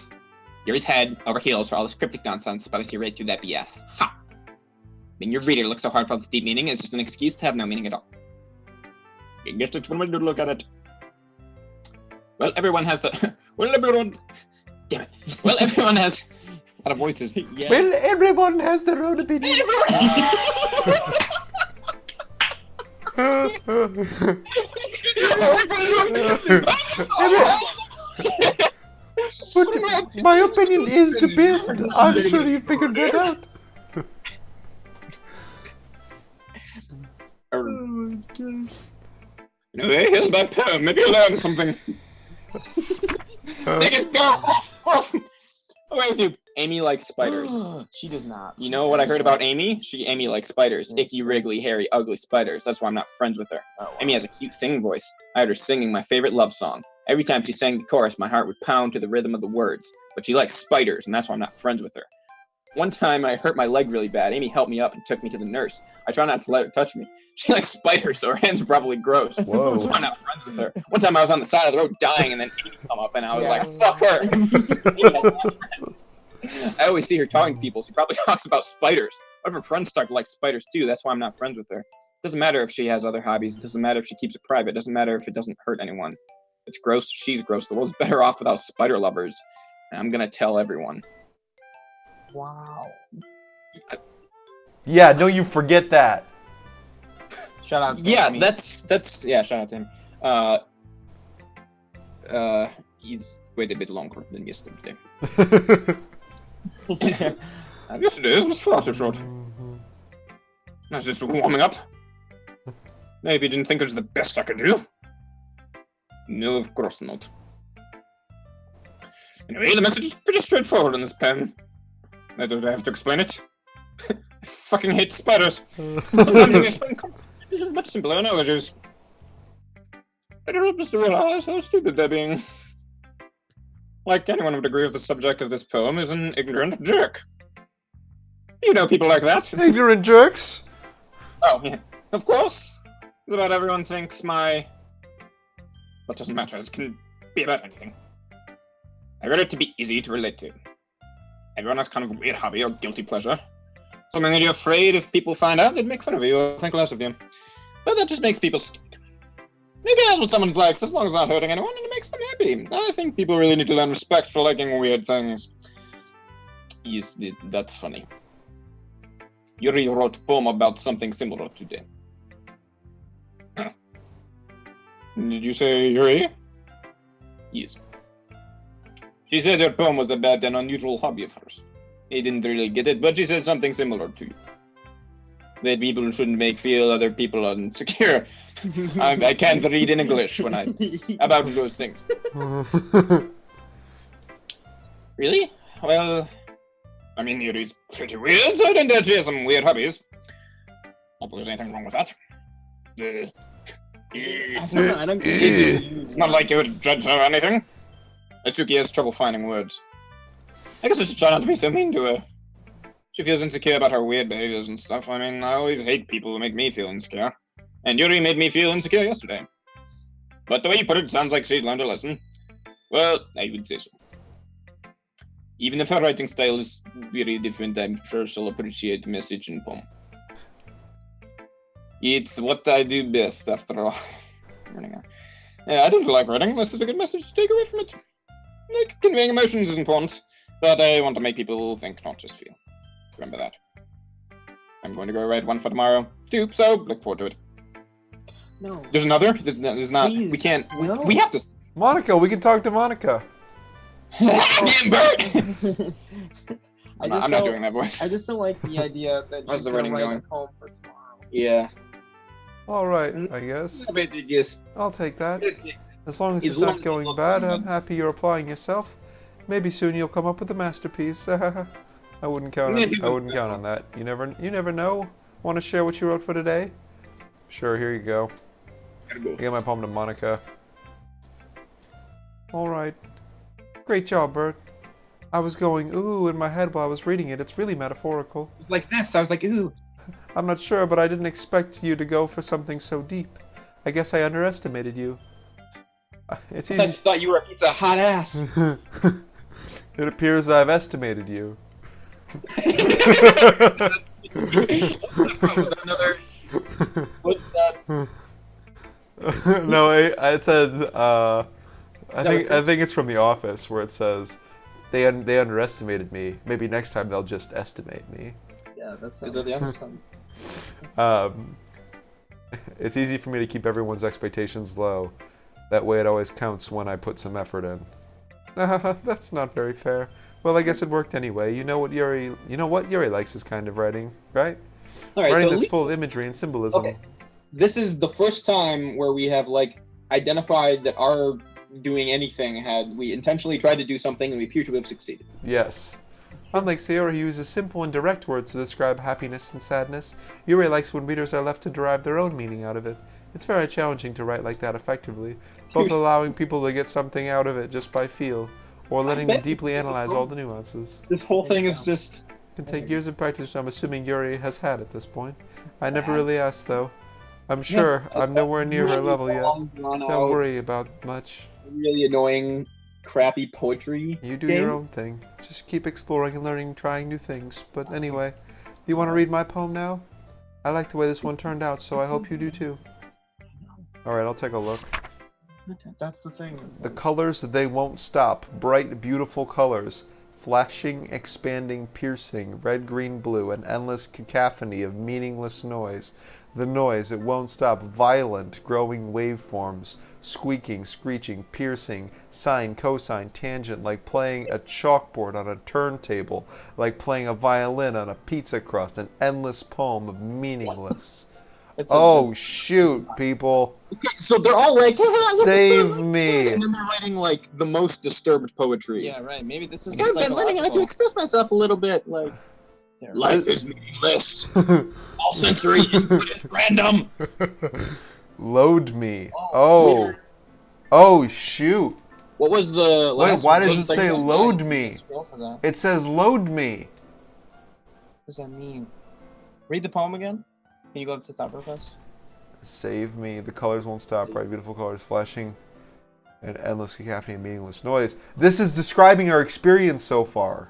You're head over heels for all this cryptic nonsense, but I see right through that BS. Ha! Being your reader looks so hard for all this deep meaning is just an excuse to have no meaning at all. I guess that's one way to look at it. Well, everyone has the... Well, everyone... Damn it. Well, everyone has... A lot of voices. Yeah. Well, everyone has their own opinion. But my opinion is the best. I'm sure you figured that out. Anyway, here's my poem. Maybe you'll learn something. Take it, go! Off! Away with you. Amy likes spiders. She does not. You know what I heard about Amy? Amy likes spiders. Icky, wriggly, hairy, ugly spiders. That's why I'm not friends with her. Oh, wow. Amy has a cute singing voice. I heard her singing my favorite love song. Every time she sang the chorus, my heart would pound to the rhythm of the words. But she likes spiders, and that's why I'm not friends with her. One time I hurt my leg really bad. Amy helped me up and took me to the nurse. I try not to let her touch me. She likes spiders, so her hands are probably gross. Whoa. That's why I'm not friends with her. One time I was on the side of the road dying, and then Amy come up, and I was like, fuck her. I always see her talking to people. She probably talks about spiders. What if her friends start to like spiders too? That's why I'm not friends with her. It doesn't matter if she has other hobbies. It doesn't matter if she keeps it private. It doesn't matter if it doesn't hurt anyone. It's gross. She's gross. The world's better off without spider lovers. And I'm gonna tell everyone. Wow. Yeah, don't you forget that. Shout out. To Yeah, Amy. that's yeah. Shout out to him. He's waited a bit longer than yesterday. Yesterday was far too short. I was just warming up. Maybe you didn't think it was the best I could do. No, of course not. Anyway, the message is pretty straightforward in this pen. I don't have to explain it. I fucking hate spiders. Sometimes you explain complications much simpler analogies. It helps us to realize how stupid they're being. Like anyone would agree with the subject of this poem is an ignorant jerk. You know people like that. Ignorant jerks. Oh, yeah. Of course. Just about everyone thinks my... That doesn't matter. It can be about anything. I read it to be easy to relate to. Everyone has kind of a weird hobby or guilty pleasure. Something that you're afraid if people find out, they'd make fun of you or think less of you. But that just makes people scared. Who cares what someone likes as long as it's not hurting anyone and it makes them happy? I think people really need to learn respect for liking weird things. Is that funny? Yuri wrote a poem about something similar today. Huh. Did you say Yuri? Yes. She said her poem was about an unusual hobby of hers. He didn't really get it, but she said something similar to you. That people shouldn't make feel other people insecure. I can't read in English when I about those things. Really? Well, I mean, Yuri's pretty weird, so I don't doubt she has some weird hobbies. Not that there's anything wrong with that. I don't It's not like you would judge her or anything. Atsuki has trouble finding words. I guess I should try not to be so mean to her. She feels insecure about her weird behaviors and stuff. I mean, I always hate people who make me feel insecure. And Yuri made me feel insecure yesterday. But the way you put it sounds like she's learned a lesson. Well, I would say so. Even if her writing style is very different, I'm sure she'll appreciate the message in poem. It's what I do best, after all. Yeah, I don't like writing unless there's a good message to take away from it. Like, conveying emotions is important, but I want to make people think, not just feel. Remember that. I'm going to go write one for tomorrow, too, so look forward to it. No. There's another? There's not. Please, We can't. no. We have to. Monica, we can talk to Monica. Damn bird! I'm not don't- doing that voice. I just don't like the idea that How's she's the gonna writing write going? a poem for tomorrow. Yeah. All right, I guess. Yes. I'll take that. As long as As it's long not as going it's bad, not I'm happy you're applying yourself. Maybe soon you'll come up with a masterpiece. I wouldn't count on that. You never know. Want to share what you wrote for today? Sure, here you go. I got my poem to Monica. All right. Great job, Bert. I was going ooh in my head while I was reading it. It's really metaphorical. It was like this. I was like, ooh. I'm not sure, but I didn't expect you to go for something so deep. I guess I underestimated you. It's I easy. just thought you were a piece of hot ass. It appears I've estimated you. What's that? No, it said. I think it's from The Office where it says they underestimated me. Maybe next time they'll just estimate me. Yeah, that's Is that the other sounds. It's easy for me to keep everyone's expectations low. That way it always counts when I put some effort in. That's not very fair. Well, I guess it worked anyway. You know what Yuri likes his kind of writing, right? All right, Writing so that's full of imagery and symbolism. Okay. This is the first time where we have like identified that our doing anything had we intentionally tried to do something and we appear to have succeeded. Yes. Unlike Sayori, he uses simple and direct words to describe happiness and sadness. Yuri likes when readers are left to derive their own meaning out of it. It's very challenging to write like that effectively, both allowing people to get something out of it just by feel, or letting them deeply analyze all the nuances. This whole thing is just. It can take years of practice, which I'm assuming Yuri has had at this point. I never really asked, though. I'm sure I'm nowhere near her level yet. Don't worry about much. Really annoying, crappy poetry. You do game. your own thing. Just keep exploring and learning, trying new things. But anyway, do you want to read my poem now? I like the way this one turned out, so I hope you do too. Alright, I'll take a look. That's the thing. The colors, they won't stop. Bright, beautiful colors. Flashing, expanding, piercing, red, green, blue, an endless cacophony of meaningless noise. The noise, it won't stop. Violent, growing waveforms. Squeaking, screeching, piercing, sine, cosine, tangent, like playing a chalkboard on a turntable, like playing a violin on a pizza crust. An endless poem of meaningless. Oh, shoot, people. Okay, so they're all like, Save me. and then they're writing like the most disturbed poetry. Yeah, right. Maybe this is. I've been learning. I like to express myself a little bit. Like, life is meaningless. All sensory input is random. Load me. Oh. Oh, shoot. What was the? Wait, why does it last say segment? load me? Scroll for that. What It says load me. does that mean? Read the poem again. Can you go up to the top real fast? Save me. The colors won't stop. Bright, beautiful colors flashing. An endless cacophony of meaningless noise. This is describing our experience so far.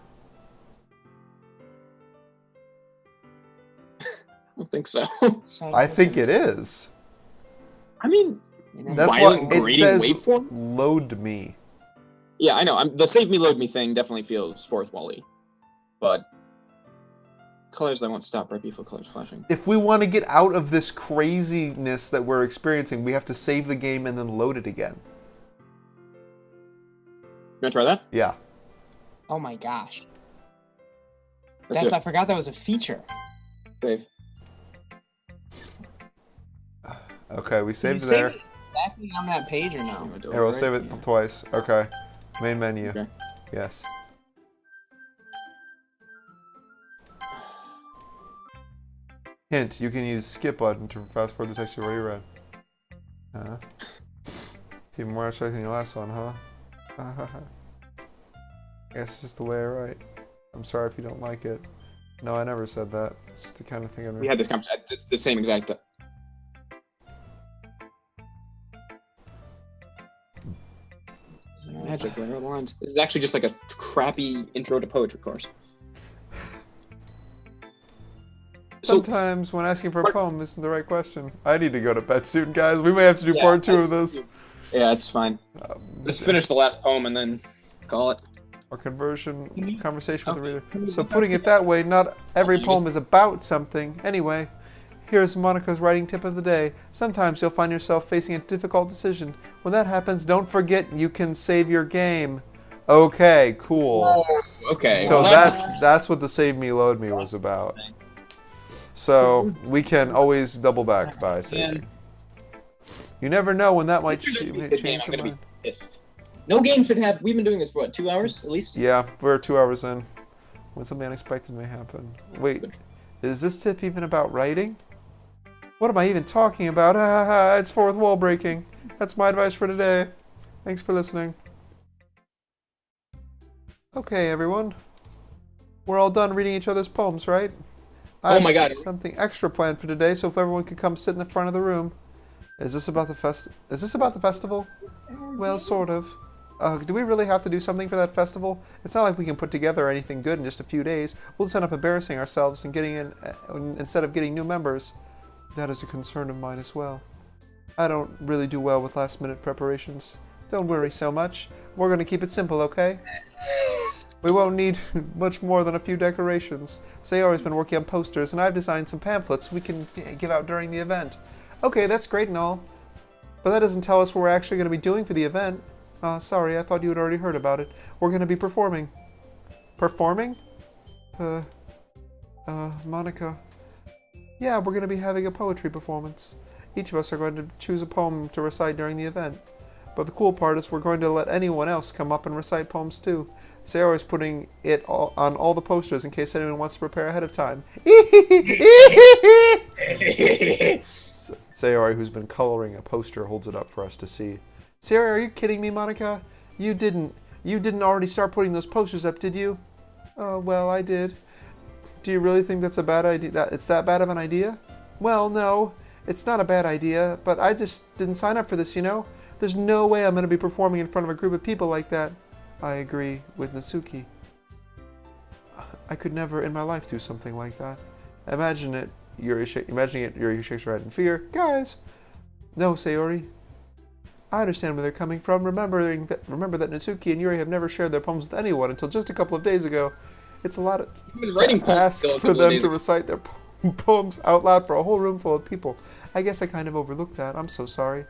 I don't think so. I think it is. I mean, That's why violent it grading says waveform? load me. Yeah, I know. The save me, load me thing definitely feels fourth wally, but colors that won't stop. Bright, beautiful colors flashing. If we want to get out of this craziness that we're experiencing, we have to save the game and then load it again. You wanna try that? Yeah. Oh my gosh. Let's do I forgot that was a feature. Save. Okay, we Did you saved save there. it exactly on that page or no? Here, we'll save it twice. Okay. Main menu. Okay. Yes. Hint, you can use skip button to fast forward the text you already read. It's even more abstract than your last one, huh? guess it's just the way I write. I'm sorry if you don't like it. No, I never said that. It's just the kind of thing I We had this conversation. It's the same exact. Magic, there are lines. This is actually just like a crappy intro to poetry course. Sometimes when asking for a poem isn't the right question. I need to go to bed soon, guys. We may have to do part 2 of this. Yeah, it's fine. Let's finish the last poem and then call it. Or conversion, conversation with the reader. So putting it that way, not every poem is about something. Anyway, here's Monica's writing tip of the day. Sometimes you'll find yourself facing a difficult decision. When that happens, don't forget you can save your game. Okay, cool. Oh, okay. So that's what the Save Me Load Me was about. So we can always double back by saving. You never know when that might change your mind. Pissed. No game should have. We've been doing this for what, 2 hours at least? Yeah, we're 2 hours in. When something unexpected may happen. Wait, is this tip even about writing? What am I even talking about? It's fourth wall breaking. That's my advice for today. Thanks for listening. Okay, everyone. We're all done reading each other's poems, right? Oh my god. Something extra planned for today, so if everyone could come sit in the front of the room. Is this about the festival? Well, sort of. Do we really have to do something for that festival? It's not like we can put together anything good in just a few days. We'll just end up embarrassing ourselves and getting in instead of getting new members. That is a concern of mine as well. I don't really do well with last-minute preparations. Don't worry so much. We're going to keep it simple, okay? We won't need much more than a few decorations. Sayori's been working on posters, and I've designed some pamphlets we can give out during the event. Okay, that's great and all. But that doesn't tell us what we're actually going to be doing for the event. Sorry, I thought you had already heard about it. We're going to be performing. Performing? Monica. Yeah, we're going to be having a poetry performance. Each of us are going to choose a poem to recite during the event. But the cool part is we're going to let anyone else come up and recite poems too. Sayori's putting it on all the posters in case anyone wants to prepare ahead of time. Sayori, who's been coloring a poster, holds it up for us to see. Sayori, are you kidding me, Monica? You didn't already start putting those posters up, did you? Oh, well, I did. Do you really think that's a bad idea? It's that bad of an idea? Well, no, it's not a bad idea, but I just didn't sign up for this, you know? There's no way I'm going to be performing in front of a group of people like that. I agree with Natsuki. I could never in my life do something like that. Imagining it, Yuri shakes her head in fear. Guys! No, Sayori. I understand where they're coming from. Remember that Natsuki and Yuri have never shared their poems with anyone until just a couple of days ago. It's a lot of ask for them to recite their poems out loud for a whole room full of people. I guess I kind of overlooked that. I'm so sorry.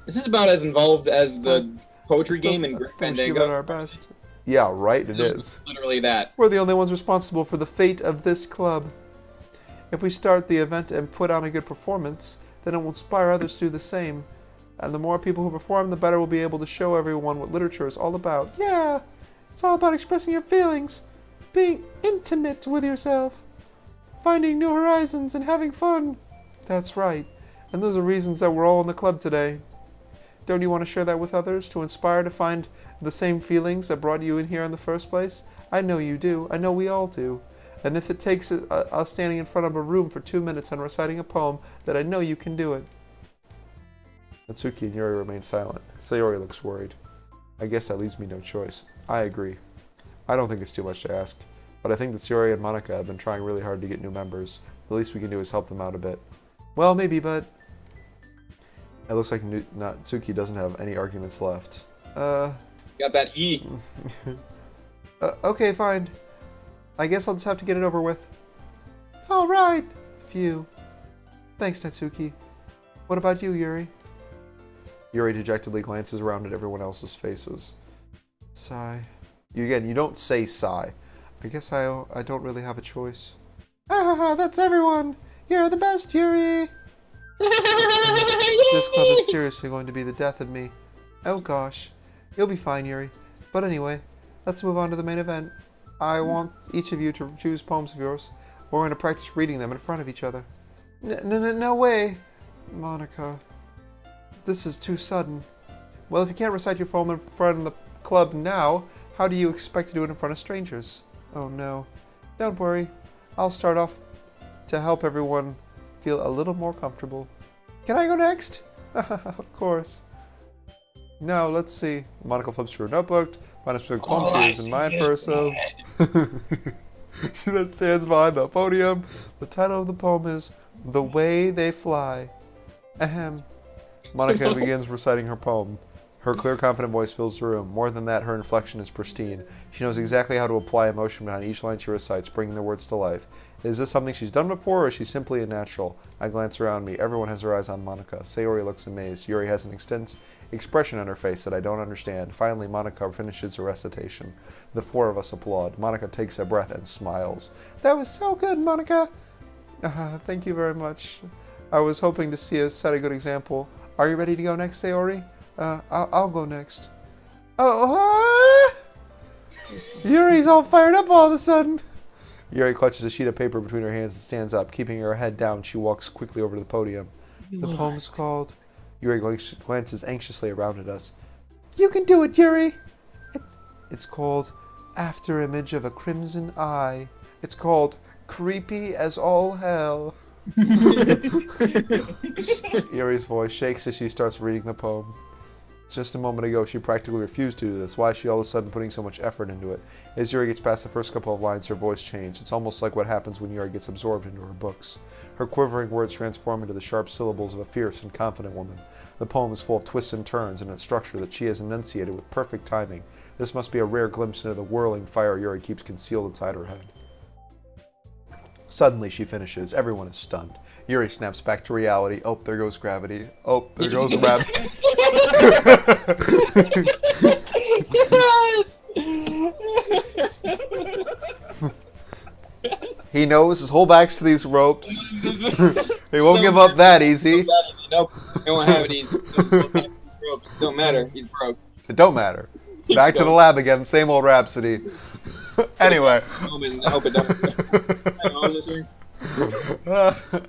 This is about as involved as the poetry game in Great Fandango. Fandango. Our best. Yeah, right, it is. Literally that. We're the only ones responsible for the fate of this club. If we start the event and put on a good performance, then it will inspire others to do the same. And the more people who perform, the better we'll be able to show everyone what literature is all about. Yeah, it's all about expressing your feelings, being intimate with yourself, finding new horizons, and having fun. That's right. And those are reasons that we're all in the club today. Don't you want to share that with others, to inspire to find the same feelings that brought you in here in the first place? I know you do. I know we all do. And if it takes us standing in front of a room for 2 minutes and reciting a poem, then I know you can do it. Natsuki and Yuri remain silent. Sayori looks worried. I guess that leaves me no choice. I agree. I don't think it's too much to ask, but I think that Sayori and Monica have been trying really hard to get new members. The least we can do is help them out a bit. Well, maybe, but it looks like Natsuki doesn't have any arguments left. Got that E. Okay, fine. I guess I'll just have to get it over with. All right. Phew. Thanks, Natsuki. What about you, Yuri? Yuri dejectedly glances around at everyone else's faces. Sigh. You don't say sigh. I guess I don't really have a choice. Ah, that's everyone! You're the best, Yuri! This club is seriously going to be the death of me. Oh gosh. You'll be fine, Yuri. But anyway, let's move on to the main event. I want each of you to choose poems of yours. We're going to practice reading them in front of each other. No way! Monica. This is too sudden. Well, if you can't recite your poem in front of the club now, How do you expect to do it in front of strangers? Oh no. Don't worry. I'll start off to help everyone feel a little more comfortable. Can I go next? Of course. Now, let's see. Monica flips through her notebook. Minus the poem she has in mind for herself. She then stands behind the podium. The title of the poem is The Way They Fly. Ahem. Monica begins reciting her poem. Her clear, confident voice fills the room. More than that, her inflection is pristine. She knows exactly how to apply emotion behind each line she recites, bringing the words to life. Is this something she's done before, or is she simply a natural? I glance around me. Everyone has their eyes on Monica. Sayori looks amazed. Yuri has an expression on her face that I don't understand. Finally, Monica finishes her recitation. The four of us applaud. Monica takes a breath and smiles. That was so good, Monica! Thank you very much. I was hoping to see us set a good example. Are you ready to go next, Sayori? I'll go next. Oh, Yuri's all fired up all of a sudden. Yuri clutches a sheet of paper between her hands and stands up. Keeping her head down, she walks quickly over to the podium. The poem's called... Yuri glances anxiously around at us. You can do it, Yuri! It's called After Image of a Crimson Eye. It's called Creepy as All Hell. Yuri's voice shakes as she starts reading the poem. Just a moment ago, she practically refused to do this. Why is she all of a sudden putting so much effort into it? As Yuri gets past the first couple of lines, her voice changes. It's almost like what happens when Yuri gets absorbed into her books. Her quivering words transform into the sharp syllables of a fierce and confident woman. The poem is full of twists and turns and a structure that she has enunciated with perfect timing. This must be a rare glimpse into the whirling fire Yuri keeps concealed inside her head. Suddenly she finishes. Everyone is stunned. Yuri snaps back to reality. Oh, there goes gravity. Oh, there goes rabbit. He knows his whole back's to these ropes. He won't give up that easy. Nope, he won't have it easy. Ropes. Don't matter, he's broke. It don't matter. Back to the lab again, same old Rhapsody. Anyway. I hope it don't.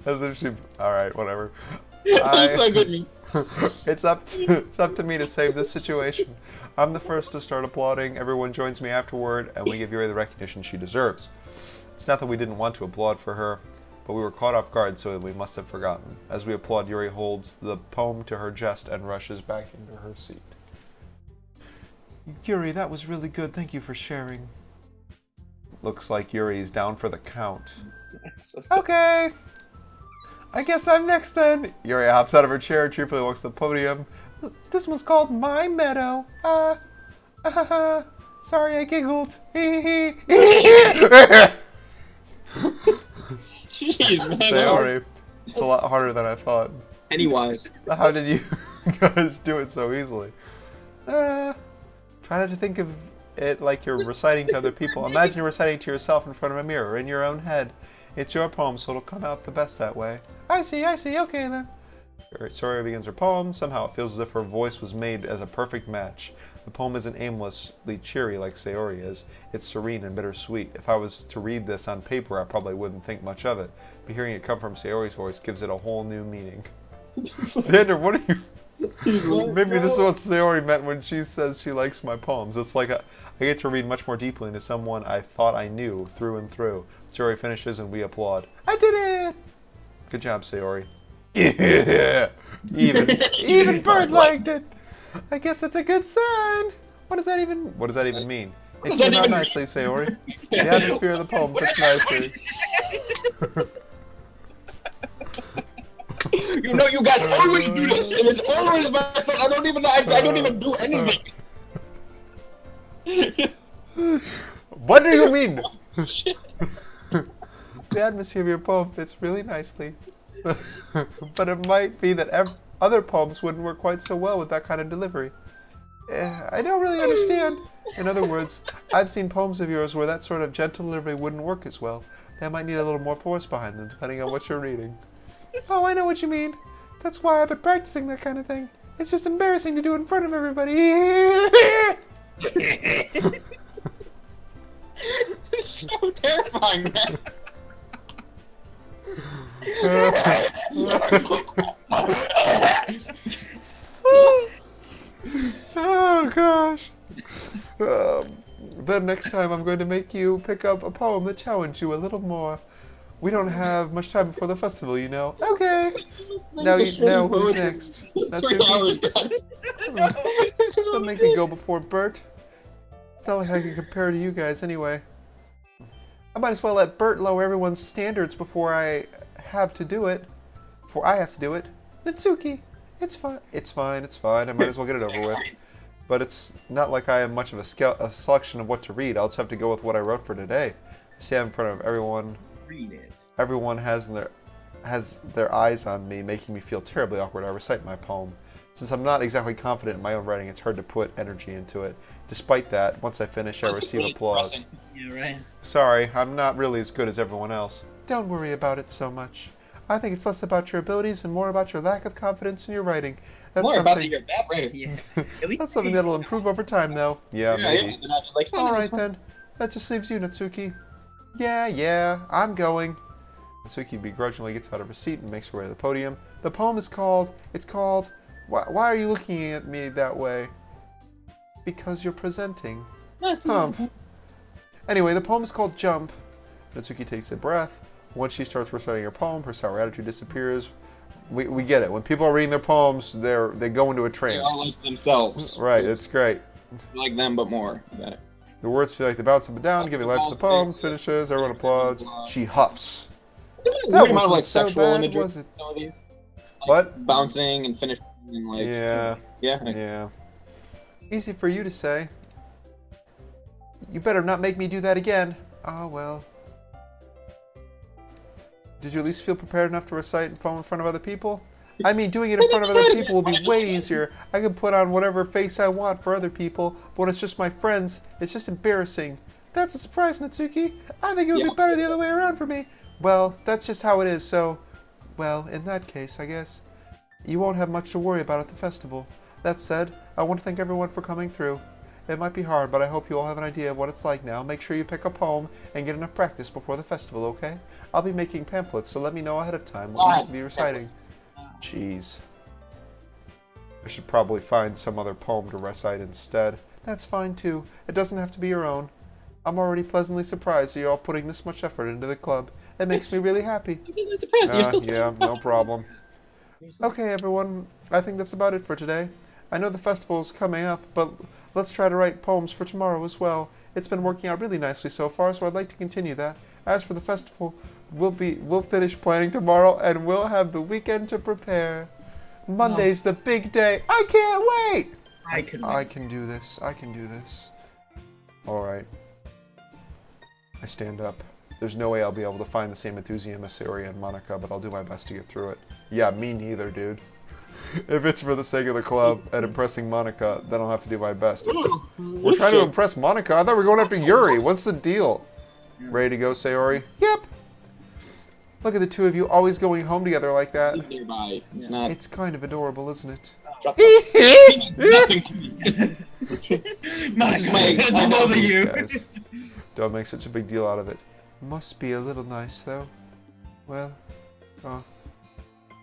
As if she... Alright, whatever. That's so good, me. It's up to me to save this situation. I'm the first to start applauding. Everyone joins me afterward, and we give Yuri the recognition she deserves. It's not that we didn't want to applaud for her, but we were caught off guard, so we must have forgotten. As we applaud, Yuri holds the poem to her chest and rushes back into her seat. Yuri, that was really good. Thank you for sharing. Looks like Yuri's down for the count. Okay. I guess I'm next then. Yuri hops out of her chair, cheerfully walks to the podium. This one's called My Meadow. Sorry, I giggled. Jeez, man. Sayori, it's a lot harder than I thought. Pennywise. How did you guys do it so easily? Try not to think of it like you're reciting to other people. Imagine you're reciting to yourself in front of a mirror, in your own head. It's your poem, so it'll come out the best that way. I see, okay then. Sayori begins her poem. Somehow it feels as if her voice was made as a perfect match. The poem isn't aimlessly cheery like Sayori is. It's serene and bittersweet. If I was to read this on paper, I probably wouldn't think much of it. But hearing it come from Sayori's voice gives it a whole new meaning. Xander, what are you... Maybe this is what Sayori meant when she says she likes my poems. It's like I get to read much more deeply into someone I thought I knew through and through. Sayori finishes and we applaud. I did it! Good job, Sayori. Yeah! Even Bird liked it! I guess that's a good sign! What does that even mean? It came out nicely, Sayori. The atmosphere of the poem fits nicely. You know, you guys always do this, and it's always my fault. I don't even do anything. What do you mean? The atmosphere of your poem fits really nicely. But it might be that other poems wouldn't work quite so well with that kind of delivery. I don't really understand. In other words, I've seen poems of yours where that sort of gentle delivery wouldn't work as well. They might need a little more force behind them, depending on what you're reading. Oh, I know what you mean. That's why I've been practicing that kind of thing. It's just embarrassing to do it in front of everybody. It's so terrifying, man. Oh gosh. Then next time I'm going to make you pick up a poem that challenged you a little more. We don't have much time before the festival, you know. Okay. Now who's next? That's 3 hours, guys. Don't make me go before Bert. It's not like I can compare to you guys anyway. I might as well let Bert lower everyone's standards before I have to do it. Natsuki, it's fine. It's fine. I might as well get it over with. But it's not like I have much of a selection of what to read. I'll just have to go with what I wrote for today. Stand in front of everyone. Read it. Everyone has their eyes on me, making me feel terribly awkward. I recite my poem. Since I'm not exactly confident in my own writing, it's hard to put energy into it. Despite that, once I finish, I receive applause. Yeah, right. Sorry, I'm not really as good as everyone else. Don't worry about it so much. I think it's less about your abilities and more about your lack of confidence in your writing. That's More something, about you're a bad writer. Yeah. that's something that'll improve over time, though. Yeah, maybe. They're not just like, oh, Alright then. That just leaves you, Natsuki. Yeah, I'm going. Natsuki begrudgingly gets out of her seat and makes her way to the podium. The poem is called... Why are you looking at me that way? Because you're presenting. Humph. Anyway, the poem is called Jump. Natsuki takes a breath. Once she starts reciting her poem, her sour attitude disappears. We get it. When people are reading their poems, they go into a They trance. all like themselves. Right, it's great. Like them, but more. Got it. The words feel like they bounce up and down, giving life to the poem. Finishes, everyone applauds. She huffs. That Weird amount of wasn't like so sexual bad, imagery. was it? Some of these. What? Bouncing and finishing and like. Yeah. Yeah. Easy for you to say. You better not make me do that again. Oh, well. Did you at least feel prepared enough to recite a poem in front of other people? I mean, doing it in front of other people will be way easier. I can put on whatever face I want for other people, but when it's just my friends, it's just embarrassing. That's a surprise, Natsuki. I think it would be better the other way around for me. Well, that's just how it is, so... Well, in that case, I guess. You won't have much to worry about at the festival. That said, I want to thank everyone for coming through. It might be hard, but I hope you all have an idea of what it's like now. Make sure you pick a poem and get enough practice before the festival, okay? I'll be making pamphlets, so let me know ahead of time what you'll be reciting. Jeez. I should probably find some other poem to recite instead. That's fine too. It doesn't have to be your own. I'm already pleasantly surprised that you're all putting this much effort into the club. It makes me really happy. Yeah, no problem. Okay, everyone. I think that's about it for today. I know the festival's coming up, but let's try to write poems for tomorrow as well. It's been working out really nicely so far, so I'd like to continue that. As for the festival, we'll finish planning tomorrow, and we'll have the weekend to prepare. Monday's the big day. I can't wait! I can do this. Alright. I stand up. There's no way I'll be able to find the same enthusiasm as Sayori and Monica, but I'll do my best to get through it. Yeah, me neither, dude. If it's for the sake of the club and impressing Monica, then I'll have to do my best. We're trying to impress Monica? I thought we were going after Yuri. What's the deal? Ready to go, Sayori? Yep. Look at the two of you always going home together like that. Nearby. It's not. It's kind of adorable, isn't it? Just nothing to me. I know that you. Guys. Don't make such a big deal out of it. Must be a little nice, though. Well, how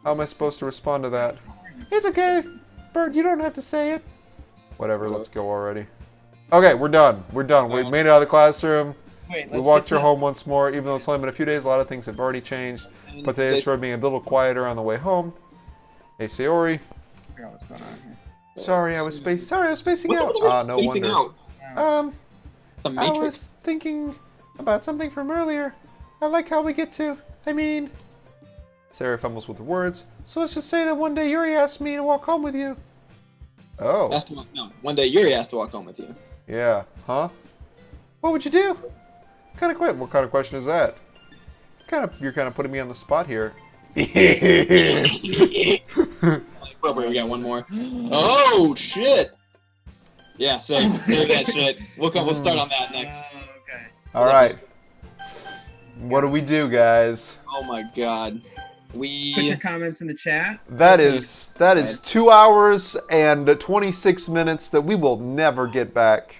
am I supposed to respond to that? It's okay, Bert, you don't have to say it. Whatever, let's go already. Okay, we're done. We made it out of the classroom. We walked her home once more, even though it's only been a few days, a lot of things have already changed. But today it started being a little quieter on the way home. Hey, Sayori. What's going on here? Sorry, I was spacing out. Ah, no wonder. I was thinking about something from earlier. I like how we get to, Sarah fumbles with the words. So let's just say that one day Yuri asked me to walk home with you. Oh. One day Yuri asked to walk home with you. Yeah. Huh? What would you do? What kind of question is that? You're kind of putting me on the spot here. Well, we got one more. Oh shit! Yeah, save that shit. We'll start on that next. Okay. All right. What do we do, guys? Oh my god. Put your comments in the chat. That is 2 hours and 26 minutes that we will never get back.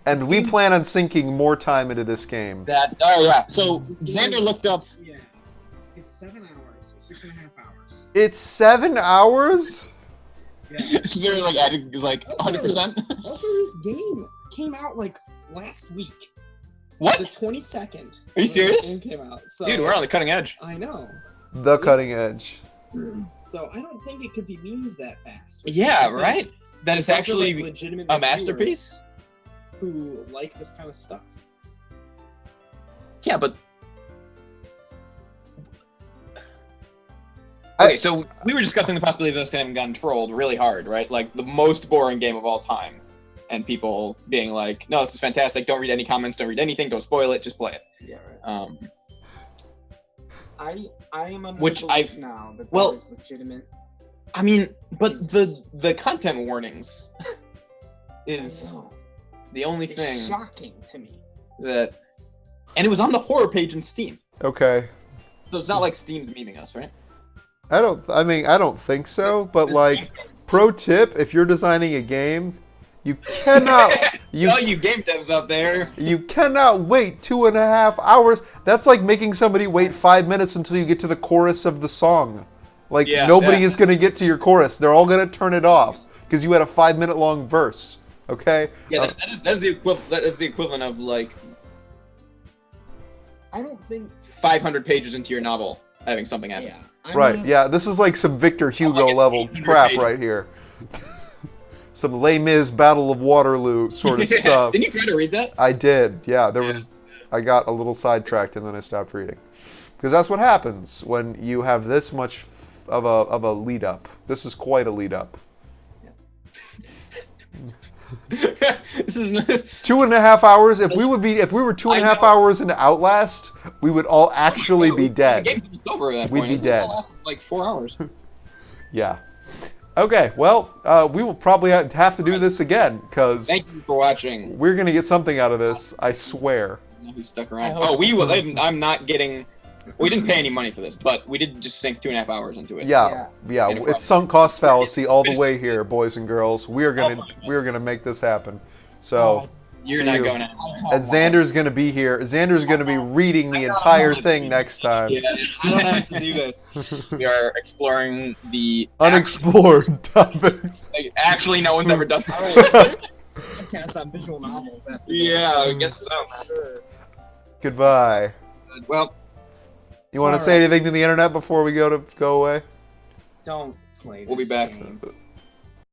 And we plan on sinking more time into this game. So Xander looked up. Yeah. It's 7 hours, 6.5 hours. It's 7 hours? Yeah. Xander added 100%. Also, this game came out last week. What? The 22nd. Are you serious? This game came out. So, Dude, we're on the cutting edge. I know. The cutting edge. So I don't think it could be memed that fast. which Yeah, I think right? That it's also, actually like, legitimate a reviewers masterpiece? who like this kind of stuff. Yeah, but... I- Okay, so we were discussing the possibility of us having gotten trolled really hard, right? Like, the most boring game of all time. And people being like, no, this is fantastic, don't read any comments, don't read anything, don't spoil it, just play it. Yeah, right. I am under Which the belief now that well- that is legitimate. I mean, but the content warnings I is know. the only It's thing shocking to me. that... And it was on the horror page in Steam. Okay. So it's not like Steam's memeing us, right? I don't think so, but like, pro tip, if you're designing a game, you cannot All you game devs out there. you cannot wait 2.5 hours. That's like making somebody wait 5 minutes until you get to the chorus of the song. Like, Yeah, nobody yeah. is going to get to your chorus. They're all going to turn it off because you had a 5-minute long verse. Okay? Yeah, that's the equivalent. That's the equivalent of like I don't think. 500 pages into your novel having something happen. Yeah. I'm Right, not- yeah, this is like some Victor Hugo like an level 800 crap pages. right here. Some Les Mis Battle of Waterloo sort of stuff. Didn't you try to read that? I did, yeah. I got a little sidetracked and then I stopped reading. Because that's what happens when you have this much of a lead up. This is quite a lead up. This is 2.5 hours. If we were 2.5 hours into Outlast, we would all actually be The dead. game's almost over at that We'd point. be This dead. all lasted like 4 hours. Yeah. Okay. Well, we will probably have to do this again because Thank you for watching. we're gonna get something out of this. I swear. I don't know who stuck around. I hope- Oh, we will. I'm not getting. We didn't pay any money for this, but we did just sink 2.5 hours into it. Yeah. No It's problem. sunk cost fallacy all the way here, boys and girls. We are gonna make this happen. So. You're see not you. going anywhere. And Xander's gonna be here. Xander's gonna be reading the entire thing next time. Yeah, I don't have to do this. we are exploring the Unexplored topics. actually no one's ever done All this. right. Podcast on visual novels. After this. Yeah, I guess so. Sure. Goodbye. Well, You want to All say right. anything to the internet before we go away? Don't play. We'll be this back. game.